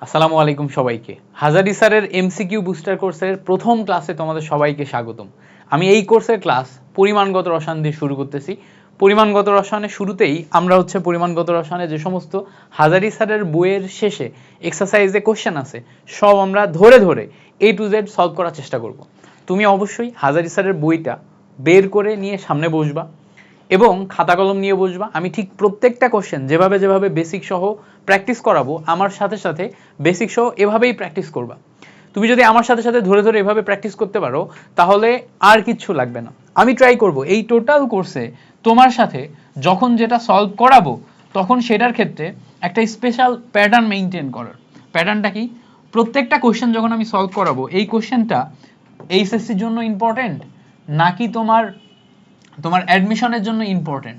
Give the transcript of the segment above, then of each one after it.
আসসালামু আলাইকুম সবাইকে। হাজারি স্যারের এমসিকিউ বুস্টার কোর্সের প্রথম ক্লাসে তোমাদের সবাইকে স্বাগতম। আমি এই কোর্সের ক্লাস পরিমাণগত রসায়ন দিয়ে শুরু করতেছি। পরিমাণগত রসায়নের শুরুতেই আমরা পরিমাণগত রসায়নে যে সমস্ত হাজারি স্যারের বইয়ের শেষে এক্সারসাইজে কোশ্চেন আছে সব আমরা ধরে ধরে A to Z সলভ করার চেষ্টা করব। তুমি অবশ্যই হাজারি স্যারের বইটা বের করে নিয়ে সামনে বসবা এবং খাতা কলম নিয়ে বসবা। আমি ঠিক প্রত্যেকটা কোশ্চেন যেভাবে যেভাবে বেসিক সহ প্র্যাকটিস করাবো আমার সাথে সাথে বেসিক সহ এভাবেই প্র্যাকটিস করবা। তুমি যদি আমার সাথে সাথে ধরে ধরে এভাবে প্র্যাকটিস করতে পারো তাহলে আর কিচ্ছু লাগবে না। আমি ট্রাই করব এই টোটাল কোর্সে তোমার সাথে যখন যেটা সলভ করাবো তখন সেটার ক্ষেত্রে একটা স্পেশাল প্যাটার্ন মেইনটেইন করার। প্যাটার্নটা কি? প্রত্যেকটা কোশ্চেন যখন আমি সলভ করাবো এই কোশ্চেনটা এইচএসসির জন্য ইম্পর্টেন্ট নাকি তোমার অ্যাডমিশনের জন্য ইম্পর্টেন্ট,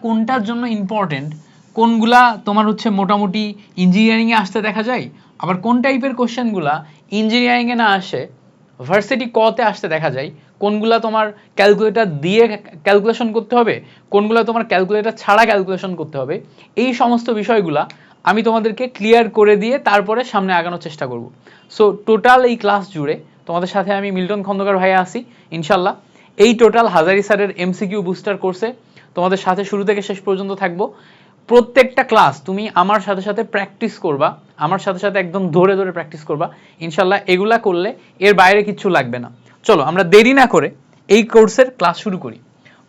কোনটার জন্য ইম্পর্টেন্ট, কোনগুলা তোমার মোটামুটি ইঞ্জিনিয়ারিংয়ে আসতে দেখা যায়, আবার কোন টাইপের কোশ্চেনগুলা ইঞ্জিনিয়ারিংয়ে না আসে ভার্সিটি কতে আসতে দেখা যায়, কোনগুলা তোমার ক্যালকুলেটর দিয়ে ক্যালকুলেশন করতে হবে, কোনগুলা তোমার ক্যালকুলেটর ছাড়া ক্যালকুলেশন করতে হবে, এই সমস্ত বিষয়গুলা আমি তোমাদেরকে ক্লিয়ার করে দিয়ে তারপরে সামনে আগানোর চেষ্টা করব। সো টোটাল এই ক্লাস জুড়ে তোমাদের সাথে আমি মিল্টন খন্দকার ভাইয়া আছি ইনশাল্লাহ। এই টোটাল হাজারি স্যারের এমসিকিউ বুস্টার কোর্সে তোমাদের সাথে শুরু থেকে শেষ পর্যন্ত থাকবো। প্রত্যেকটা ক্লাস তুমি আমার সাথে সাথে প্র্যাকটিস করবা, আমার সাথে সাথে একদম ধরে ধরে প্র্যাকটিস করবা ইনশাল্লাহ। এগুলা করলে এর বাইরে কিচ্ছু লাগবে না। চলো আমরা দেরি না করে এই কোর্সের ক্লাস শুরু করি।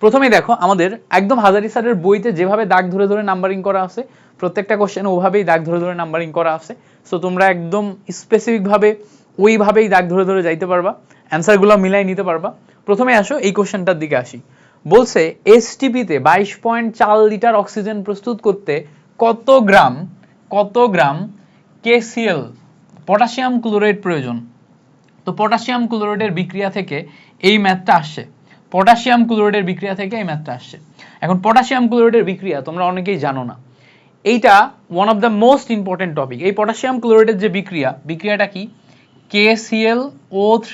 প্রথমেই দেখো আমাদের একদম হাজারি স্যারের বইতে যেভাবে দাগ ধরে ধরে নাম্বারিং করা আছে প্রত্যেকটা কোশ্চেন ওভাবেই দাগ ধরে ধরে নাম্বারিং করা আছে। সো তোমরা একদম স্পেসিফিকভাবে ওইভাবেই দাগ ধরে ধরে যাইতে পারবা, অ্যান্সারগুলো মিলাই নিতে পারবা। প্রথমে আসো এই কোশ্চেনটার দিকে আসি। বলছে এসটিপিতে 22.4 লিটার অক্সিজেন প্রস্তুত করতে কত গ্রাম কেসিএল পটাশিয়াম ক্লোরাইড প্রয়োজন। তো পটাশিয়াম ক্লোরাইডের বিক্রিয়া থেকে এই ম্যাথটা আসছে, পটাশিয়াম ক্লোরাইডের বিক্রিয়া থেকে এই ম্যাথটা আসছে। এখন পটাশিয়াম ক্লোরাইডের বিক্রিয়া তোমরা অনেকেই জানো না, এইটা one of the most important topic. এই পটাশিয়াম ক্লোরাইডের যে বিক্রিয়াটা কি? KClO3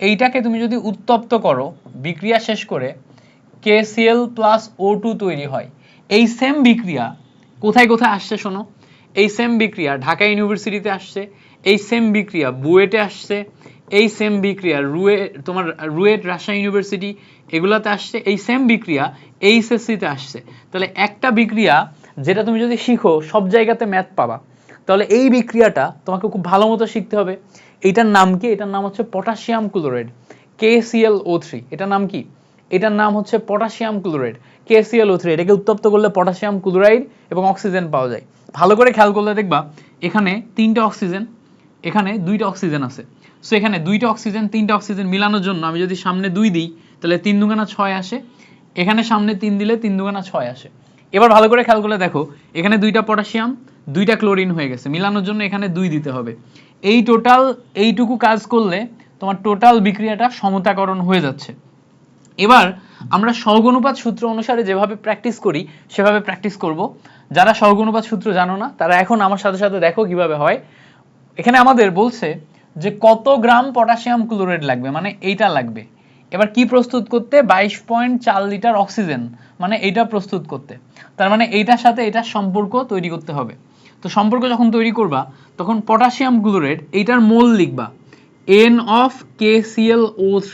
এইটাকে তুমি যদি উত্তপ্ত করো বিক্রিয়া শেষ করে KCl+O2 তৈরি হয়। এই সেম বিক্রিয়া কোথায় কোথায় আসছে শোনো। এই সেম বিক্রিয়া ঢাকা ইউনিভার্সিটিতে আসছে, এই সেম বিক্রিয়া বুয়েটে আসছে, এই সেম বিক্রিয়া রুয়েট রাজশাহী ইউনিভার্সিটি এগুলাতে আসছে, এই সেম বিক্রিয়া এইচএসসিতে আসছে। তাহলে একটা বিক্রিয়া যেটা তুমি যদি শিখো সব জায়গাতে ম্যাথ পাবা, তাহলে এই বিক্রিয়াটা তোমাকে খুব ভালো মতো শিখতে হবে। এটার নাম কি? এটার নাম হচ্ছে পটাশিয়াম ক্লোরাইড, KClO3। এটার নাম কি? এটার নাম হচ্ছে পটাশিয়াম ক্লোরাইড, KClO3। এটাকে উত্তপ্ত করলে পটাশিয়াম ক্লোরাইড এবং অক্সিজেন পাওয়া যায়। ভালো করে খেয়াল করলে দেখবা এখানে 3টা অক্সিজেন, এখানে 2টা অক্সিজেন আছে। সো এখানে 2টা অক্সিজেন 3টা অক্সিজেন মিলানোর জন্য আমি যদি সামনে 2 দিই তাহলে 3 দুগুণা 6 আসে, এখানে সামনে 3 দিলে 3 দুগুণা 6 আসে। এবার ভালো করে খেয়াল করলে দেখো এখানে 2টা পটাশিয়াম 2টা ক্লোরিন হয়ে গেছে, মিলানোর জন্য এখানে 2 দিতে হবে। এই টোটাল এইটুকু কাজ করলে তোমার টোটাল বিক্রিয়াটা সমতাকরণ হয়ে যাচ্ছে। এবার আমরা সহগ অনুপাত সূত্র অনুসারে যেভাবে প্র্যাকটিস করি সেভাবে প্র্যাকটিস করব। যারা সহগ অনুপাত সূত্র জানো না তারা এখন আমার সাথে সাথে দেখো কিভাবে হয়। এখানে আমাদের বলছে যে কত গ্রাম পটাশিয়াম ক্লোরাইড লাগবে, মানে এইটা লাগবে। এবার কি প্রস্তুত করতে? 22.4 লিটার অক্সিজেন, মানে এইটা প্রস্তুত করতে। তার মানে এইটার সাথে এটার সম্পর্ক তৈরি করতে হবে। তো সম্পর্ক যখন তৈরি করবা তখন পটাশিয়াম ক্লোরাইড এইটার মোল লিখবা N of KClO3,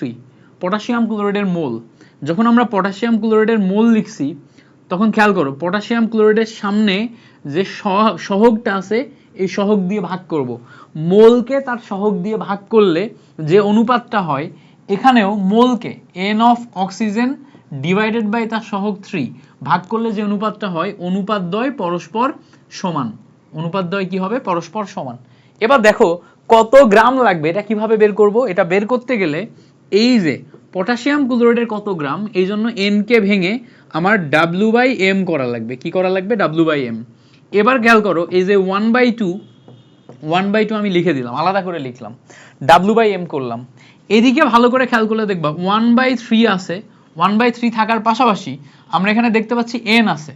পটাশিয়াম ক্লোরাইডের মোল। যখন আমরা পটাশিয়াম ক্লোরাইডের মোল লিখছি তখন খেয়াল করো পটাশিয়াম ক্লোরাইডের সামনে যে সহগটা আছে এই সহগ দিয়ে ভাগ করব। মোলকে তার সহগ দিয়ে ভাগ করলে যে অনুপাতটা হয় এখানেও মোলকে N of oxygen divided by তার সহগ 3 ভাগ করলে যে অনুপাতটা হয় অনুপাতদ্বয় পরস্পর সমান। অনুপাতদ্বয় কি হবে? পরস্পর সমান। এবার দেখো কত গ্রাম লাগবে এটা কিভাবে বের করব। এটা বের করতে গেলে এই যে পটাশিয়াম ক্লোরাইডের কত গ্রাম, এই জন্য n কে ভেঙে আমার W/m করা লাগবে। কি করা লাগবে? W/m। এবার খেয়াল করো এই যে 1/2 আমি লিখে দিলাম, আলাদা করে লিখলাম, W/m করলাম। এদিকে ভালো করে খেয়াল করলে দেখবা 1/3 আছে, 1/3 থাকার পাশাপাশি আমরা এখানে দেখতে পাচ্ছি n আছে।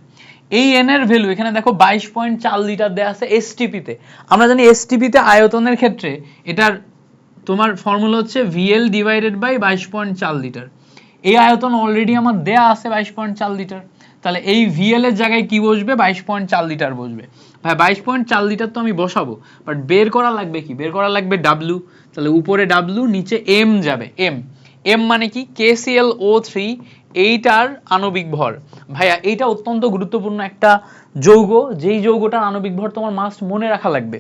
এই n এর ভ্যালু এখানে দেখো 22.4 লিটার দেয়া আছে এসটিপিতে। আমরা জানি এসটিপিতে আয়তনের ক্ষেত্রে এটার তোমার ফর্মুলা হচ্ছে VL ডিভাইডেড বাই 22.4 লিটার। এই আয়তন অলরেডি আমার দেয়া আছে 22.4 লিটার, তাহলে এই VL এর জায়গায় কি বসবে? 22.4 লিটার বসবে। ভাই 22.4 লিটার তো আমি বসাবো, বাট বের করা লাগবে কি, বের করা লাগবে ডাব্লিউ। তাহলে উপরে ডাব্লিউ, নিচে এম যাবে। এম এম মানে কি, KClO3, এইটার আণবিক ভর। ভাইয়া এইটা অত্যন্ত গুরুত্বপূর্ণ একটা যৌগ, যেই যৌগটার আণবিক ভর তোমার মাস্ট মনে রাখা লাগবে।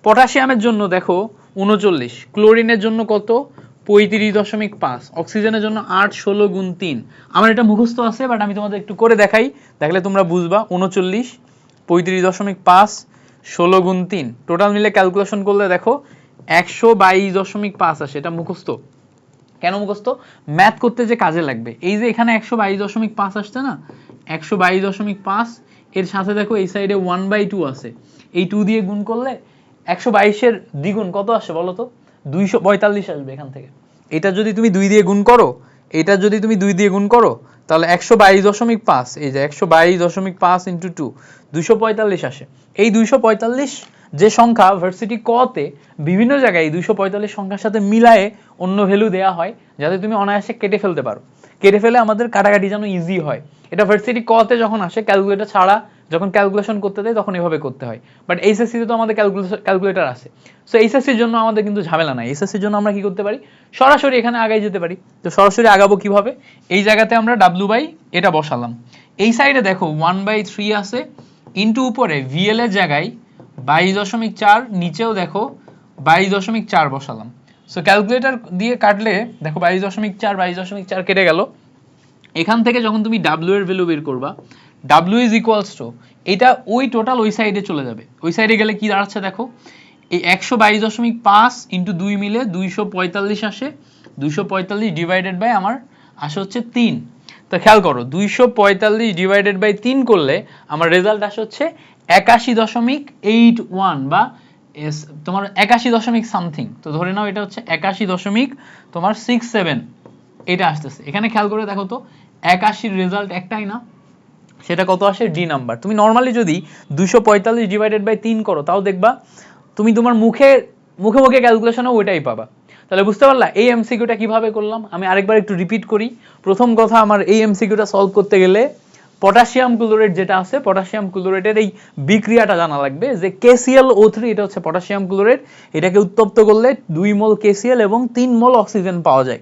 পটাশিয়ামের জন্য দেখো 39, ক্লোরিনের জন্য কত 35.5, অক্সিজেনের জন্য 8, 16 গুণ 3। আমার এটা মুখস্থ আছে, বাট আমি তোমাদের একটু করে দেখাই, দেখলে তোমরা বুঝবা। 39, 35.5, 16 গুণ 3, টোটাল মিলে ক্যালকুলেশন করলে দেখো 122.5 আসে। এটা মুখস্থ। কেন মুখস্থ? ম্যাথ করতে যে কাজে লাগবে। এই যে এখানে 122.5 আসছে না, 122.5, এর সাথে দেখো এই সাইডে 1/2 আছে, এই 2 দিয়ে গুণ করলে 122-এর দ্বিগুণ কত আসে বলো তো? 245 আসবে এখান থেকে। এটা যদি তুমি 2 দিয়ে গুণ করো, এটা যদি তুমি 2 দিয়ে গুণ করো, তাহলে 122.5, এই যে 122.5 ইন্টু 2, 245 আসে। এই 245 যে সংখ্যা ভার্সিটি কতে বিভিন্ন জায়গায় 245 সংখ্যার সাথে মিলায়ে অন্য ভ্যালু দেয়া হয়, যাতে তুমি অনায়াসে কেটে ফেলতে পারো। কেটে ফেলে আমাদের কাটাকাটি যেন ইজি হয়। এটা ভার্সিটি কতে যখন আসে, ক্যালকুলেটর ছাড়া যখন ক্যালকুলেশন করতে দেয় তখন এভাবে করতে হয়। বাট এইচএসসিতে তো আমাদের ক্যালকুলেটর আছে। সো এইচএসসির জন্য আমাদের কিন্তু ঝামেলা নাই। এইচএসসির জন্য আমরা কি করতে পারি, সরাসরি এখানে আগাই যেতে পারি। তো সরাসরি আগাবো কিভাবে, এই জায়গাতে আমরা ডাব্লিউ বাই এটা বসালাম। এই সাইডে দেখো 1/3 আছে, ইন্টু উপরে ভিএল এর জায়গায় 22.4, নিচেও দেখো 22.4 বসালাম। সো ক্যালকুলেটর দিয়ে কাটলে দেখো 22.4, 22.4 কেটে গেল। এখান থেকে যখন তুমি ডাব্লিউ এর ভ্যালু বের করবা, ডাব্লিউ ইজ ইকুয়ালস টু, এটা ওই টোটাল ওই সাইডে চলে যাবে। ওই সাইডে গেলে কি দাঁড়াচ্ছে দেখো, এই 122.5 ইন্টু 2 মিলে 245 আসে। 245 ডিভাইডেড বাই আমার আসে হচ্ছে 3। তো খেয়াল করো, 245 ডিভাইডেড বাই 3 করলে আমার রেজাল্ট আসে হচ্ছে 81.81 বা তোমার 81 সামথিং। তো ধরে নাও এটা হচ্ছে 81.67 এটা আসতেছে। এখানে খেয়াল করে দেখো তো, 81 রেজাল্ট একটাই না, সেটা কত আসে, ডি নাম্বার। তুমি নর্মালি যদি 245 ডিভাইডেড বাই 3 করো, তাও দেখবা তুমি তোমার মুখে মুখে ক্যালকুলেশনে ওইটাই পাবা। তাহলে বুঝতে পারলা এই এমসিকিউটা কিভাবে করলাম। আমি আরেকবার একটু রিপিট করি। প্রথম কথা, আমার এই এমসিকিউটা সলভ করতে গেলে পটাশিয়াম ক্লোরাইড যেটা আছে, পটাশিয়াম ক্লোরাইডের এই বিক্রিয়াটা জানা লাগবে, যে KClO3 এটা হচ্ছে পটাশিয়াম ক্লোরাইড, এটাকে উত্তপ্ত করলে 2 মোল KCl এবং 3 মোল অক্সিজেন পাওয়া যায়।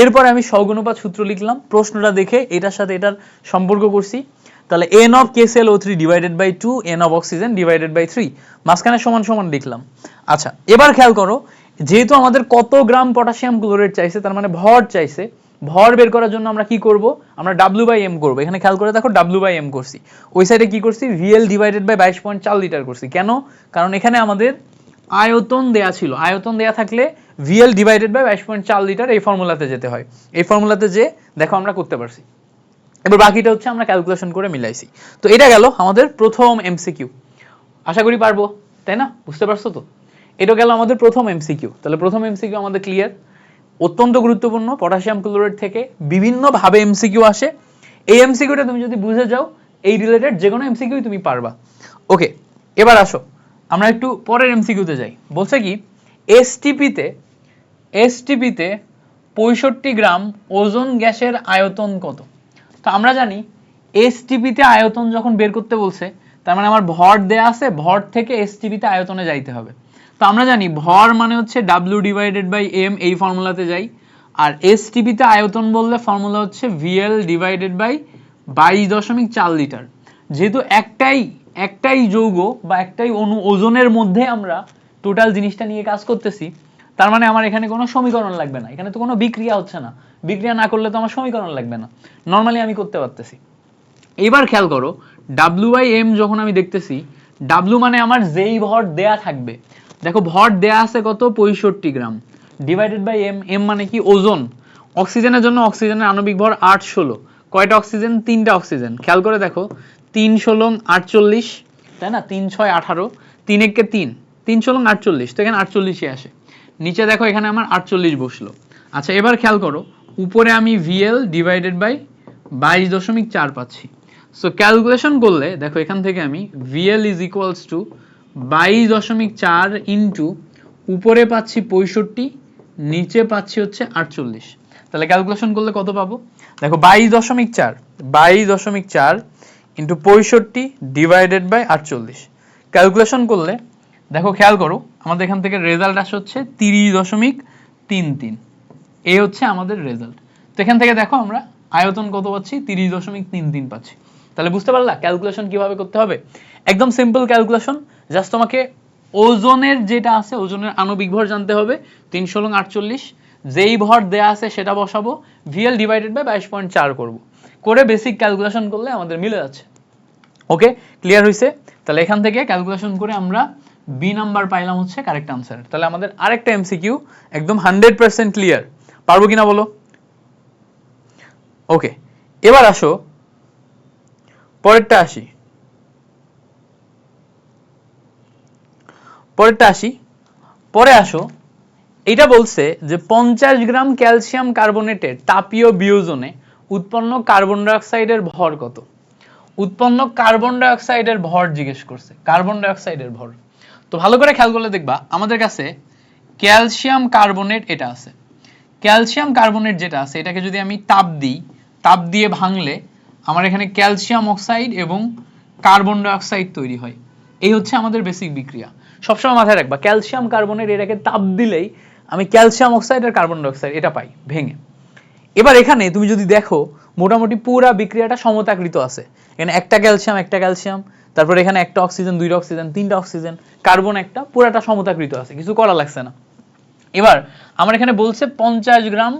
এরপরে আমি সহগুণানুপাত সূত্র লিখলাম, প্রশ্নটা দেখে এটার সাথে এটার সম্পর্ক করছি। তাহলে n of KClO3 divided by 2, n of oxygen divided by 3, মাঝখানে সমান সমান লিখলাম। আচ্ছা, এবার খেয়াল করো, যেহেতু আমাদের কত গ্রাম পটাশিয়াম ক্লোরাইড চাইছে, তার মানে ভর চাইছে, ভর বের করার জন্য আমরা কি করব, আমরা W বাই M করব। এখানে খেয়াল করে দেখো W বাই M করছি, ওই সাইডে কি করছি, VL ডিভাইডেড বাই 22.4 লিটার করছি। কেন? কারণ এখানে আমাদের আয়তন দেয়া ছিল, আয়তন দেয়া থাকলে VL ডিভাইডেড বাই 22.4 লিটার এই ফর্মুলাতে যেতে হয়। এই ফর্মুলাতে যে দেখো আমরা করতে পারছি। এবার বাকিটা হচ্ছে আমরা ক্যালকুলেশন করে মিলাইছি। তো এটা গেল আমাদের প্রথম এমসিকিউ। আশা করি পারবো, তাই না? বুঝতে পারছো তো? এটা গেল আমাদের প্রথম এমসিকিউ। তাহলে প্রথম এমসিকিউ আমাদের ক্লিয়ার। অত্যন্ত গুরুত্বপূর্ণ, পটাশিয়াম ক্লোরাইড থেকে বিভিন্ন ভাবে এমসিকিউ আসে। এই এমসিকিউটা তুমি যদি বুঝে যাও, এই রিলেটেড যে কোনো এমসিকিউ তুমি পারবা। ওকে, এবার আসো আমরা একটু পরের এমসিকিউতে যাই। বলছে কি, এসটিপিতে 65 গ্রাম ওজোন গ্যাসের আয়তন কত? তো আমরা জানি এসটিপিতে আয়তন যখন বের করতে বলছে, তার মানে আমার ভর দেয়া আছে, ভর থেকে এসটিপিতে আয়তনে যাইতে হবে। তো আমরা জানি ভর মানে হচ্ছে W ডিভাইডেড বাই M, এই ফর্মুলাতে যাই। আর এসটিপিতে আয়তন বললে ফর্মুলা হচ্ছে VL ডিভাইডেড বাই 22.4 লিটার। যেহেতু একটাই যৌগ বা একটাই অণু, ওজনের মধ্যে আমরা টোটাল জিনিসটা নিয়ে কাজ করতেছি, তার মানে আমার এখানে কোনো সমীকরণ লাগবে না। এখানে তো কোনো বিক্রিয়া হচ্ছে না, বিক্রিয়া না করলে তো আমার সমীকরণ লাগবে না, নর্মালি আমি করতে পারতেছি। এবার খেয়াল করো, W বাই M যখন আমি দেখতেছি, W মানে আমার যেই ভর দেয়া থাকবে, দেখো ভর দেয়া আছে কত, 65 গ্রাম, ডিভাইডেড বাই M, M মানে কি, ওজন। অক্সিজেনের জন্য অক্সিজেনের আণবিক ভর 8, 16, কয়টা অক্সিজেন, 3টা অক্সিজেন। খেয়াল করে দেখো, 3 16 48, তাই না, 3 6 18, 3 1 কে 3, 3 16 48, তো এখানে 48ই আসে। নিচে দেখো এখানে আমার 48 বসলো। আচ্ছা, এবার খেয়াল করো, উপরে আমি VL ডিভাইডেড বাই 22.4 পাচ্ছি। সো ক্যালকুলেশন করলে দেখো এখান থেকে আমি VL is equals two 22.4 into উপরে পাচ্ছি 65, নিচে পাচ্ছি হচ্ছে 48। তাহলে ক্যালকুলেশন করলে কত পাবো, দেখো 22.4 ইন্টু 65 ডিভাইডেড বাই 48। ক্যালকুলেশন করলে দেখো খেয়াল করো আমাদের এখান থেকে রেজাল্ট আসে হচ্ছে 30.33, এই হচ্ছে আমাদের রেজাল্ট। তো এখান থেকে দেখো আমরা আয়তন কত পাচ্ছি, 30.33 পাচ্ছি। তাহলে বুঝতে পারলা ক্যালকুলেশন কিভাবে করতে হবে, একদম সিম্পল ক্যালকুলেশন। জাস্ট তোমাকে ওজনের যেটা আছে ওজনের আণবিক ভর জানতে হবে 348, যেই ভর দেয়া আছে সেটা বসাবো, VL ডিভাইডেড বাই 22.4 করব, করে বেসিক ক্যালকুলেশন করলে আমাদের মিলে যাচ্ছে। ওকে, ক্লিয়ার হইছে? তাহলে এখান থেকে ক্যালকুলেশন করে আমরা বি নাম্বার পাইলাম হচ্ছে কারেক্ট আনসার। তাহলে আমাদের আরেকটা এমসিকিউ একদম 100% ক্লিয়ার, পারবো কিনা বলো? ওকে, এবার আসো পরেরটা আসি। পরে আসো, এটা বলছে যে 50 গ্রাম ক্যালসিয়াম কার্বনেটের তাপীয় বিয়োজনে উৎপন্ন কার্বন ডাই অক্সাইডের ভর কত? উৎপন্ন কার্বন ডাই অক্সাইডের ভর জিজ্ঞেস করছে, কার্বন ডাই অক্সাইডের ভর। তো ভালো করে খেয়াল করলে দেখবা আমাদের কাছে ক্যালসিয়াম কার্বনেট এটা আছে। ক্যালসিয়াম কার্বনেট যেটা আছে এটাকে যদি আমি তাপ দিই, তাপ দিয়ে ভাঙলে আমার এখানে ক্যালসিয়াম অক্সাইড এবং কার্বন ডাই অক্সাইড তৈরি হয়। এই হচ্ছে আমাদের বেসিক বিক্রিয়া। সবসময় মাথায় রাখবা ক্যালসিয়াম কার্বনেট এটাকে তাপ দিলেই আমি ক্যালসিয়াম অক্সাইড আর কার্বন ডাই অক্সাইড এটা পাই ভেঙে। এবার এখানে তুমি যদি দেখো মোটামুটি পুরা বিক্রিয়াটা সমতাকৃত আছে। এখানে একটা ক্যালসিয়াম, তারপর এখানে একটা অক্সিজেন, দুইটা অক্সিজেন, তিনটা অক্সিজেন, কার্বন একটা, পুরাটা সমতাকৃত আছে, কিছু করা লাগছে না। এবার আমার এখানে বলছে 50 গ্রাম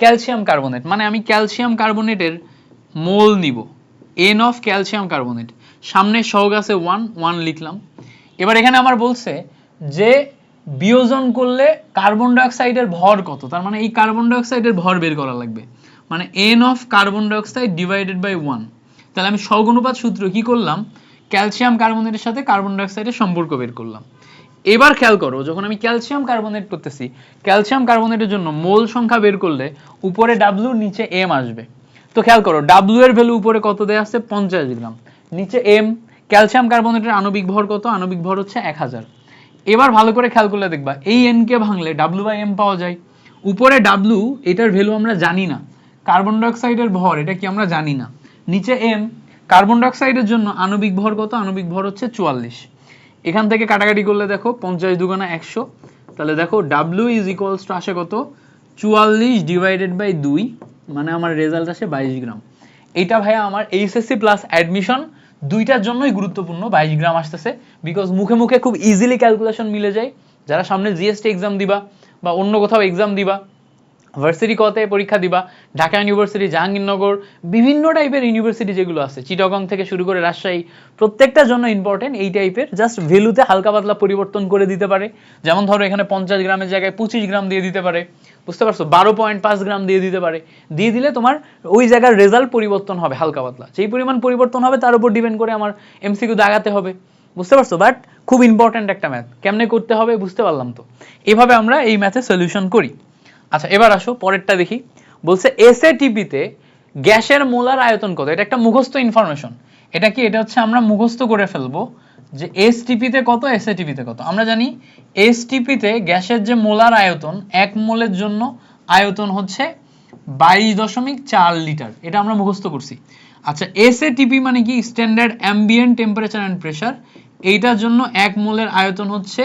ক্যালসিয়াম কার্বনেট, মানে আমি ক্যালসিয়াম কার্বনেটের মোল নিব, এন অফ ক্যালসিয়াম কার্বনেট, সামনে সহগ আছে 1 লিখলাম। এবার এখানে আমার বলছে যে বিয়োজন করলে কার্বন ডাই অক্সাইডের ভর কত, তার মানে এই কার্বন ডাই অক্সাইডের ভর বের করা লাগবে, মানে N of carbon dioxide divided by 1। তাহলে আমি সহগ অনুপাত সূত্র কি করলাম, ক্যালসিয়াম কার্বনেটের সাথে কার্বন ডাই অক্সাইডের সম্পর্ক বের করলাম। এবার খেয়াল করো যখন আমি ক্যালসিয়াম কার্বনেট করতেছি, ক্যালসিয়াম কার্বনেটের জন্য মোল সংখ্যা বের করলে উপরে ডাব্লিউ নিচে এম আসবে। তো খেয়াল করো ডাব্লিউ এর ভ্যালু উপরে কত দেয়া আছে, 50 গ্রাম, নিচে এম। ক্যালসিয়াম কার্বনেটের আণবিক ভর কত, আণবিক ভর হচ্ছে 1000। এবার ভালো করে খেয়াল করলে দেখবা এই এন কে ভাঙলে ডাব্লিউ বাই এম পাওয়া যায়। উপরে ডাব্লিউ এটার ভ্যালু আমরা জানি না, কার্বন ডাই অক্সাইডের ভর এটা কি আমরা জানি না, নিচে এম। কার্বন ডাই অক্সাইডের জন্য আণবিক ভর কত, আণবিক ভর হচ্ছে 44। এখান থেকে কাটাকাটি করলে দেখো 50 দুগুণা 100, তাহলে দেখো ডাব্লিউ ইজ ইকুয়ালস টু আসে কত, 44 ডিভাইডেড বাই 2, মানে আমার রেজাল্ট আসে 22 গ্রাম। এইটা ভাইয়া আমার এইচএসসি প্লাস অ্যাডমিশন দুইটার জন্যই গুরুত্বপূর্ণ, 22 গ্রাম আসতেছে, বিকজ মুখে মুখে খুব ইজিলি ক্যালকুলেশন মিলে যায়। যারা সামনে জিএসটি এক্সাম দিবা বা অন্য কোথাও এক্সাম দিবা, ভার্সিটি কতে পরীক্ষা দিবা, ঢাকা ইউনিভার্সিটি, জাহাঙ্গীরনগর, বিভিন্ন টাইপের ইউনিভার্সিটি যেগুলো আছে, চিটাগং থেকে শুরু করে রাজশাহী, প্রত্যেকটার জন্য ইম্পর্টেন্ট এই টাইপের, জাস্ট ভ্যালুতে হালকা পাতলা পরিবর্তন করে দিতে পারে। যেমন ধরো এখানে 50 গ্রামের জায়গায় 25 গ্রাম দিয়ে দিতে পারে, বুঝতে পারছো, 12.5 গ্রাম দিয়ে দিতে পারে। দিয়ে দিলে তোমার ওই জায়গার রেজাল্ট পরিবর্তন হবে হালকা পাতলা, যেই পরিমাণ পরিবর্তন হবে তার উপর ডিপেন্ড করে আমার এমসিকিউ দাগাতে হবে, বুঝতে পারছো। বাট খুব ইম্পর্টেন্ট একটা ম্যাথ, কেমনে করতে হবে বুঝতে পারলাম তো। এভাবে আমরা এই ম্যাথে সলিউশন করি। আচ্ছা এবার আসো পরেরটা দেখি। বলছে এসএটিপিতে গ্যাসের মোলার আয়তন কত, এটা একটা মুখস্থ ইনফরমেশন। এটা কি, এটা হচ্ছে আমরা মুখস্থ করে ফেলবো যে এসটিপিতে কত, এসএটিপিতে কত। আমরা জানি এসটিপিতে গ্যাসের যে মোলার আয়তন, 1 মোলের জন্য আয়তন হচ্ছে 22.4 লিটার, এটা আমরা মুখস্থ করছি। আচ্ছা এসএটিপি মানে কি, standard ambient temperature and pressure, এইটার জন্য 1 মোলের আয়তন হচ্ছে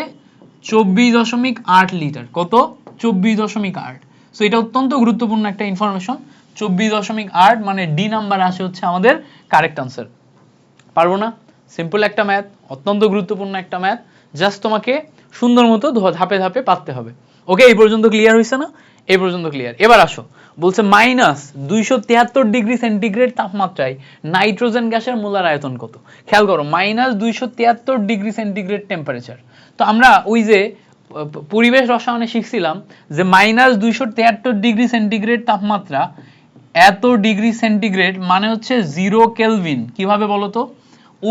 24.8 লিটার। কত, 24.8। সো এটা অত্যন্ত গুরুত্বপূর্ণ একটা ইনফরমেশন। 24.8 মানে ডি নাম্বার আসে হচ্ছে আমাদের কারেক্ট আনসার। পারবো না, সিম্পল একটা ম্যাথ, অত্যন্ত গুরুত্বপূর্ণ একটা ম্যাথ, জাস্ট তোমাকে সুন্দর মতো ধাপে ধাপে পারতে হবে। ওকে, এই পর্যন্ত ক্লিয়ার হয়েছে না? এই পর্যন্ত ক্লিয়ার। এবার আসো, বলছে -273 ডিগ্রি সেন্টিগ্রেড তাপমাত্রায় নাইট্রোজেন গ্যাসের মোলার আয়তন কত। খেয়াল করো -273 ডিগ্রি সেন্টিগ্রেড টেম্পারেচার। তো আমরা ওই যে পরিবেশ রসায়নে শিখছিলাম যে -273 ডিগ্রি সেন্টিগ্রেড তাপমাত্রা, এত ডিগ্রি সেন্টিগ্রেড মানে হচ্ছে 0 কেলভিন। কিভাবে বলো তো,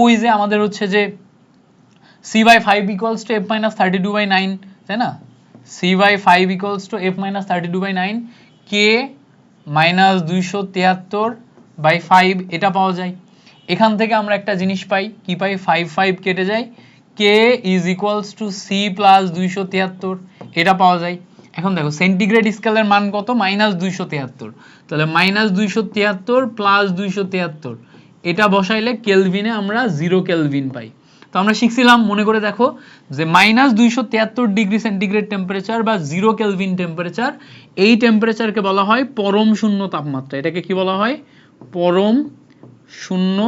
ওই যে আমাদের হচ্ছে যে c/5 = f-32/9, তাই না, c/5 = f-32/9, k -273/5 এটা পাওয়া যায়। এখান থেকে আমরা একটা জিনিস পাই, কি পাই, 5 কেটে যায়, k = c + 273, এটা পাওয়া যায়। এখন দেখো সেন্টিগ্রেড স্কেলের মান কত, -273, তাহলে -273 + 273 এটা বসাইলে কেলভিনে আমরা 0 কেলভিন পাই। তো আমরা শিখছিলাম, মনে করে দেখো, যে -273°C টেম্পারেচার বা 0 কেলভিন টেম্পারেচার, এই টেম্পারেচারকে বলা হয় পরম শূন্য তাপমাত্রা। এটাকে কি বলা হয়? পরম শূন্য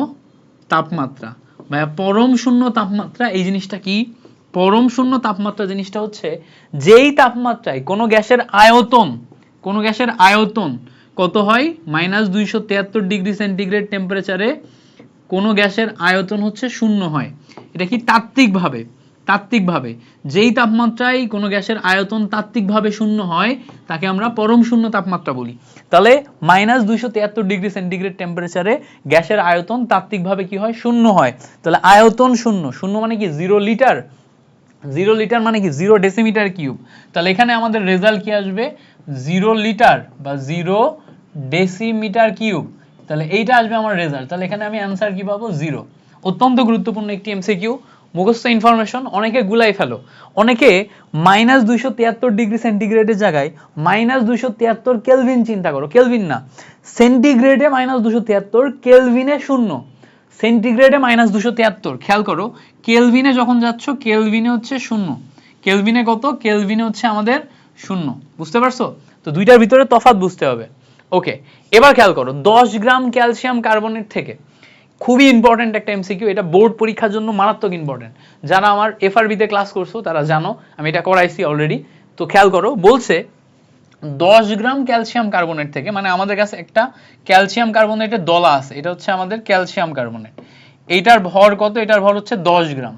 তাপমাত্রা। ভাইয়া পরম শূন্য তাপমাত্রা এই জিনিসটা কি? পরম শূন্য তাপমাত্রা জিনিসটা হচ্ছে যেই তাপমাত্রায় কোনো গ্যাসের আয়তন কত হয়? -273°C টেম্পারেচারে কোনো গ্যাসের আয়তন হচ্ছে শূন্য হয়। এটা কি তাত্ত্বিকভাবে যেই তাপমাত্রায় কোনো গ্যাসের আয়তন তাত্ত্বিকভাবে শূন্য হয় তাকে আমরা পরম শূন্য তাপমাত্রা বলি। তাহলে -273°C টেম্পারেচারে গ্যাসের আয়তন তাত্ত্বিকভাবে কি হয়? শূন্য হয়। তাহলে আয়তন শূন্য, শূন্য মানে কি? 0 লিটার। 0 লিটার মানে কি? 0 ডেসিমিটার কিউব। তাহলে এখানে আমাদের রেজাল্ট কি আসবে? 0 লিটার বা 0 ডেসিমিটার কিউব। তাহলে এইটা আসবে আমার রেজাল্ট। তাহলে এখানে আমি অ্যানসার কি পাবো? 0। অত্যন্ত গুরুত্বপূর্ণ একটি এমসিকিউ, মুখস্থ ইনফরমেশন। অনেকে গুলাই ফেলো, অনেকে -273°C জায়গায় -273 কেলভিন চিন্তা করো, কেলভিন না, সেন্টিগ্রেডে -273, কেলভিনে শূন্য। সেন্টিগ্রেডে -273, খেয়াল করো, কেলভিনে যখন যাচ্ছ, কেলভিনে হচ্ছে শূন্য। কেলভিনে কত? কেলভিনে হচ্ছে আমাদের শূন্য। বুঝতে পারছো? তো দুইটার ভিতরে তফাৎ বুঝতে হবে। ওকে, এবার খেয়াল করো, 10 গ্রাম ক্যালসিয়াম কার্বনেট থেকে, খুবই ইম্পর্টেন্ট একটা এমসিকিউ, এটা বোর্ড পরীক্ষার জন্য মারাত্মক ইম্পর্টেন্ট। যারা আমার এফআরবি তে ক্লাস করছো তারা জানো, আমি এটা করাইছি অলরেডি। তো খেয়াল করো, বলছে 10 গ্রাম ক্যালসিয়াম কার্বনেট থেকে, মানে আমাদের কাছে একটা ক্যালসিয়াম কার্বনেটের দলা আছে, এটা হচ্ছে আমাদের ক্যালসিয়াম কার্বনেট। এইটার ভর কত? এটার ভর হচ্ছে 10 গ্রাম।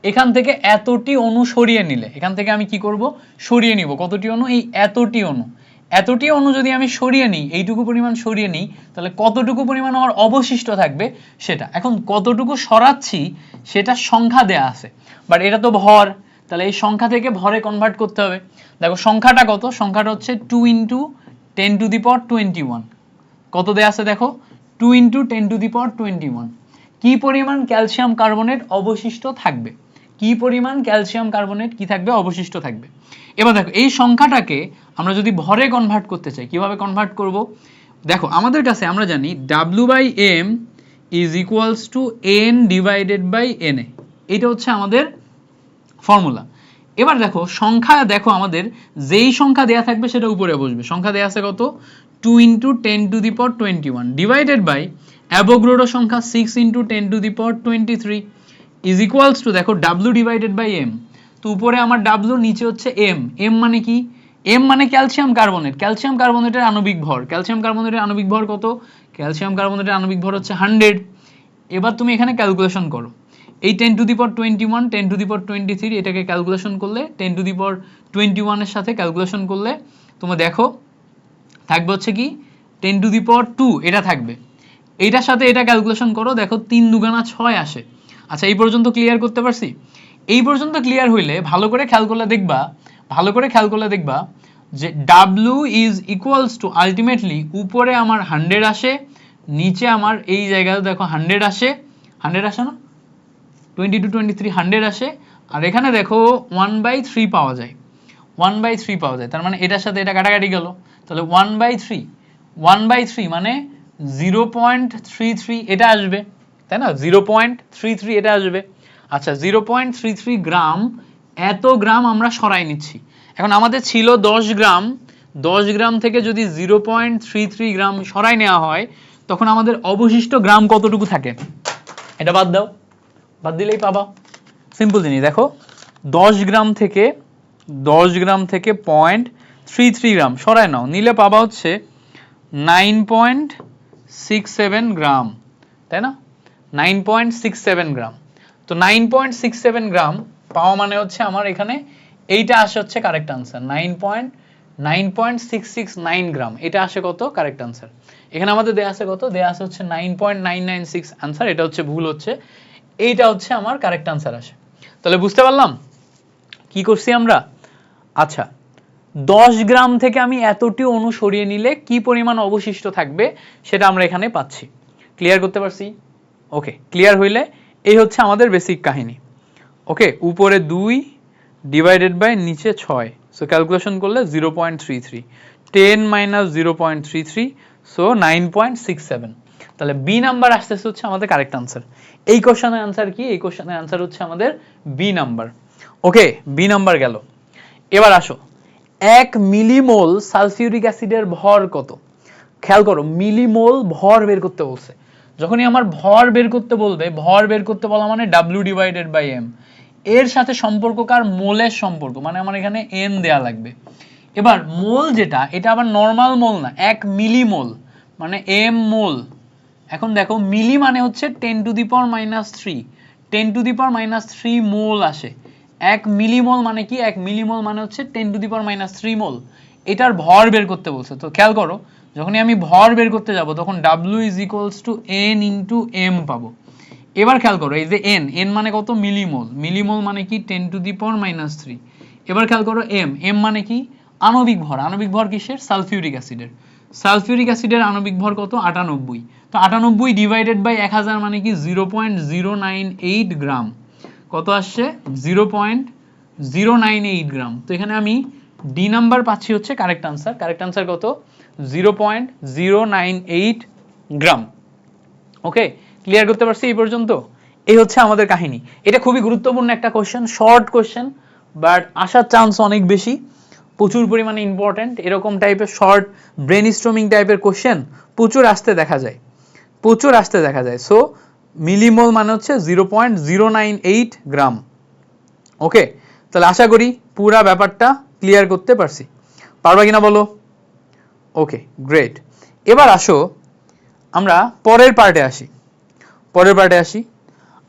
এখান থেকে এতটি অণু সরিয়ে নিলে, এখান থেকে আমি কি করব? সরিয়ে নিব কতটি অণু? এই এতটি অণু। এতটি অণু যদি আমি সরিয়ে নিই, এইটুকু পরিমাণ সরিয়ে নিই, তাহলে কতটুকু পরিমাণ আমার অবশিষ্ট থাকবে সেটা। এখন কতটুকু সরাচ্ছি সেটা সংখ্যা দেয়া আছে, বাট এটা তো ভর, তাহলে এই সংখ্যা থেকে ভরে কনভার্ট করতে হবে। দেখো সংখ্যাটা কত? সংখ্যাটা হচ্ছে 2 × 10⁻21। কত দেয়া আছে দেখো? 2 × 10⁻21। কি পরিমাণ ক্যালসিয়াম কার্বনেট অবশিষ্ট থাকবে? কি পরিমাণ ক্যালসিয়াম কার্বনেট কি থাকবে? অবশিষ্ট থাকবে। এবার দেখো, এই সংখ্যাটাকে আমরা যদি ভরে কনভার্ট করতে চাই, কিভাবে কনভার্ট করব? দেখো আমাদের কাছে আমরা জানি W/m = N/NA, এটা হচ্ছে আমাদের ফর্মুলা। এবার দেখো সংখ্যা, দেখো আমাদের যেই সংখ্যা দেয়া থাকবে সেটা উপরে বসবে। সংখ্যা দেয়া আছে কত? 2 × 10⁻21 ডিভাইডেড বাই অ্যাভোগাড্রো সংখ্যা 6 × 10⁻23 ইজ ইকুয়ালস টু, দেখো W/m, তো উপরে আমার W, নিচে হচ্ছে m। m মানে কি? m মানে ক্যালসিয়াম কার্বনেট। ক্যালসিয়াম কার্বনেটের আণবিক ভর, ক্যালসিয়াম কার্বনেটের আণবিক ভর কত? ক্যালসিয়াম কার্বনেটের আণবিক ভর হচ্ছে 100। এবার তুমি এখানে ক্যালকুলেশন করো, এই 10⁻21 10⁻23 এটাকে ক্যালকুলেশন করলে, 10⁻21 এর সাথে ক্যালকুলেশন করলে তোমরা দেখো থাকবে হচ্ছে কি 10⁻2, এটা থাকবে। এইটার সাথে এটা ক্যালকুলেশন করো, দেখো 3 দুগুণা 6 আসে। আচ্ছা, এই পর্যন্ত ক্লিয়ার করতে পারছি? এই পর্যন্ত ক্লিয়ার হইলে ভালো করে খেয়াল করলে দেখবা যে W = আলটিমেটলি উপরে আমার 100 আসে, নিচে আমার এই জায়গায় দেখো 100 আসে, 100 আসে না, 22 23 100 আসে, আর এখানে দেখো 1/3 পাওয়া যায়, 1/3 পাওয়া যায়। তার মানে এটার সাথে এটা কাটাকাটি গেল, তাহলে 1/3 মানে 0.33 এটা আসবে, তাই না? 0.33 এটা আসবে। আচ্ছা, 0.33 গ্রাম, এত গ্রাম আমরা সরাই নিচ্ছি। এখন আমাদের ছিল 10 গ্রাম, 10 গ্রাম থেকে যদি 0.33 গ্রাম সরাই নেওয়া হয়, তখন আমাদের অবশিষ্ট গ্রাম কতটুকু থাকে? এটা বাদ দাও, বাদ দিলেই পাবা। সিম্পল জিনিস, দেখো 10 গ্রাম থেকে 0.33 গ্রাম সরায় নাও, নিলে পাবা হচ্ছে 9.67 গ্রাম, তাই না? 9.67 গ্রাম। তো 9.67 গ্রাম পাওয়া মানে হচ্ছে আমার এখানে এইটা আসে হচ্ছে কারেক্ট আনসার, 9.669 গ্রাম, এটা আসে কত? Correct answer. এখানে আমাদের দেয়া আছে কত? দেয়া আছে হচ্ছে 9.996 আনসার, এটা হচ্ছে ভুল হচ্ছে, এইটা হচ্ছে আমার কারেক্ট আনসার আসে। তাহলে বুঝতে পারলাম কি করছি আমরা? আচ্ছা, 10 গ্রাম থেকে আমি এতটি অণু সরিয়ে নিলে কি পরিমাণ অবশিষ্ট থাকবে সেটা আমরা এখানে পাচ্ছি। ক্লিয়ার করতে পারছি? ওকে, ক্লিয়ার হইলে এই হচ্ছে আমাদের বেসিক কাহিনী। ওকে, উপরে 2 ডিভাইডেড বাই নিচে 6, সো ক্যালকুলেশন করলে 0.33, 10 - 0.33, সো 9.67। তাহলে বি নাম্বার আসতেছে হচ্ছে আমাদের কারেক্ট আনসার। এই কোশ্চেনের আনসার কি? এই কোশ্চেনের আনসার হচ্ছে আমাদের বি নাম্বার। ওকে, বি নাম্বার গেল। এবার আসো, 1 মিলিমোল সালফিউরিক অ্যাসিডের ভর কত? খেয়াল করো, মিলিমোল ভর বের করতে বলছে। যখনই আমার ভর বের করতে বলবে, ভর বের করতে বলা মানে W ডিভাইডেড বাই M, এর সাথে সম্পর্ক কার? মোলের সম্পর্ক, মানে আমার এখানে N দেয়া লাগবে। এবার মোল যেটা, এটা আবার নর্মাল মোল না, 1 মিলিমোল মানে M মোল। এখন দেখো মিলি মানে হচ্ছে 10 to the power -3, 10 to the পাওয়ার -3 মোল আসে। 1 মিলিমোল মানে কি? 1 মিলিমোল মানে হচ্ছে 10 টু দি পাওয়ার -3 মোল। এটার ভর বের করতে বলছে। তো খেয়াল করো, যখনই আমি ভর বের করতে যাব তখন W is equals to N into M পাবো। এবার খেয়াল করো, এই যে N, N মানে কত? মিলিমোল। মিলিমোল মানে কি? 10 টু দি পাওয়ার -3। এবার খেয়াল করো M, M মানে কি? আণবিক ভর। আণবিক ভর কিসের? সালফিউরিক অ্যাসিডের। সালফিউরিক অ্যাসিডের আণবিক ভর কত? 98। তো 98 ডিভাইডেড বাই 1000 মানে কি? 0.098 গ্রাম। কত আসছে? 0.098 গ্রাম। তো এখানে আমি ডি নাম্বার পাচ্ছি হচ্ছে কারেক্ট আনসার। কারেক্ট আনসার কত? 0.098 গ্রাম। ওকে, ক্লিয়ার করতে পারছি এই পর্যন্ত? এই হচ্ছে আমাদের কাহিনী। এটা খুবই গুরুত্বপূর্ণ একটা কোশ্চেন, শর্ট কোশ্চেন, বাট আসার চান্স অনেক বেশি, প্রচুর পরিমাণে ইম্পর্টেন্ট। এরকম টাইপের শর্ট ব্রেনস্টর্মিং টাইপের কোশ্চেন প্রচুর আসতে দেখা যায়, প্রচুর আসতে দেখা যায়। সো মিলিমোল মানে হচ্ছে 0.098 গ্রাম। ওকে, তাহলে আশা করি পুরা ব্যাপারটা ক্লিয়ার করতে পারছি। পারবা কিনা বলো? ওকে, গ্রেট। এবার আসো আমরা পরের পার্টে আসি। পরের পার্টে আসি,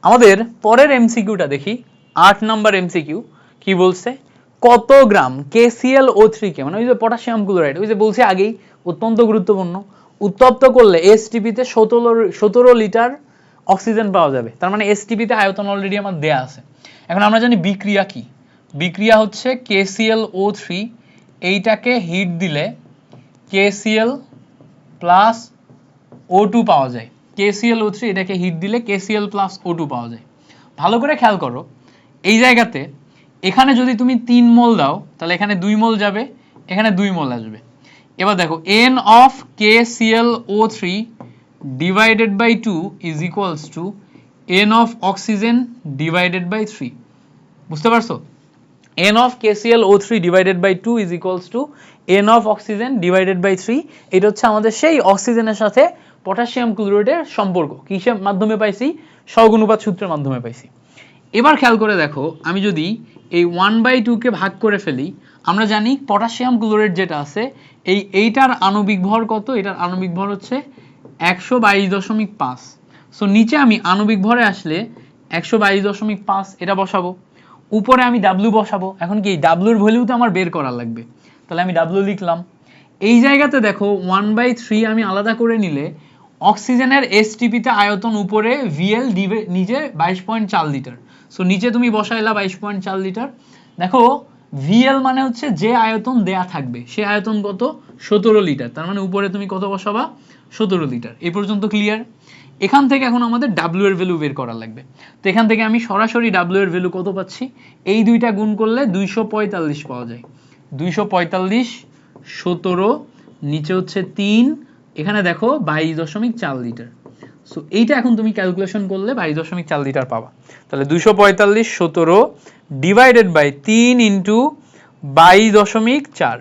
আমাদের পরের এমসিকিউটা দেখি। 8 নাম্বার এমসিকিউ কি বলছে? কত গ্রাম KClO3 কে, মানে ওই যে পটাশিয়াম ক্লোরাইড, ওই যে বলছি আগেই, অত্যন্ত গুরুত্বপূর্ণ, উত্তপ্ত করলে এসটিপি তে 17 লিটার অক্সিজেন পাওয়া যাবে। তার মানে এসটিপি তে আয়তন অলরেডি আমার দেয়া আছে। এখন আমরা জানি বিক্রিয়া কি। বিক্রিয়া হচ্ছে KClO3, এইটাকে হিট দিলে KCl প্লাস O2 পাওয়া যায়। KClO3 এটাকে হিট দিলে KCl প্লাস O2 পাওয়া যায়। ভালো করে খেয়াল করো, এই জায়গাতে এখানে যদি তুমি 3 মোল দাও তাহলে এখানে 2 মোল যাবে, এখানে 2 মোল আসবে। এবার দেখো N of KClO3 divided by 2 is equals to N of oxygen divided by 3। বুঝতে পারছো? N of KClO3 divided by 2 is equals to N of oxygen divided by 3। এটা হচ্ছে আমাদের সেই অক্সিজেনের সাথে পটাশিয়াম ক্লোরাইডের সম্পর্ক। কিসের মাধ্যমে পাইছি? সহগুণানুপাত সূত্রের মাধ্যমে পাইছি। এবার খেয়াল করে দেখো, আমি যদি এই 1/2 কে ভাগ করে ফেলি, আমরা জানি পটাশিয়াম ক্লোরাইড যেটা আছে, এইটার আণবিক ভর কত? এটার আণবিক ভর হচ্ছে 122.5। সো নিচে আমি আণবিক ভরে আসলে 122.5 এটা বসাবো, উপরে আমি W বসাবো। এখন কি W এর ভ্যালু তো আমার বের করা লাগবে, তাহলে আমি W লিখলাম। এই জায়গাতে দেখো 1/3 আমি আলাদা করে নিলে অক্সিজেনের এসটিপি তে আয়তন উপরে VL, নিচে 22.4 লিটার। সো নিচে তুমি বসাইলা 22.4 লিটার। দেখো VL মানে হচ্ছে যে আয়তন দেয়া থাকবে, সে আয়তন কত? 17 লিটার। তার মানে উপরে তুমি কত বসাবা? 17 লিটার। এই পর্যন্ত ক্লিয়ার? এখান থেকে এখন আমাদের W এর ভ্যালু বের করা লাগবে। তো এখান থেকে আমি সরাসরি W এর ভ্যালু কত পাচ্ছি? এই দুইটা গুণ করলে 245 পাওয়া যায়। 245, 17, নিচে হচ্ছে 3, এখানে দেখো 22.4 লিটার। সো এইটা এখন তুমি ক্যালকুলেশন করলে 22.4 লিটার পাবা। তাহলে 245, 17 ডিভাইডেড বাই 3 ইন্টু 22.4।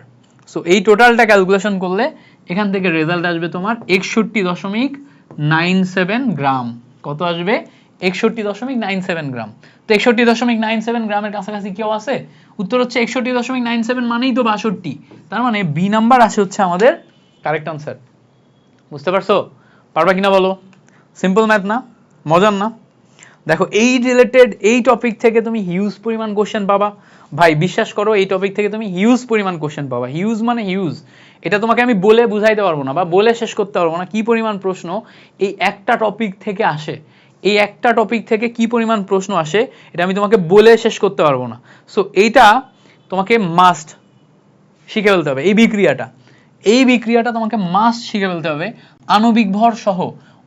সো এই টোটালটা ক্যালকুলেশন করলে এখান থেকে রেজাল্ট আসবে তোমার 61.97 গ্রাম। কত আসবে? 61.97 গ্রাম। তো 61.97 গ্রামের কাছাকাছি কেউ আছে? উত্তর হচ্ছে 61.97 মানেই তো 62। তার মানে বি নাম্বার আসে হচ্ছে আমাদের কারেক্ট আনসার। বুঝতে পারছো? পারবা কিনা বলো? সিম্পল ম্যাথ না? মজার না? দেখো এই রিলেটেড এই টপিক থেকে তুমি হিউজ পরিমাণ কোশ্চেন পাবা ভাই, বিশ্বাস করো, এই টপিক থেকে তুমি হিউজ পরিমাণ কোশ্চেন পাবা। হিউজ মানে হিউজ, এটা তোমাকে আমি বলে বুঝাইতে পারবো না বা বলে শেষ করতে পারবো না কি পরিমাণ প্রশ্ন এই একটা টপিক থেকে আসে। এই একটা টপিক থেকে কি পরিমাণ প্রশ্ন আসে এটা আমি তোমাকে বলে শেষ করতে পারবো না। সো এইটা তোমাকে মাস্ট শিখে ফেলতে হবে। এই বিক্রিয়াটা তোমাকে মাস্ট শিখে ফেলতে হবে, আণবিক ভর সহ।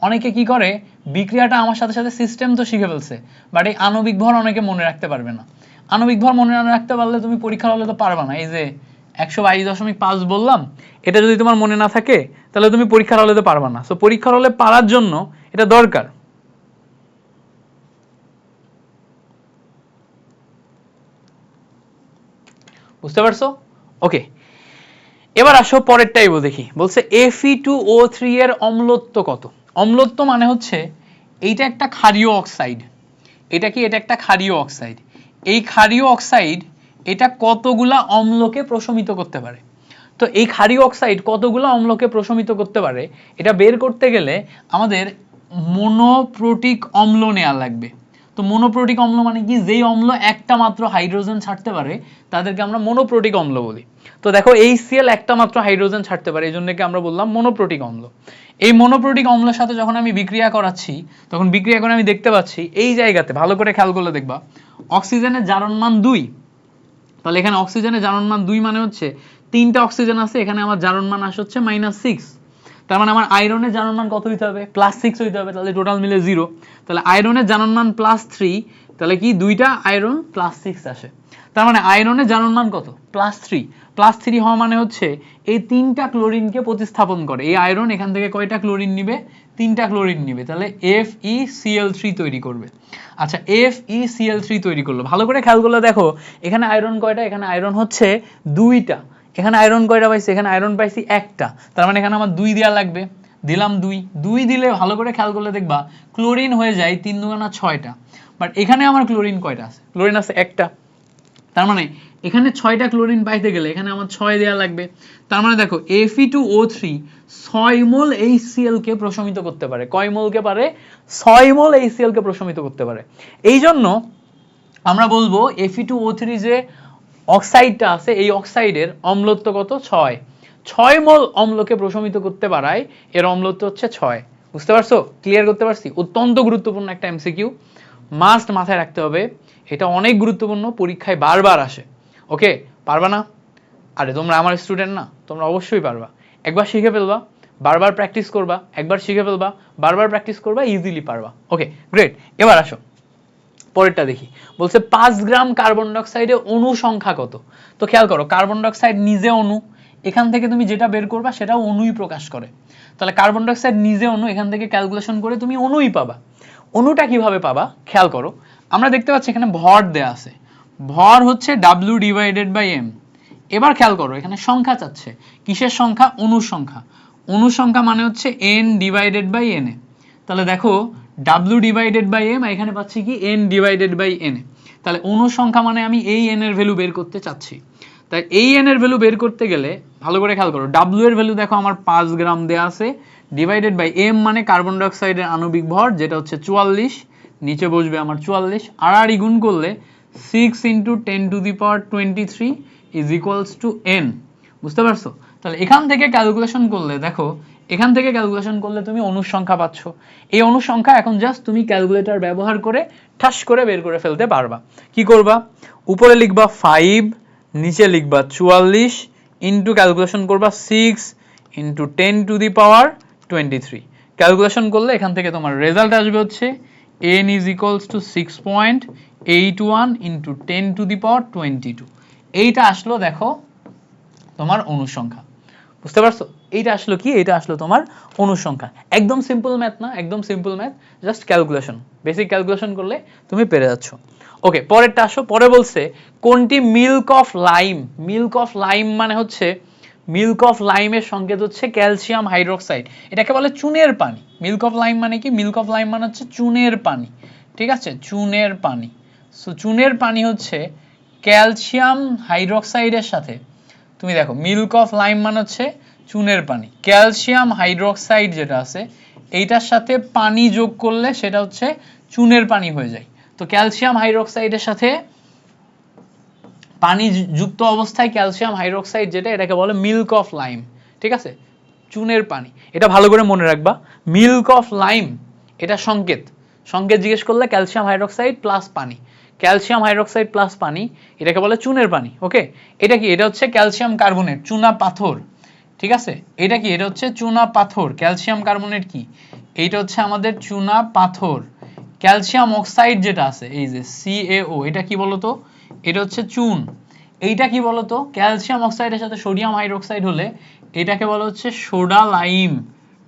অনেকে কি করে, বিক্রিয়াটা আমার সাথে সাথে সিস্টেম তো শিখে ফেলছে, বাট এই আণবিক ভর অনেকে মনে রাখতে পারবে না। আণবিক ভর মনে না রাখতে পারলে তুমি পরীক্ষার হলে তো পারবা না। এই যে 122.5 বললাম। এটা যদি তোমার মনে না থাকে তাহলে তুমি পরীক্ষার হলে তো পারবা না। সো পরীক্ষার হলে পারার জন্য এটা দরকার। বুঝতে পারছো? ওকে, এবার আসো পরেরটাই দেখি। বলছে Fe2O3 এর অম্লত্ব কত? অম্লত্ব মানে হচ্ছে এইটা একটা ক্ষারীয় অক্সাইড। এটা কি? এটা একটা ক্ষারীয় অক্সাইড। এই ক্ষারীয় অক্সাইড এটা কতগুলা অম্লকে প্রশমিত করতে পারে? তো এই ক্ষারীয় অক্সাইড কতগুলো অম্লকে প্রশমিত করতে পারে এটা বের করতে গেলে আমাদের মনোপ্রোটিক অম্ল নেওয়া লাগবে। তো মনোপ্রোটিক অম্ল মানে কি? যেই অম্ল একটা মাত্র হাইড্রোজেন ছাড়তে পারে তাদেরকে আমরা মনোপ্রোটিক অম্ল বলি। তো দেখো HCl একটা মাত্র হাইড্রোজেন ছাড়তে পারে, এই জন্য কি আমরা বললাম মনোপ্রোটিক অম্ল। এই মনোপ্রোটিক অম্লের সাথে যখন আমি বিক্রিয়া করাচ্ছি তখন বিক্রিয়া করে আমি দেখতে পাচ্ছি এই জায়গাতে, ভালো করে খেয়াল করলে দেখবা, অক্সিজেনের জারণ মান 2। তাহলে এখানে অক্সিজেনের জারণ মান 2 মানে হচ্ছে 3টা অক্সিজেন আছে, এখানে আমার জারণ মান আসে হচ্ছে -6। তার মানে আমার আয়রনের জারণ মান কত হইতে হবে? +6 হইতে হবে, তাহলে টোটাল মিলে 0। তাহলে আয়রনের জারণ মান +3, তাহলে কি দুইটা আয়রন +6 আসে। তার মানে আয়রনের জারণ মান কত? +3। +3 হওয়া মানে হচ্ছে এই 3টা ক্লোরিনকে প্রতিস্থাপন করে। এই আয়রন এখান থেকে কয়টা ক্লোরিন নিবে? 3টা ক্লোরিন নিবে, তাহলে FeCl3 তৈরি করবে। আচ্ছা, FeCl3 তৈরি করলো, ভালো করে খেয়াল করলে দেখো এখানে আয়রন কয়টা? এখানে আয়রন হচ্ছে 2টা। এখানে আয়রন কয়টা পাইছি? এখানে আয়রন পাইছি 1টা। তার মানে এখানে আমার 2 দেওয়া লাগবে, দিলাম 2 দিলে ভালো করে খেয়াল করলে দেখবা ক্লোরিন হয়ে যায় 3 দুগুণা 6টা। বাট এখানে আমার ক্লোরিন কয়টা আছে? ক্লোরিন আছে 1টা। তার মানে এখানে 6টা ক্লোরিন পাইতে গেলে এখানে আমার 6 দেওয়া লাগবে। তার মানে দেখো Fe2O3 6 মোল HCl কে প্রশমিত করতে পারে। কয় মোলকে পারে? 6 মোল HCl কে প্রশমিত করতে পারে। এই জন্য আমরা বলবো Fe2O3 যে অক্সাইডটা আছে এই অক্সাইডের অম্লত্ব কত? 6 মোল অম্লকে প্রশমিত করতে পারায় এর অম্লত্ব হচ্ছে 6। বুঝতে পারছো? ক্লিয়ার করতে পারছি? অত্যন্ত গুরুত্বপূর্ণ একটা এমসিকিউ, মাস্ট মাথায় রাখতে হবে। এটা অনেক গুরুত্বপূর্ণ, পরীক্ষায় বারবার আসে। ওকে, পারবা না? আরে তোমরা আমার স্টুডেন্ট না, তোমরা অবশ্যই পারবা। একবার শিখে ফেলবা, বারবার প্র্যাকটিস করবা, একবার শিখে ফেলবা, বারবার প্র্যাকটিস করবা, ইজিলি পারবা। ওকে, গ্রেট। এবার আসো পরেরটা দেখি। বলছে 5 গ্রাম কার্বন ডাইঅক্সাইডে অণু সংখ্যা কত? তো খেয়াল করো, কার্বন ডাইঅক্সাইড নিজে অণু, এখান থেকে তুমি যেটা বের করবা সেটাও অণুই প্রকাশ করে। তাহলে কার্বন ডাইঅক্সাইড নিজে অণু, এখান থেকে ক্যালকুলেশন করে তুমি অণুই পাবা। অণুটা কিভাবে পাবা? খেয়াল করো, আমরা দেখতে পাচ্ছি এখানে ভর দেয়া আছে, ভর হচ্ছে W/M। এবার খেয়াল করো এখানে সংখ্যা চাচ্ছে, কিসের সংখ্যা? অণুর সংখ্যা। অণুর সংখ্যা মানে হচ্ছে N/Na। তাহলে দেখো W/M, এখানে পাচ্ছি কি N/Na। তাহলে অণুর সংখ্যা মানে আমি এই n এর ভ্যালু বের করতে চাচ্ছি। তাই এই n এর ভ্যালু বের করতে গেলে ভালো করে খেয়াল করো, W এর ভ্যালু দেখো আমার 5 গ্রাম দেয়া আছে, /M মানে কার্বন ডাইঅক্সাইডের আণবিক ভর যেটা হচ্ছে 44, নিচে বসবে আমার 44, আর গুণ করলে 6 × 10⁻23 = n। বুঝতে পারছো? তাহলে এখান থেকে ক্যালকুলেশন করলে দেখো, এখান থেকে ক্যালকুলেশন করলে তুমি অণুর সংখ্যা পাচ্ছ। এই অণুর সংখ্যা এখন জাস্ট তুমি ক্যালকুলেটর ব্যবহার করে ঠাস করে বের করে ফেলতে পারবা। কি করবা? উপরে লিখবা 5, নিচে লিখবা 44, ইনটু ক্যালকুলেশন করবা 6 × 10⁻23। ক্যালকুলেশন করলে এখান থেকে তোমার রেজাল্ট আসবে হচ্ছে n = 6.81 × 10⁻22। এইটা আসলো দেখো তোমার অণুর সংখ্যা। বুঝতে পারছো? এইটা আসলো কি? এইটা আসলো তোমার অণুর সংখ্যা। একদম সিম্পল ম্যাথ না, একদম simple math, just calculation, basic calculation করলে তুমি পেরে যাচ্ছ। ওকে, পরেরটা আসো। পরে বলছে কোনটি milk of lime? Milk of lime মানে হচ্ছে, মিল্ক অফ লাইমের সংকেত হচ্ছে ক্যালসিয়াম হাইড্রোক্সাইড, এটাকে বলে চুনের পানি। মিল্ক অফ লাইম মানে কি? মিল্ক অফ লাইম মানে হচ্ছে চুনের পানি। ঠিক আছে, চুনের পানি। সো চুনের পানি হচ্ছে ক্যালসিয়াম হাইড্রোক্সাইডের সাথে, তুমি দেখো মিল্ক অফ লাইম মানে হচ্ছে চুনের পানি, ক্যালসিয়াম হাইড্রোক্সাইড যেটা আছে এইটার সাথে পানি যোগ করলে সেটা হচ্ছে চুনের পানি হয়ে যায়। তো ক্যালসিয়াম হাইড্রোক্সাইডের সাথে পানি যুক্ত অবস্থায় ক্যালসিয়াম হাইড্রোক্সাইড যেটা, এটাকে বলে মিল্ক অফ লাইম। ঠিক আছে, চুনের পানি, এটা ভালো করে মনে রাখবা। মিল্ক অফ লাইম এটা সংকেত, সংকেত জিজ্ঞেস করলে ক্যালসিয়াম হাইড্রোক্সাইড প্লাস পানি, ক্যালসিয়াম হাইড্রোক্সাইড প্লাস পানি, এটাকে বলে চুনের পানি। ওকে, এটা কি? এটা হচ্ছে ক্যালসিয়াম কার্বনেট, চুনা পাথর। ঠিক আছে, এটা কি? এটা হচ্ছে চুনা পাথর। ক্যালসিয়াম কার্বনেট কি? এইটা হচ্ছে আমাদের চুনা পাথর। ক্যালসিয়াম অক্সাইড যেটা আছে এই যে CaO, এটা কি বলতো? এটা হচ্ছে চুন। এইটা কি বলতো, ক্যালসিয়াম অক্সাইডের সাথে সোডিয়াম হাইড্রোক্সাইড হলে এটাকে বলা হচ্ছে সোডা লাইম।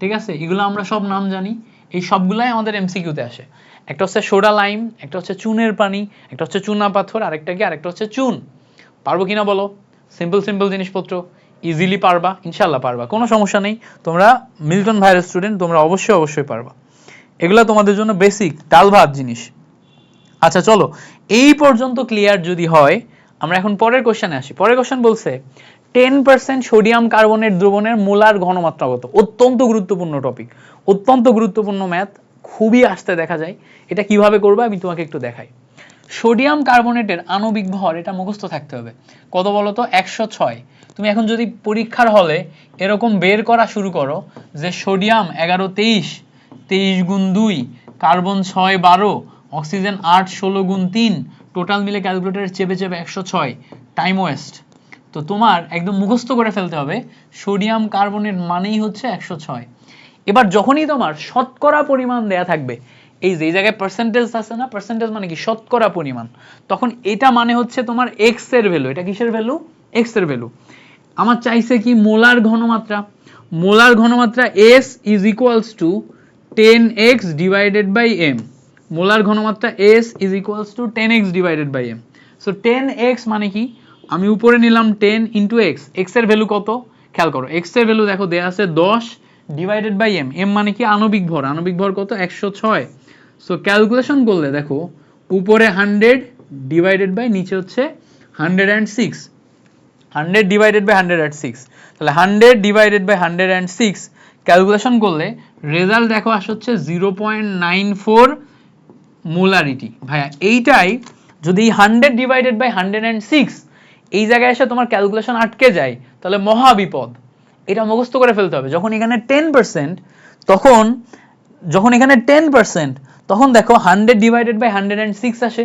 ঠিক আছে, এগুলো আমরা সব নাম জানি, এই সবগুলাই আমাদের এমসিকিউতে আসে। একটা হচ্ছে সোডা লাইম, একটা হচ্ছে চুনের পানি, একটা হচ্ছে চুনা পাথর, আরেকটা কি, আরেকটা হচ্ছে চুন। পারবো কিনা বলো? সিম্পল সিম্পল জিনিসপত্র ইজিলি পারবা, ইনশাল্লাহ পারবা, কোনো সমস্যা নেই। তোমরা মিল্টন ভাইয়ের স্টুডেন্ট, তোমরা অবশ্যই অবশ্যই পারবা। এগুলা তোমাদের জন্য বেসিক ডাল ভাত জিনিস। আচ্ছা চলো, এই পর্যন্ত ক্লিয়ার যদি হয়, আমরা এখন পরের কোশ্চেনে আসি। পরের কোশ্চেন বলছে 10% সোডিয়াম কার্বনেট দ্রবণের মোলার ঘনমাত্রা কত? অত্যন্ত গুরুত্বপূর্ণ টপিক, অত্যন্ত গুরুত্বপূর্ণ ম্যাথ, খুবই আসতে দেখা যায়। এটা কিভাবে করবে আমি তোমাকে একটু দেখাই। সোডিয়াম কার্বনেটের আণবিক ভর, এটা মুখস্থ থাকতে হবে, কত বলো তো? 106। তুমি এখন যদি পরীক্ষার হলে এরকম বের করা শুরু করো যে সোডিয়াম 11 23, 23 গুণ 2, কার্বন 6 12, অক্সিজেন 8 16 গুণ 3, টোটাল মিলে ক্যালকুলেটরে চেপে চেপে 106, টাইম ওয়েস্ট। তো তোমার একদম মুখস্থ করে ফেলতে হবে সোডিয়াম কার্বনেট মানেই হচ্ছে 106। এবার যখনই তোমার শতকরা পরিমাণ দেয়া থাকবে, এই যে জায়গায় পার্সেন্টেজ আছে না, পার্সেন্টেজ মানে কি শতকরা পরিমাণ, তখন এটা মানে হচ্ছে তোমার এক্স এর ভ্যালু। এটা কিসের ভ্যালু? এক্স এর ভ্যালু। আমার চাইছে কি মোলার ঘনমাত্রা, মোলার ঘনমাত্রা S is equals to 10x divided by m। Molar ঘনমাত্রা S is equals to 10x divided by m। So 10x মানে কি, আমি উপরে নিলাম 10 ইন্টু x, x এর ভ্যালু কত খেয়াল করো, x এর ভ্যালু দেখো দেয়া আছে 10 ডিভাইডেড বাই m, m মানে কি আণবিক ভর, আণবিক ভর কত 106। সো ক্যালকুলেশন করলে দেখো উপরে 100 ডিভাইডেড বাই নিচে হচ্ছে 106, 100 ডিভাইডেড বাই 106, তাহলে 100 ডিভাইডেড বাই 106 ক্যালকুলেশন করলে রেজাল্ট দেখো আসে হচ্ছে 0.94 মোলারিটি। ভাইয়া এইটাই যদি 100 ডিভাইডেড বাই 106 এই জায়গায় এসে তোমার ক্যালকুলেশন আটকে যায়, তাহলে মহা বিপদ। এটা মুখস্থ করে ফেলতে হবে। যখন এখানে 10%, তখন যখন এখানে 10%, তখন দেখো 100 ডিভাইডেড বাই 106 আসে।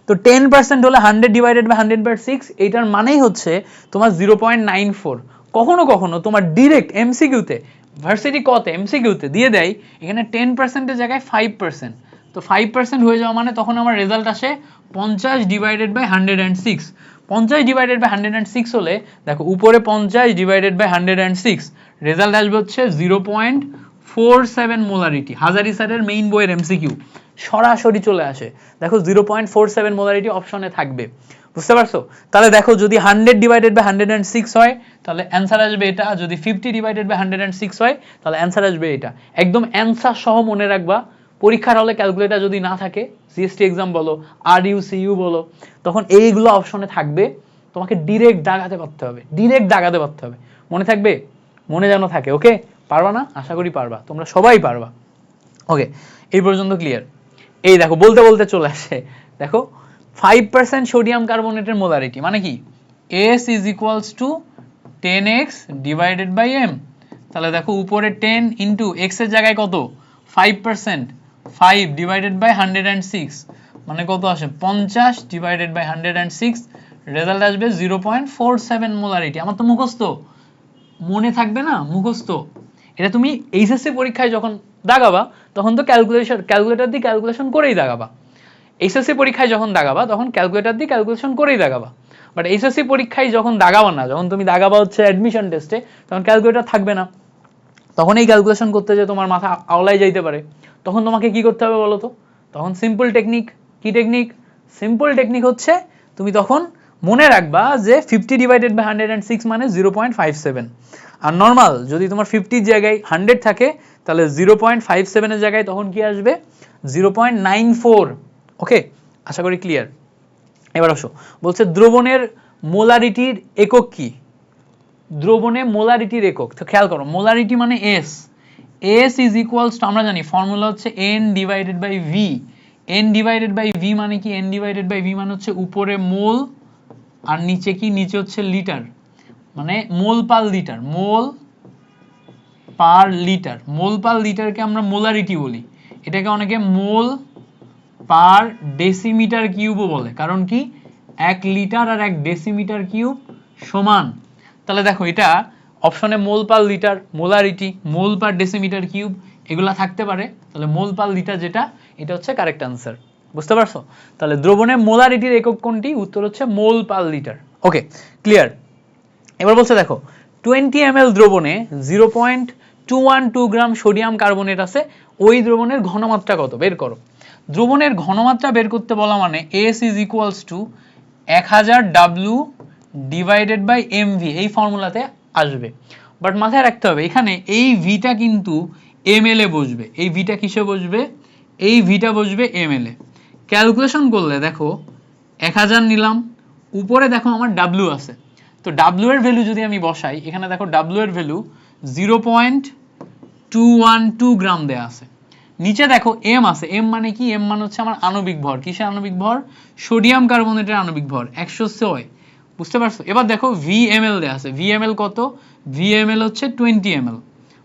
তো 10% হলে 100 ডিভাইডেড বাই 100/6, এইটার মানেই হচ্ছে তোমার 0.94। কখনো কখনো তোমার ডিরেক্ট এমসিকিউতে, ভার্সিটি কতে এমসিকিউতে দিয়ে দেয় এখানে 10%-এর জায়গায় 5%। তো 5% হয়ে যাওয়া মানে তখন আমার রেজাল্ট আসে 50 ডিভাইডেড বাই 106। 50 ডিভাইডেড বাই 106 হলে দেখো উপরে 50 ডিভাইডেড বাই 106, রেজাল্ট আসবে হচ্ছে 0.47 মোলারিটি। হাজারি স্যারের মেইন বইয়ের এমসিকিউ সরাসরি চলে আসে, দেখো 0.47 মোলারিটি অপশনে থাকবে। বুঝতে পারছো? তাহলে দেখো যদি 100 ডিভাইডেড বাই 106 হয় তাহলে অ্যান্সার আসবে এটা, যদি 50 ডিভাইডেড বাই 106 হয় তাহলে অ্যান্সার আসবে এটা। একদম অ্যান্সার সহ মনে রাখবা। পরীক্ষার হলে ক্যালকুলেটর যদি না থাকে, সিএসটি এক্সাম বলো, আরইউ সিইউ বলো, তখন এইগুলো অপশনে থাকবে, তোমাকে ডিরেক্ট দাগাতে পারতে হবে, ডিরেক্ট দাগাতে পারতে হবে। মনে থাকবে? মনে যেন থাকে। ওকে, পারবা না? আশা করি পারবা, তোমরা সবাই পারবা। ওকে, এই পর্যন্ত ক্লিয়ার? এই দেখো বলতে বলতে চলে আসে, দেখো 5% সোডিয়াম কার্বনেটের মোলারিটি মানে কি, S is equals to 10x divided by m। তাহলে দেখো উপরে 10 ইন্টু x এর জায়গায় কত 5%, 5 ডিভাইডেড বাই 106 মানে কত আসে 50 ডিভাইডেড বাই 106, রেজাল্ট আসবে 0.47 মোলারিটি। আমার তো মুখস্থ, মনে থাকবে না মুখস্থ। এটা তুমি এইচএসসি পরীক্ষায় যখন দাগাবা তখন তো ক্যালকুলেটর দিয়ে ক্যালকুলেশন করেই দাগাবা। এইচএসসি পরীক্ষায় যখন দাগাবা তখন ক্যালকুলেটর দিয়ে ক্যালকুলেশন করেই দাগাবা। বাট এইচএসসি পরীক্ষায় যখন দাগাবা না, যখন তুমি দাগাবা হচ্ছে অ্যাডমিশন টেস্টে, তখন ক্যালকুলেটর থাকবে না, তখন এই ক্যালকুলেশন করতে যে তোমার মাথা আওলাই যাইতে পারে। তখন তোমাকে কি করতে হবে বলো তো? তখন সিম্পল টেকনিক। কি টেকনিক? সিম্পল টেকনিক হচ্ছে তুমি তখন মনে রাখবা যে 50 ডিভাইডেড বাই 106 মানে 0.57। আর নর্মাল যদি তোমার 50 এর জায়গায় 100 থাকে তাহলে 0.57 এর জায়গায় তখন কি আসবে 0.94। ওকে, আশা করি ক্লিয়ার। এবার আসো, বলছে দ্রবণের মোলারিটির একক কি? দ্রবণে মোলারিটির একক, তো খেয়াল করো মোলারিটি মানে S, S is equals to আমরা জানি ফর্মুলা হচ্ছে N divided by V। N divided by V মানে কি, N ডিভাইডেড বাই V মানে হচ্ছে উপরে মোল আর নিচে কি, নিচে হচ্ছে লিটার, মানে মোল পার লিটার, মোল পার লিটার। মোল পার লিটারকে আমরা মোলারিটি বলি, এটাকে অনেকে মোল পার ডেসিমিটার কিউবও বলে, কারণ কি 1 লিটার আর 1 ডেসিমিটার কিউব সমান। তাহলে দেখো এটা অপশনে মোল পার লিটার, মোলারিটি, মোল পার ডেসিমিটার কিউব এগুলা থাকতে পারে, তাহলে মোল পার লিটার যেটা, এটা হচ্ছে কারেক্ট অ্যান্সার। বুঝতে পারছো? তাহলে দ্রবণের মোলারিটির একক কোনটি? উত্তর হচ্ছে মোল পার লিটার। ওকে, ক্লিয়ার। এবার বলছে দেখো 20 ml দ্রবণে 0.212 গ্রাম সোডিয়াম কার্বনেট আছে, ওই দ্রবণের ঘনমাত্রা কত বের করো। দ্রবণের ঘনমাত্রা বের করতে বলা মানে S is equals to 1000 W divided by mv, এই ফর্মুলাতে আসবে। বাট মাথায় রাখতে হবে এখানে এই ভিটা কিন্তু ml এ বসবে, এই ভিটা কিসে বসবে? এই ভিটা বসবে ml এ। ক্যালকুলেশন করলে দেখো 1000 নিলাম, উপরে দেখো আমার W আছে, তো W এর ভ্যালু যদি আমি বসাই, এখানে দেখো W এর ভ্যালু 0.212 গ্রাম দেয়া আছে। নিচে দেখো M আছে, M মানে কি? M মানে হচ্ছে আমার আণবিক ভর। কিসের আণবিক ভর? সোডিয়াম কার্বনেটের আণবিক ভর 106। বুঝতে পারছো? এবার দেখো VML দেয়া আছে, VML কত? VML হচ্ছে 20 ml।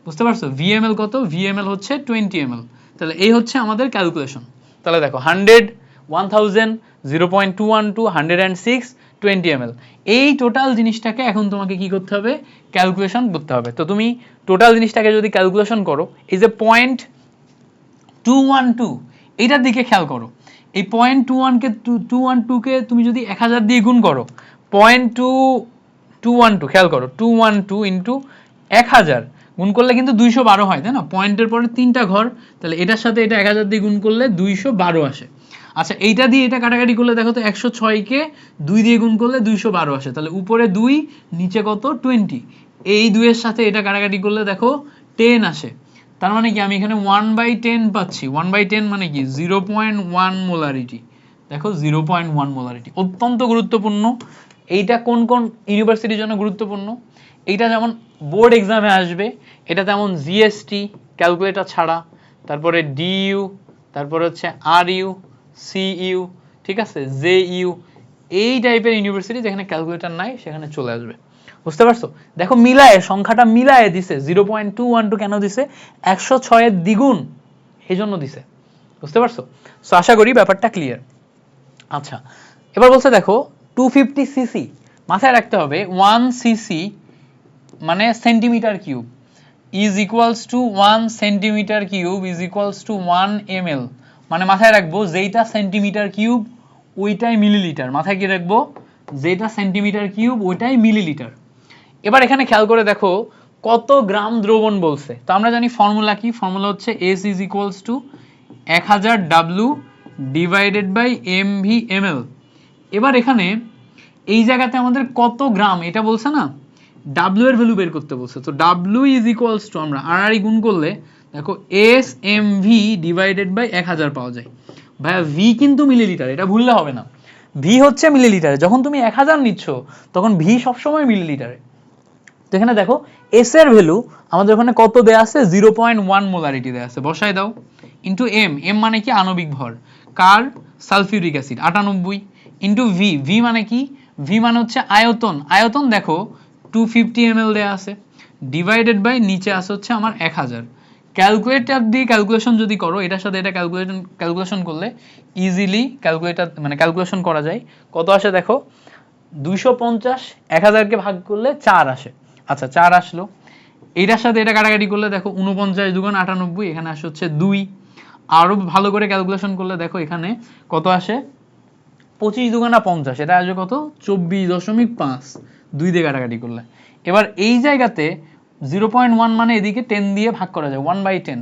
বুঝতে পারছো? VML কত? VML হচ্ছে 20 ml। তাহলে এই হচ্ছে আমাদের ক্যালকুলেশন। তাহলে দেখো 100, 1000, 0.212, 106, 20 ml, এই টোটাল জিনিসটাকে এখন তোমাকে কি করতে হবে? ক্যালকুলেশন করতে হবে। তো তুমি টোটাল জিনিসটাকে যদি ক্যালকুলেশন করো, এই যে 0.212, এইটার দিকে খেয়াল করো। এই 212কে তুমি যদি 1000 দিয়ে গুণ করো, 0.212 খেয়াল করো, 212 ইন্টু 1000 গুণ করলে কিন্তু 212 হয়, তাই না? পয়েন্টের পরে 3টা ঘর, তাহলে এটার সাথে এটা 1000 দিয়ে গুণ করলে 212 আসে। আচ্ছা, এইটা দিয়ে এটা কাটাকাটি করলে দেখো তো 106কে 2 দিয়ে গুণ করলে 212 আসে, তাহলে উপরে 2, নিচে কত? 20। এই 2 এর সাথে এটা কাটাকাটি করলে দেখো 10 আসে। তার মানে কি আমি এখানে 1/10 পাচ্ছি। 1/10 মানে কি? 0.1 মোলারিটি। দেখো 0.1 মোলারিটি, অত্যন্ত গুরুত্বপূর্ণ। এইটা কোন কোন ইউনিভার্সিটির জন্য গুরুত্বপূর্ণ? এইটা যেমন বোর্ড এক্সামে আসবে, এটা তেমন জিএসটি ক্যালকুলেটর ছাড়া, তারপরে ডিইউ, তারপরে হচ্ছে আরইউ, সিইউ, ঠিক আছে, জেইউ, এই টাইপের ইউনিভার্সিটি যেখানে ক্যালকুলেটর নাই সেখানে চলে আসবে। বুঝতে পারছো? দেখো মিলায়ে, সংখ্যাটা মিলায়ে দিছে। 0.212 কেন দিছে? 106 এর দ্বিগুণ, এই জন্য দিছে। বুঝতে পারছো? সো আশা করি ব্যাপারটা ক্লিয়ার। আচ্ছা, এবার বলছে দেখো 250 সিসি, মাথায় রাখতে হবে 1 সিসি মানে centimetre cube, is equals two 1 centimetre cube is equals two 1 ml। মানে মাথায় রাখবো যেইটা সেন্টিমিটার কিউব ওইটাই মিলিলিটার। মাথায় কি রাখবো? যেটা সেন্টিমিটার কিউব ওইটাই মিলিলিটার। এবার এখানে খেয়াল করে দেখো কত গ্রাম দ্রবণ বলছে। তো আমরা জানি ফর্মুলা কি? ফর্মুলা হচ্ছে S is equals to 1000 W divided by mv ml। এবার এখানে এই জায়গাতে আমাদের কত গ্রাম এটা বলছে না, W এর ভ্যালু বের করতে বলছে। তো W ইজ ইকুয়ালস টু আমরা আর গুণ করলে দেখো SMV ডিভাইডেড বাই 1000 পাওয়া যায়। ভাইয়া V কিন্তু মিলিলিটার, এটা ভুললে হবে না। V হচ্ছে মিলিলিটারে, যখন তুমি 1000 নিচ্ছ তখন V সবসময় মিলিলিটারে। তো এখানে দেখো S এর ভ্যালু আমাদের ওখানে কত দেয়া আছে? 0.1 মোলারিটি দেয়া আছে, বসাই দাও, ইন্টু M, M মানে কি? আণবিক ভর। কার? Sulphuric acid 98, into V, V মানে কি? V মানে হচ্ছে আয়তন। আয়তন দেখো 250 ml দেয়া আছে, ডিভাইডেড বাই নিচে আছে হচ্ছে আমার 1000। ক্যালকুলেটর দিয়ে ক্যালকুলেশন যদি করো, এটার সাথে এটা ক্যালকুলেশন করলে ইজিলি ক্যালকুলেটর মানে ক্যালকুলেশন করা যায়। কত আসে দেখো? 250 1000কে ভাগ করলে 4 আসে। আচ্ছা, 4 আসলো। এইটার সাথে এটা কাটাকাটি করলে দেখো 49 দুগুণ 98, এখানে আসে হচ্ছে 2। আরো ভালো করে ক্যালকুলেশন করলে দেখো এখানে কত আসে? 25 দুগুণা 50, এটা আসবে কত? 24.5, 2 দিয়ে কাটাকাটি করলে। এবার এই জায়গাতে 0.1 মানে এদিকে 10 দিয়ে ভাগ করা যায়, 1/10,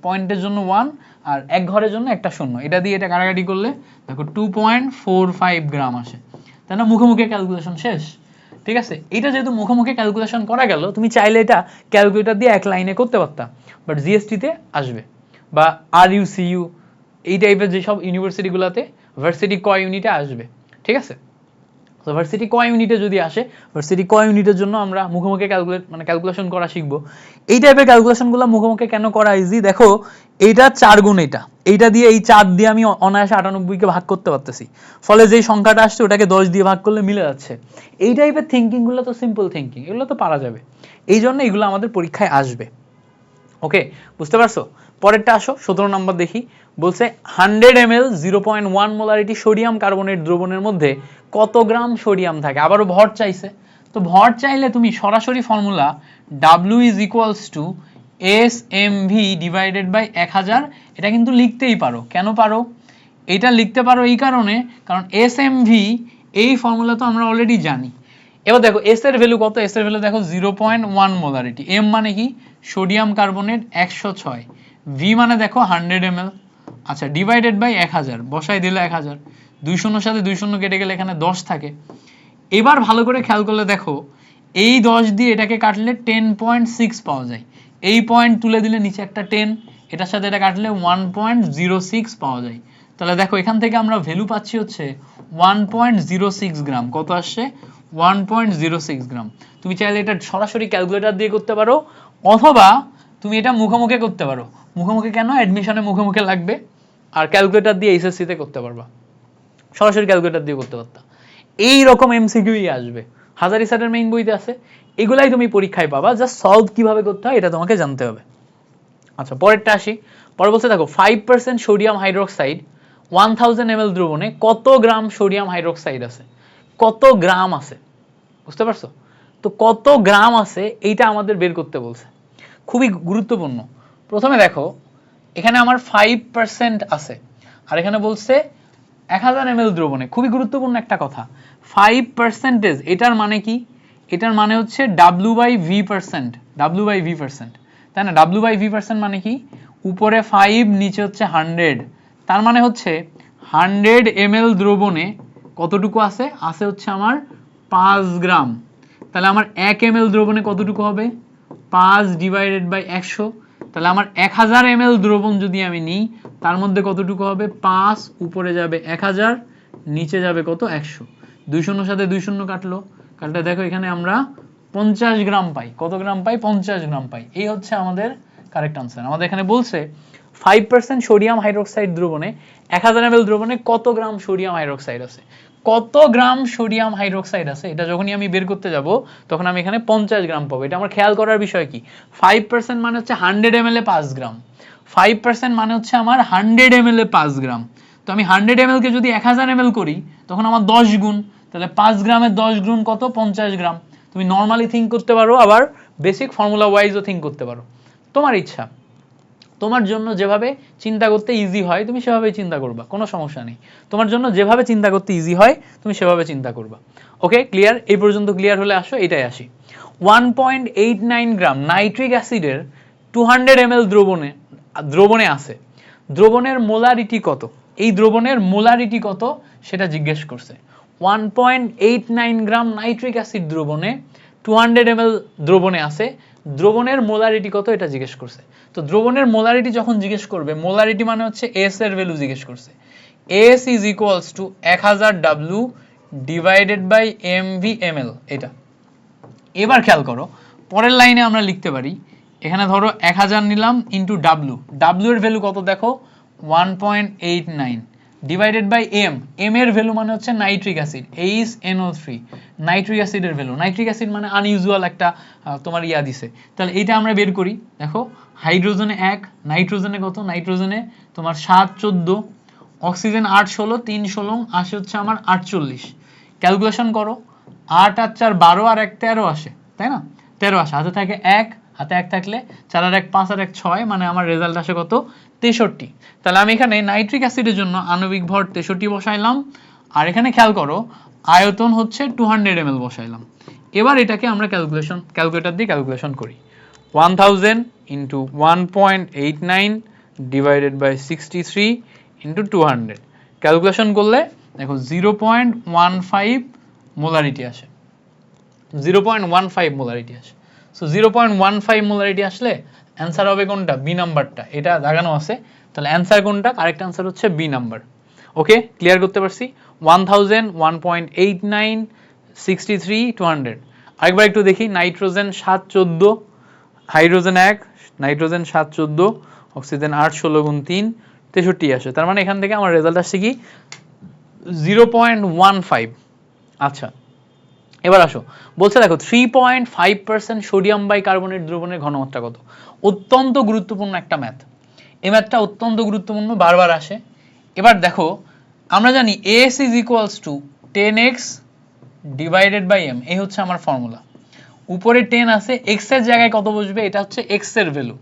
পয়েন্টের জন্য 1 আর এক ঘরের জন্য একটা শূন্য, এটা দিয়ে এটা কাটাকাটি করলে দেখো 2.45 গ্রাম আসে। তাই না? মুখে মুখে ক্যালকুলেশন শেষ। ঠিক আছে, এটা যেহেতু মুখে মুখে ক্যালকুলেশন করা গেল, তুমি চাইলে এটা ক্যালকুলেটর দিয়ে এক লাইনে করতে পারতা, বাট জিএসটিতে আসবে বা আরইউ সিইউ এই টাইপের যেসব ইউনিভার্সিটিগুলোতে ভার্সিটি ক ইউনিটে আসবে। ঠিক আছে, তো ভার্সিটি ক ইউনিটে যদি আসে, ভার্সিটি ক ইউনিটের জন্য আমরা মুখোমুখি ক্যালকুলেশন করা শিখবো। এই টাইপের ক্যালকুলেশনগুলো মুখোমুখি কেন করা ইজি? দেখো এইটা 4 গুণ এইটা দিয়ে এই 4 দিয়ে আমি অনায়াসে 98কে ভাগ করতে পারতেছি, ফলে যেই সংখ্যাটা আসছে ওটাকে 10 দিয়ে ভাগ করলে মিলে যাচ্ছে। এই টাইপের থিঙ্কিংগুলো তো সিম্পল থিঙ্কিং, এগুলো তো পারা যাবে। এই জন্য এগুলো আমাদের পরীক্ষায় আসবে। ওকে, বুঝতে পারছো? পরেরটা আসো, 17 নম্বর দেখি। বলছে 100 ml 0.1 মোলারিটি সোডিয়াম কার্বনেট দ্রবণের মধ্যে কত গ্রাম সোডিয়াম থাকে? আবারও ভর চাইছে। তো ভর চাইলে তুমি সরাসরি formula W is equals to SMV divided by 1000, এটা কিন্তু লিখতেই পারো। কেন পারো? এটা লিখতে পারো এই কারণে, কারণ এসএমভি এই ফর্মুলা তো আমরা অলরেডি জানি। এবার দেখো এস এর ভ্যালু কত, এস এর ভ্যালু দেখো 0.1 মোলারিটি। এম মানে কি, সোডিয়াম কার্বনেট 106, ভি মানে দেখো 100 ml। আচ্ছা, ডিভাইডেড বাই 1000, বসাই দিলে 1000, 2 শূন্যর সাথে 2 শূন্য কেটে গেলে এখানে 10 থাকে। এবার ভালো করে খেয়াল করলে দেখো এই 10 দিয়ে এটাকে কাটলে 10.6 পাওয়া যায়, এই পয়েন্ট তুলে দিলে নিচে একটা 10, এটার সাথে এটা কাটলে 1.06 পাওয়া যায়। তাহলে দেখো এখান থেকে আমরা ভ্যালু পাচ্ছি হচ্ছে 1.06 গ্রাম। কত আসছে? 1.06 গ্রাম। তুমি চাইলে এটা সরাসরি ক্যালকুলেটর দিয়ে করতে পারো, অথবা তুমি এটা মুখোমুখি করতে পারো। মুখোমুখি কেন? অ্যাডমিশনে মুখোমুখি লাগবে, আর ক্যালকুলেটর দিয়ে এইচএসসি তে করতে পারবা, সরাসরি ক্যালকুলেটর দিয়ে করতে পারতা। এই রকম এমসিকিউই আসবে, হাজারি স্যারের মেইন বইতে আছে, এগুলাই তুমি পরীক্ষায় পাবা। জাস্ট সলভ কিভাবে করতে হয় এটা তোমাকে জানতে হবে। আচ্ছা, পরেরটা আসি। পরে বলছে দেখো 5% সোডিয়াম হাইড্রোক্সাইড 1000 ml দ্রবণে কত গ্রাম সোডিয়াম হাইড্রোক্সাইড আছে? কত গ্রাম আছে, বুঝতে পারছো? তো কত গ্রাম আছে এইটা আমাদের বের করতে বলছে, খুবই গুরুত্বপূর্ণ। প্রথমে দেখো এখানে আমার 5% আছে, আর এখানে বলছে 1000 ml দ্রবণে। খুবই গুরুত্বপূর্ণ একটা কথা, 5%, এটার মানে কি? এটার মানে হচ্ছে W/V%, W/V%, তাই না? W/V% মানে কি? উপরে 5, নিচে হচ্ছে 100, তার মানে হচ্ছে 100 ml দ্রবণে কতটুকু আছে? আছে হচ্ছে আমার 5 গ্রাম। তাহলে আমার 1 ml দ্রবণে কতটুকু হবে? 5 ডিভাইডেড বাই 100। তাহলে আমার 1000 ml দ্রবণ যদি আমি নিই, তার মধ্যে কতটুকু হবে? 5, উপরে যাবে 1000, নিচে যাবে কত? 100। 2 শূন্যর সাথে 2 শূন্য কাটলো, কাটলে দেখো এখানে আমরা 50 গ্রাম পাই। কত গ্রাম পাই? 50 গ্রাম পাই। এই হচ্ছে আমাদের কারেক্ট আনসার। আমাদের এখানে বলছে 5% সোডিয়াম হাইড্রোক্সাইড দ্রবণে 1000 ml দ্রবণে কত গ্রাম সোডিয়াম হাইড্রোক্সাইড আছে। কত গ্রাম সোডিয়াম হাইড্রোক্সাইড আছে এটা যখনই আমি বের করতে যাব, তখন আমি এখানে 50 গ্রাম পাবো। এটা আমার খেয়াল করার বিষয় কি, 5% মানে হচ্ছে 100 ml এ 5 গ্রাম, 5% মানে হচ্ছে আমার 100 ml এ 5 গ্রাম। তো আমি 100 ml কে যদি 1000 ml করি, তখন আমার 10 গুণ, তাহলে 5 গ্রামের 10 গুণ কত? 50 গ্রাম। তুমি নর্মালি থিঙ্ক করতে পারো, আবার বেসিক ফর্মুলা ওয়াইজও থিঙ্ক করতে পারো, তোমার ইচ্ছা। তোমার জন্য যেভাবে চিন্তা করতে ইজি হয় তুমি সেভাবেই চিন্তা করবা, কোনো সমস্যা নেই। তোমার জন্য যেভাবে চিন্তা করতে ইজি হয় তুমি সেভাবে চিন্তা করবা। ওকে, ক্লিয়ার? এই পর্যন্ত ক্লিয়ার হলে আসো এটাই আসি। 1.89 গ্রাম নাইট্রিক অ্যাসিডের 200 ml দ্রবণে আছে, দ্রবণের মোলারিটি কত? এই দ্রবণের মোলারিটি কত সেটা জিজ্ঞেস করছে। 1.89 গ্রাম নাইট্রিক অ্যাসিড দ্রবণে 200 ml দ্রবণে আছে, দ্রবণের মোলারিটি কত এটা জিজ্ঞেস করছে। তো দ্রবণের মোলারিটি যখন জিজ্ঞেস করবে, মোলারিটি মানে হচ্ছে এস এর ভ্যালু জিজ্ঞেস করছে। S is equals to 1000 W divided by MV ml, এটা। এবার খেয়াল করো পরের লাইনে আমরা লিখতে পারি, এখানে ধরো 1000 নিলাম ইন্টু ডাব্লিউ, ডাব্লিউ এর ভ্যালু কত দেখো? 1.89 ডিভাইডেড বাই এম, এম এর ভ্যালু মানে হচ্ছে নাইট্রিক অ্যাসিড, HNO3, নাইট্রিক অ্যাসিডের ভ্যালু। নাইট্রিক অ্যাসিড মানে আনইউজুয়াল একটা তোমার ইয়া দিছে, তাহলে এটা আমরা বের করি। দেখো হাইড্রোজেনে 1, নাইট্রোজেনে কত? নাইট্রোজেনে তোমার 7, 14, অক্সিজেন 8, 16, 3, 16 আসে হচ্ছে আমার 48। ক্যালকুলেশন করো, 8 আর 4 12, আর 1 13 আসে, তাই না? 13 আসে, হাতে থাকে 1, হাতে 1 থাকলে 4 আর 1 5 আর 1 6, মানে আমার রেজাল্ট আসে কত? 63। তাহলে আমি এখানে নাইট্রিক অ্যাসিডের জন্য আণবিক ভর 63 বসাইলাম, আর এখানে খেয়াল করো আয়তন হচ্ছে 200 ml বসাইলাম। এবার এটাকে আমরা ক্যালকুলেটর দিয়ে ক্যালকুলেশন করি। 1000 into 1.89 divided by 63 into 200, calculation করলে দেখো 0.15 মোলারিটি আসে, 0.15 মোলারিটি আসে। সো 0.15 মোলারিটি আসলে অ্যান্সার হবে কোনটা? বি নাম্বারটা, এটা দাগানো আছে। তাহলে অ্যান্সার কোনটা? কারেক্ট অ্যান্সার হচ্ছে বি নাম্বার। ওকে, ক্লিয়ার করতে পারছি? 1000, 1.89, 63, 200। আরেকবার একটু দেখি, নাইট্রোজেন 7, 14, হাইড্রোজেন 1, নাইট্রোজেন 7, 14, অক্সিজেন 8, 16 গুণ 3, 63 আসে। তার মানে এখান থেকে আমার রেজাল্ট আসছে কি? 0.15। আচ্ছা, এবার আসো, বলছে দেখো 3.5% সোডিয়াম বাইকার্বনেট দ্রবণের ঘনমাত্রা কত? অত্যন্ত গুরুত্বপূর্ণ একটা ম্যাথ, এই ম্যাথটা অত্যন্ত গুরুত্বপূর্ণ, বারবার আসে। এবার দেখো আমরা জানি S is equals to 10x divided by M, এই হচ্ছে আমার ফর্মুলা। উপরে 10 আছে, এক্স এর জায়গায় কত বসবে? এটা হচ্ছে এক্স এর ভ্যালু,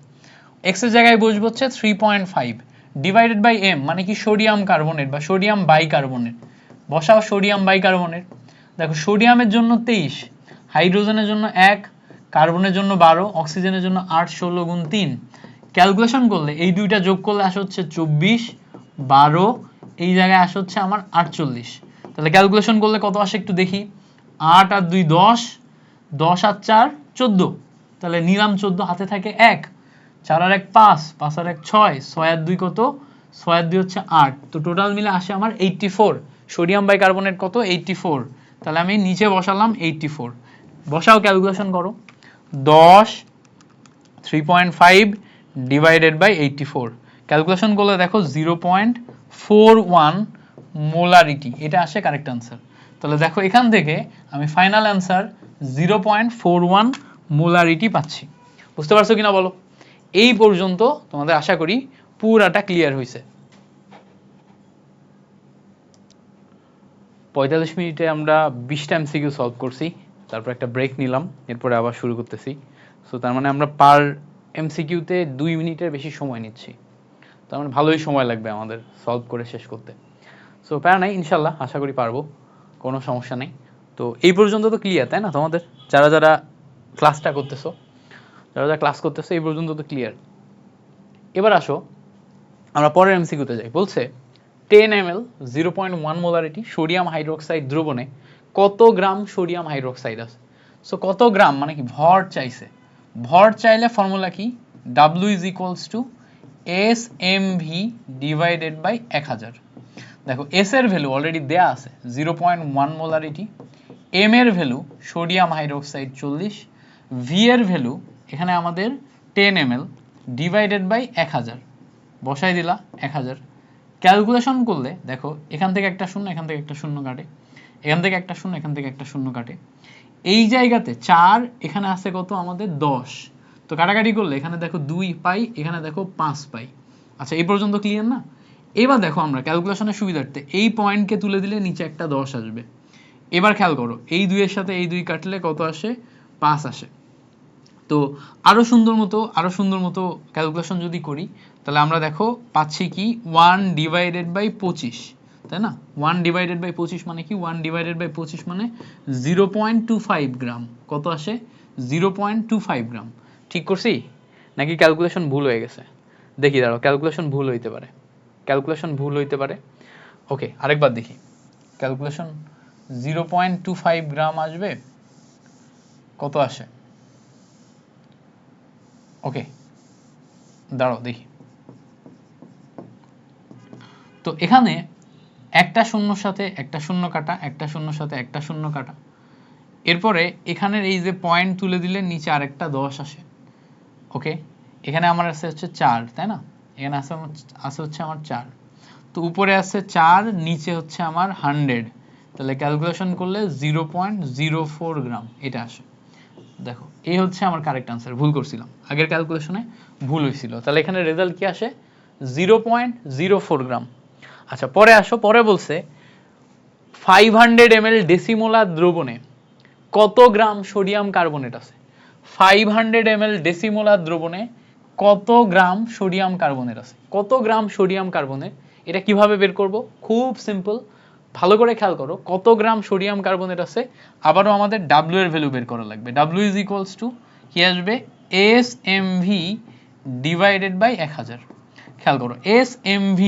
এক্স এর জায়গায় বসবে হচ্ছে 3.5, ডিভাইডেড বাই এম মানে কি সোডিয়াম কার্বনেট বা সোডিয়াম বাইকার্বনেট। বসাও সোডিয়াম বাইকার্বনেট। দেখো সোডিয়ামের জন্য 23, হাইড্রোজেনের জন্য 1, কার্বনের জন্য 12, অক্সিজেনের জন্য 8, 16 গুণ 3। ক্যালকুলেশন করলে এই দুইটা যোগ করলে আসে হচ্ছে 24, 12, এই জায়গায় আসে হচ্ছে আমার 48। তাহলে ক্যালকুলেশন করলে কত আসে একটু দেখি। 8 আর 2 10, 10 আর 4 14, তাহলে নিলাম 14, হাতে থাকে 1, 4 আর 1 5, 5 আর 1 6, 6 আর 2 কত, 6 আর 2 হচ্ছে 8, তো টোটাল মিলে আসে আমার 84। সোডিয়াম বাইকার্বনেট কত 84, তাহলে আমি নিচে বসালাম 84। বসাও ক্যালকুলেশন করো। 10 3.5 ডিভাইডেড বাই 84, ক্যালকুলেশন করলে দেখো 0.41 মোলারিটি, এটা আসে কারেক্ট আনসার। তাহলে দেখো এখান থেকে আমি ফাইনাল অ্যান্সার 0.41 মোলারিটি পাচ্ছি। বুঝতে পারছো কিনা বলো? এই পর্যন্ত তোমাদের আশা করি পুরাটা ক্লিয়ার হয়েছে। 45 মিনিটে আমরা 20টা এমসিকিউ সলভ করছি, তারপর একটা ব্রেক নিলাম, এরপরে আবার শুরু করতেছি। সো তার মানে আমরা পার এমসিকিউতে 2 মিনিটের বেশি সময় নিচ্ছি, তার মানে ভালোই সময় লাগবে আমাদের সলভ করে শেষ করতে। সো প্যারা নাই, ইনশাল্লাহ আশা করি পারবো, কোনো সমস্যা নেই। তো এই পর্যন্ত তো ক্লিয়ার, তাই না? তোমাদের যারা যারা ক্লাসটা করতেছো, যারা যারা ক্লাস করতেছো এই পর্যন্ত তো ক্লিয়ার। এবার আসো আমরা পরের এমসিকিউতে যাই। বলছে 10 ml 0.1 মোলারিটি সোডিয়াম হাইড্রোক্সাইড দ্রবণে কত গ্রাম সোডিয়াম হাইড্রোক্সাইড আছে। সো কত গ্রাম মানে কি ভর চাইছে। ভর চাইলে ফর্মুলা কি, W is equals to SMV divided by 1000। দেখো এস এর ভ্যালু অলরেডি দেয়া আছে 0.1 মোলারিটি, এম এর ভ্যালু সোডিয়াম হাইড্রোক্সাইড 40, ভি এর ভ্যালু এখানে আমাদের 10 ml ডিভাইডেড বাই 1000, বসাই দিলা 1000। ক্যালকুলেশন করলে দেখো এখান থেকে একটা শূন্য, এখান থেকে একটা শূন্য কাটে, এখান থেকে একটা শূন্য, এখান থেকে একটা শূন্য কাটে, এই জায়গাতে 4, এখানে আছে কত আমাদের 10, তো কাটাকাটি করলে এখানে দেখো 2 পাই, এখানে দেখো 5 পাই। আচ্ছা এই পর্যন্ত ক্লিয়ার না? এবার দেখো আমরা ক্যালকুলেশনের সুবিধার্থে এই পয়েন্টকে তুলে দিলে নিচে একটা 10 আসবে। এবার খেয়াল করো এই 2 এর সাথে এই 2 কাটলে কত আসে, 5 আসে। তো আরো সুন্দর মতো ক্যালকুলেশন যদি করি তাহলে আমরা দেখো পাচ্ছি কি 1 ডিভাইডেড বাই 25, তাই না? 1 ডিভাইডেড বাই 25 মানে কি, 1 ডিভাইডেড বাই 25 মানে 0.25 গ্রাম। কত আসে, 0.25 গ্রাম। ঠিক করছি নাকি ক্যালকুলেশন ভুল হয়ে গেছে? দেখি দাঁড়াও, ক্যালকুলেশন ভুল হইতে পারে। ওকে আরেকবার দেখি ক্যালকুলেশন, 0.25 গ্রাম আসবে, কত আসে? ওকে দাঁড়াও দেখি। তো এখানে একটা শূন্যর সাথে একটা শূন্য কাটা, একটা শূন্যর সাথে একটা শূন্য কাটা, এরপরে এখানের এই যে পয়েন্ট তুলে দিলে নিচে আরেকটা 10 আসে। ওকে এখানে আমার আছে হচ্ছে 4, তাই না? এখানে আছে হচ্ছে আমার 4, তো উপরে আছে 4, নিচে হচ্ছে আমার 100, তাহলে ক্যালকুলেশন করলে 0.04 গ্রাম এটা আসে। দেখো এই হচ্ছে আমার কারেক্ট আনসার, ভুল করছিলাম, আগের ক্যালকুলেশনে ভুল হয়েছিল, তাহলে এখানে রেজাল্ট কি আসে 0.04 গ্রাম। আচ্ছা পরে আসো, পরে বলছে 500 ml ডেসিমোলার দ্রবণে কত গ্রাম সোডিয়াম কার্বনেট আছে। 500 ml ডেসিমোলার দ্রবণে কত গ্রাম সোডিয়াম কার্বনেট আছে। কত গ্রাম সোডিয়াম কার্বনেট, এটা কিভাবে বের করব? খুব সিম্পল, ভালো করে খেয়াল করো। কত গ্রাম সোডিয়াম কার্বনেট আছে, আবারও আমাদের W এর ভ্যালু বের করা লাগবে। W ইজ ইকুয়ালস টু কি আসবে, SMV ডিভাইডেড বাই 1000। খেয়াল করো SMV